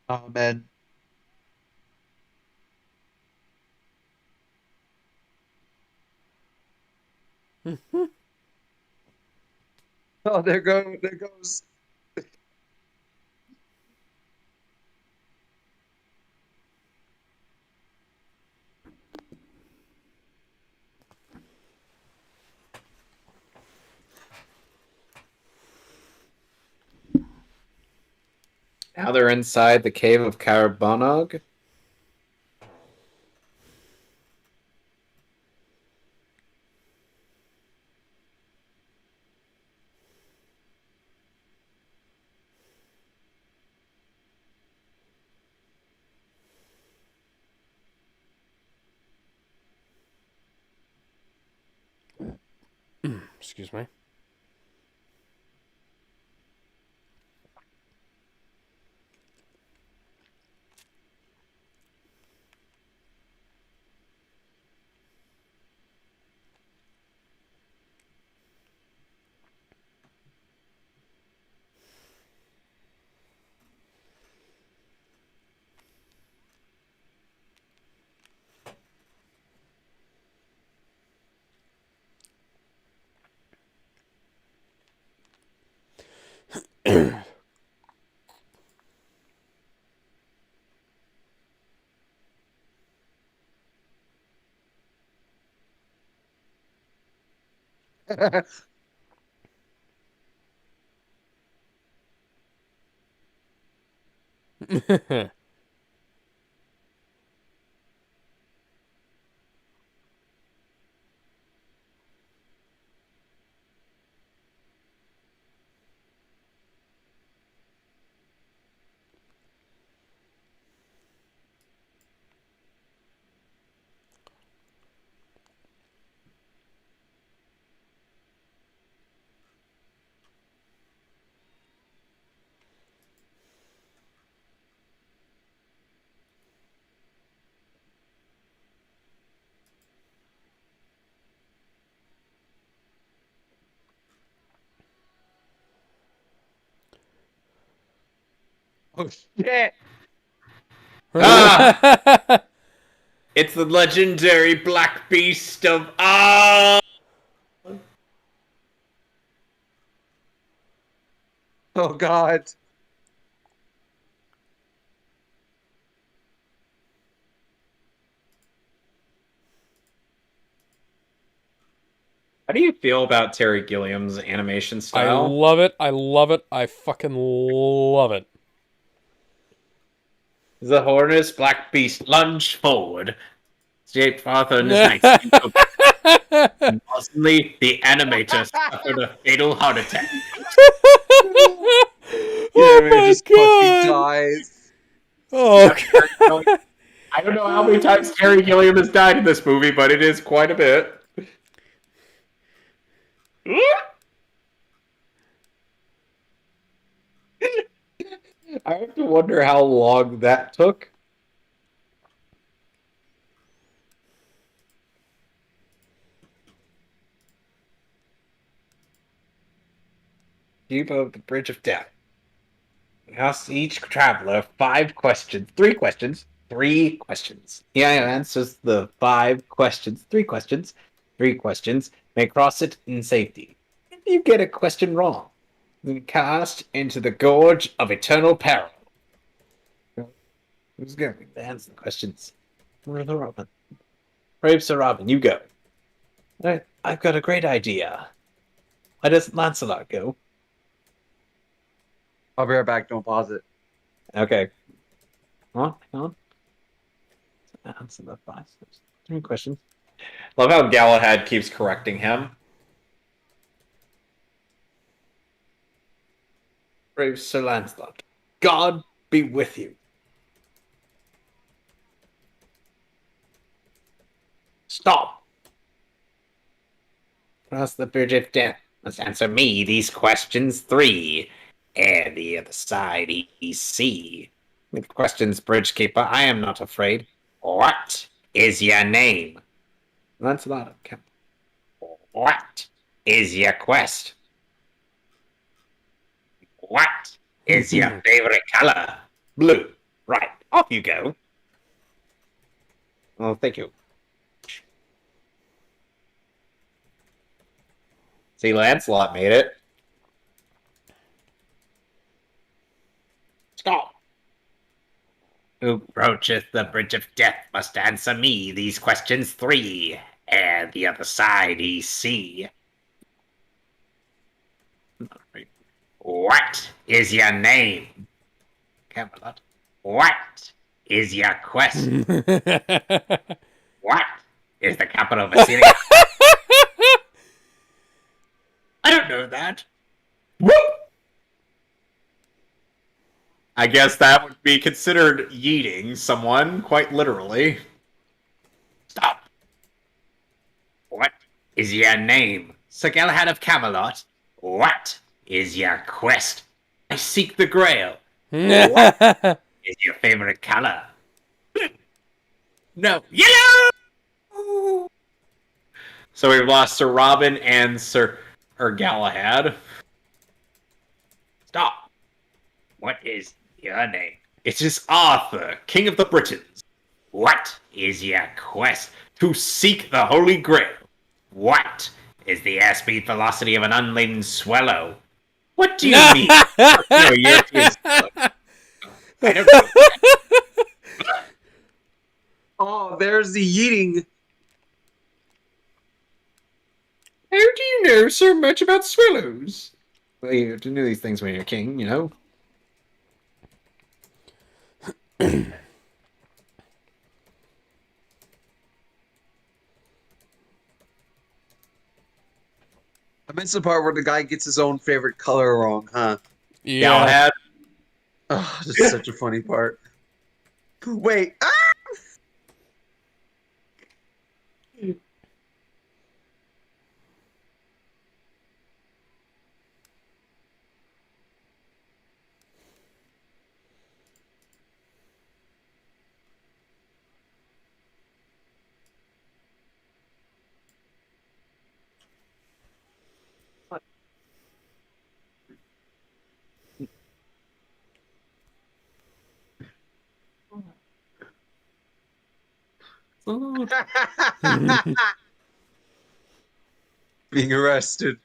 Oh man. Oh, there goes.
Now they're inside the cave of Carbonog.
Excuse me.
Oh shit.
Ah! It's the legendary Black Beast of
Oh god.
How do you feel about Terry Gilliam's animation
I
style?
love it. I love it. I fucking love it.
The hornless Black Beast lunged forward. Jake Arthur and his knights wasn't Suddenly, the animator suffered a fatal heart attack.
Oh
It
my
just fucking
god!
dies.
Oh
Yep, Terry Gilliam. I don't know how many times Terry Gilliam has died in this movie, but it is quite a bit. I have to wonder how long that took. Deep of the Bridge of Death. Ask each traveler 5 questions. 3 questions. 3 questions. He answers the 5 questions. 3 questions. 3 questions. May cross it in safety. If you get a question wrong, then cast into the gorge of eternal peril. Who's going to answer the questions? Robin. Brave Sir Robin, you go. I've got a great idea. Why doesn't Lancelot go?
I'll be right back. Don't pause it.
Okay. Hang on. Answer the 3 questions. Love how Galahad keeps correcting him. Brave Sir Lancelot, God be with you. Stop. Cross the bridge of death. Must answer me these questions 3. And the other side, EC. With questions, Bridgekeeper, I am not afraid. What is your name? Lancelot. What is your quest? What is your favorite color? Blue. Right. Off you go. Oh, thank you. See, Lancelot made it. Stop. Who approacheth the bridge of death must answer me these questions 3. And the other side EC. What is your name? Camelot. What is your quest? What is the capital of Assyria? I don't know that. Whoop! I guess that would be considered yeeting someone, quite literally. Stop. What is your name? Sir Galahad of Camelot. What is your quest? I seek the Grail. What is your favorite color? No. Yellow! So we've lost Sir Robin and Sir Galahad. Stop. What is your name? It is Arthur, King of the Britons. What is your quest? To seek the Holy Grail. What is the airspeed velocity of an unladen swallow? What do you mean? No, European swallow. I don't know.
Oh, there's the yeeting.
How do you know so much about swallows? Well, you have to know these things when you're king, you know.
I missed the part where the guy gets his own favorite color wrong, huh?
Yeah.
Galahad.
Oh, this is such a funny part. Wait. Ah! Being arrested.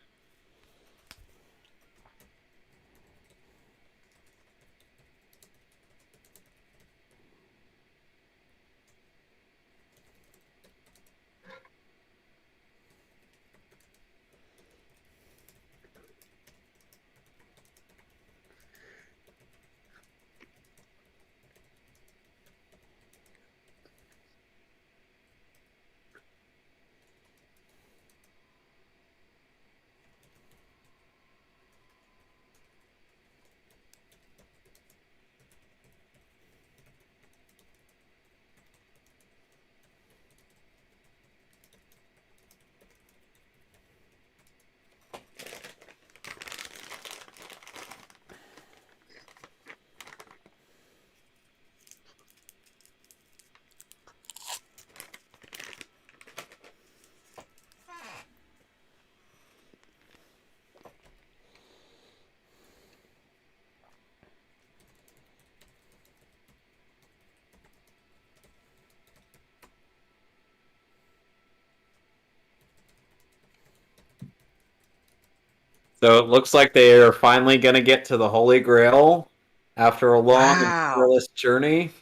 So it looks like they are finally going to get to the Holy Grail after a long and
Wow.
perilous journey.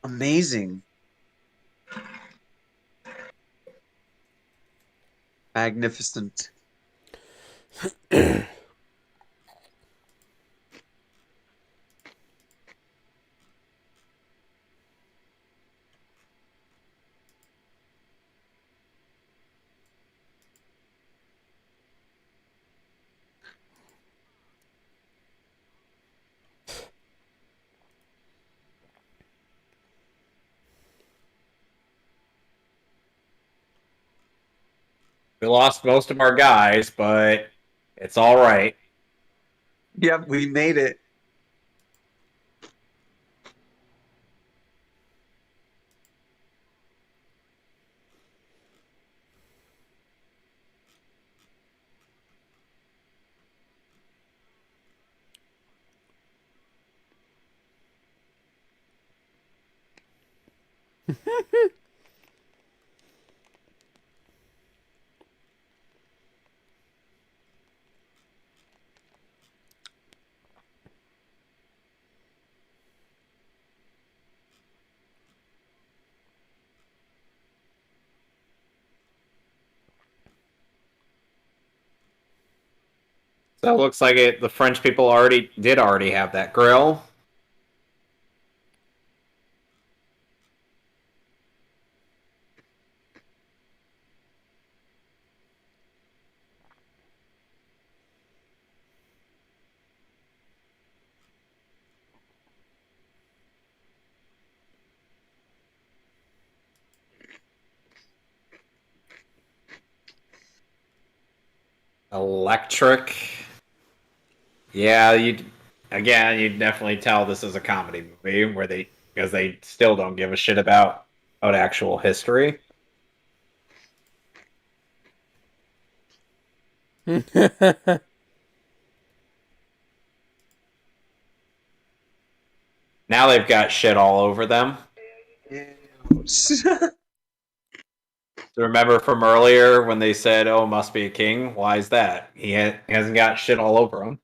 Amazing. Magnificent.
We lost most of our guys, but it's all right.
Yep, we made it.
So it looks like the French people already have that grill. Electric. Yeah, you'd definitely tell this is a comedy movie because they still don't give a shit about actual history. Now they've got shit all over them. Remember from earlier when they said, "Oh, must be a king"? Why is that? He hasn't got shit all over him.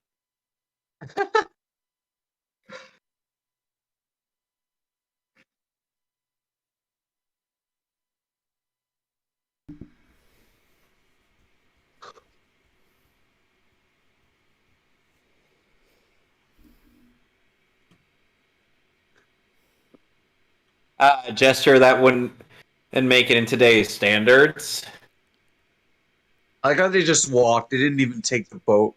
A gesture that wouldn't and make it in today's standards.
I like how they just walked. They didn't even take the boat.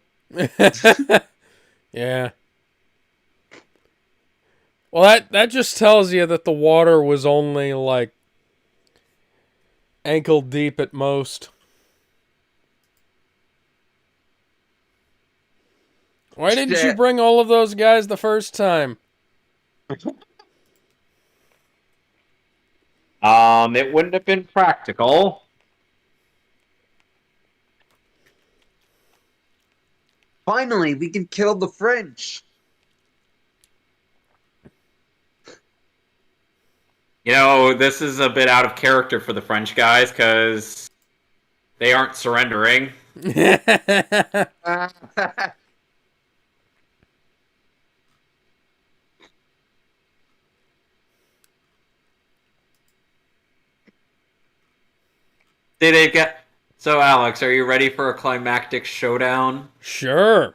Yeah. Well, that just tells you that the water was only like ankle deep at most. Why didn't you
Shit.
bring all of those guys the first time?
It wouldn't have been practical.
Finally, we can kill the French.
You know, this is a bit out of character for the French guys because they aren't surrendering. They get so, Alex, are you ready for a climactic showdown?
Sure.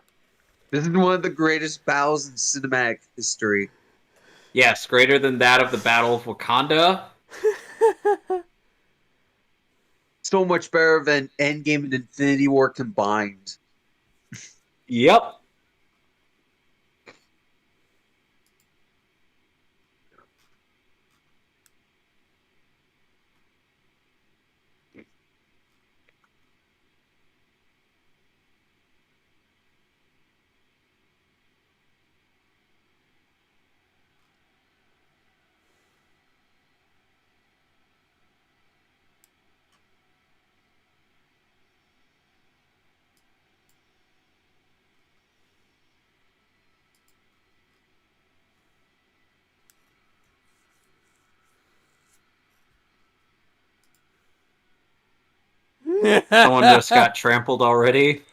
This is one of the greatest battles in cinematic history.
Yes, greater than that of the Battle of Wakanda.
So much better than Endgame and Infinity War combined.
Yep. Someone just got trampled already.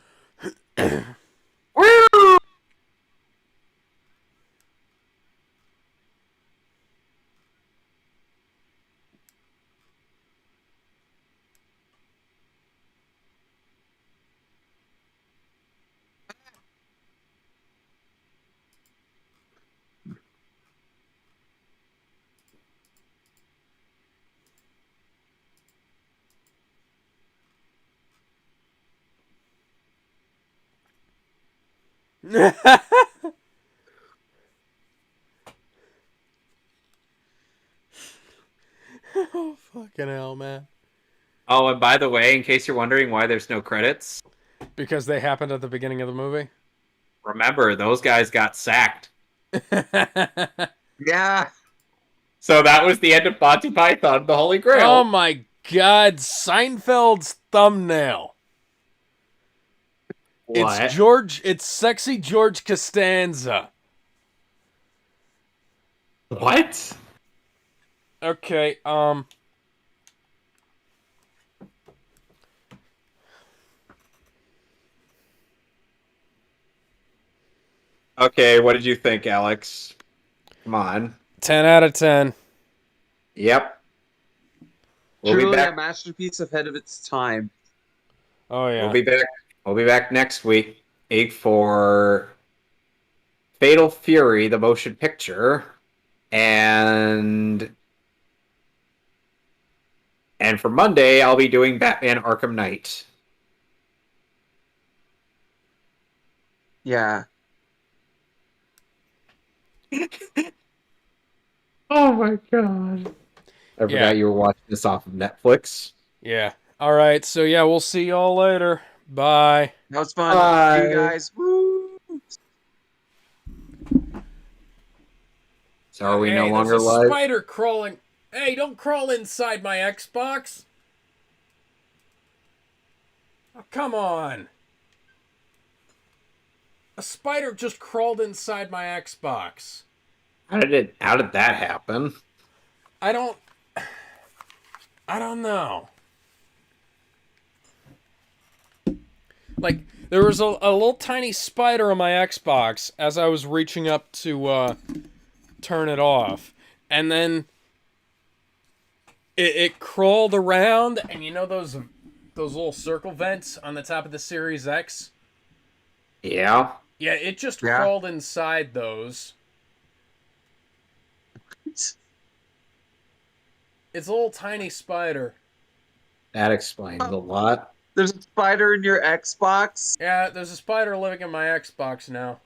Oh, fucking hell, man.
Oh, and by the way, in case you're wondering why there's no credits,
Because they happened at the beginning of the movie?
remember, those guys got sacked.
Yeah.
So that was the end of Monty Python, the Holy Grail.
Oh my god, Seinfeld's thumbnail.
What?
It's sexy George Costanza.
What?
Okay,
Okay, what did you think, Alex? Come on.
10 out of 10.
Yep. We'll be
Truly
back.
a masterpiece ahead of its time.
Oh yeah.
We'll be back. We'll be back next week for Fatal Fury, the motion picture, and for Monday I'll be doing Batman: Arkham Knight.
Yeah.
Oh my god! I forgot you were watching this off of Netflix.
Yeah. All right. So yeah, we'll see y'all later. Bye.
That was fun.
Bye.
See you guys. Woo!
So are we no
Hey,
longer
there's a
live?
spider crawling. Hey, don't crawl inside my Xbox. Oh, come on. A spider just crawled inside my Xbox.
How did that happen?
I don't know. Like, there was a little tiny spider on my Xbox as I was reaching up to turn it off. And then it crawled around, and you know those little circle vents on the top of the Series X?
Yeah.
Yeah, it just
Yeah.
crawled inside those. It's a little tiny spider.
That explains a lot.
There's a spider in your Xbox.
Yeah, there's a spider living in my Xbox now.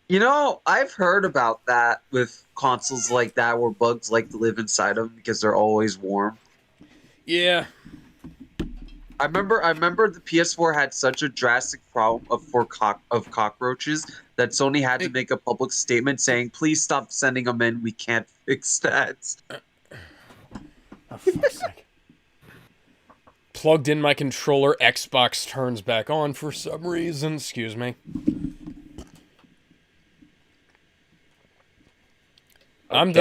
You know, I've heard about that with consoles like that where bugs like to live inside them because they're always warm.
Yeah.
I remember the PS4 had such a drastic problem of cockroaches that Sony had to make a public statement saying, "Please stop sending them in. We can't fix that."
Oh, fuck's sake. Plugged in my controller, Xbox turns back on for some reason. Excuse me. I'm done.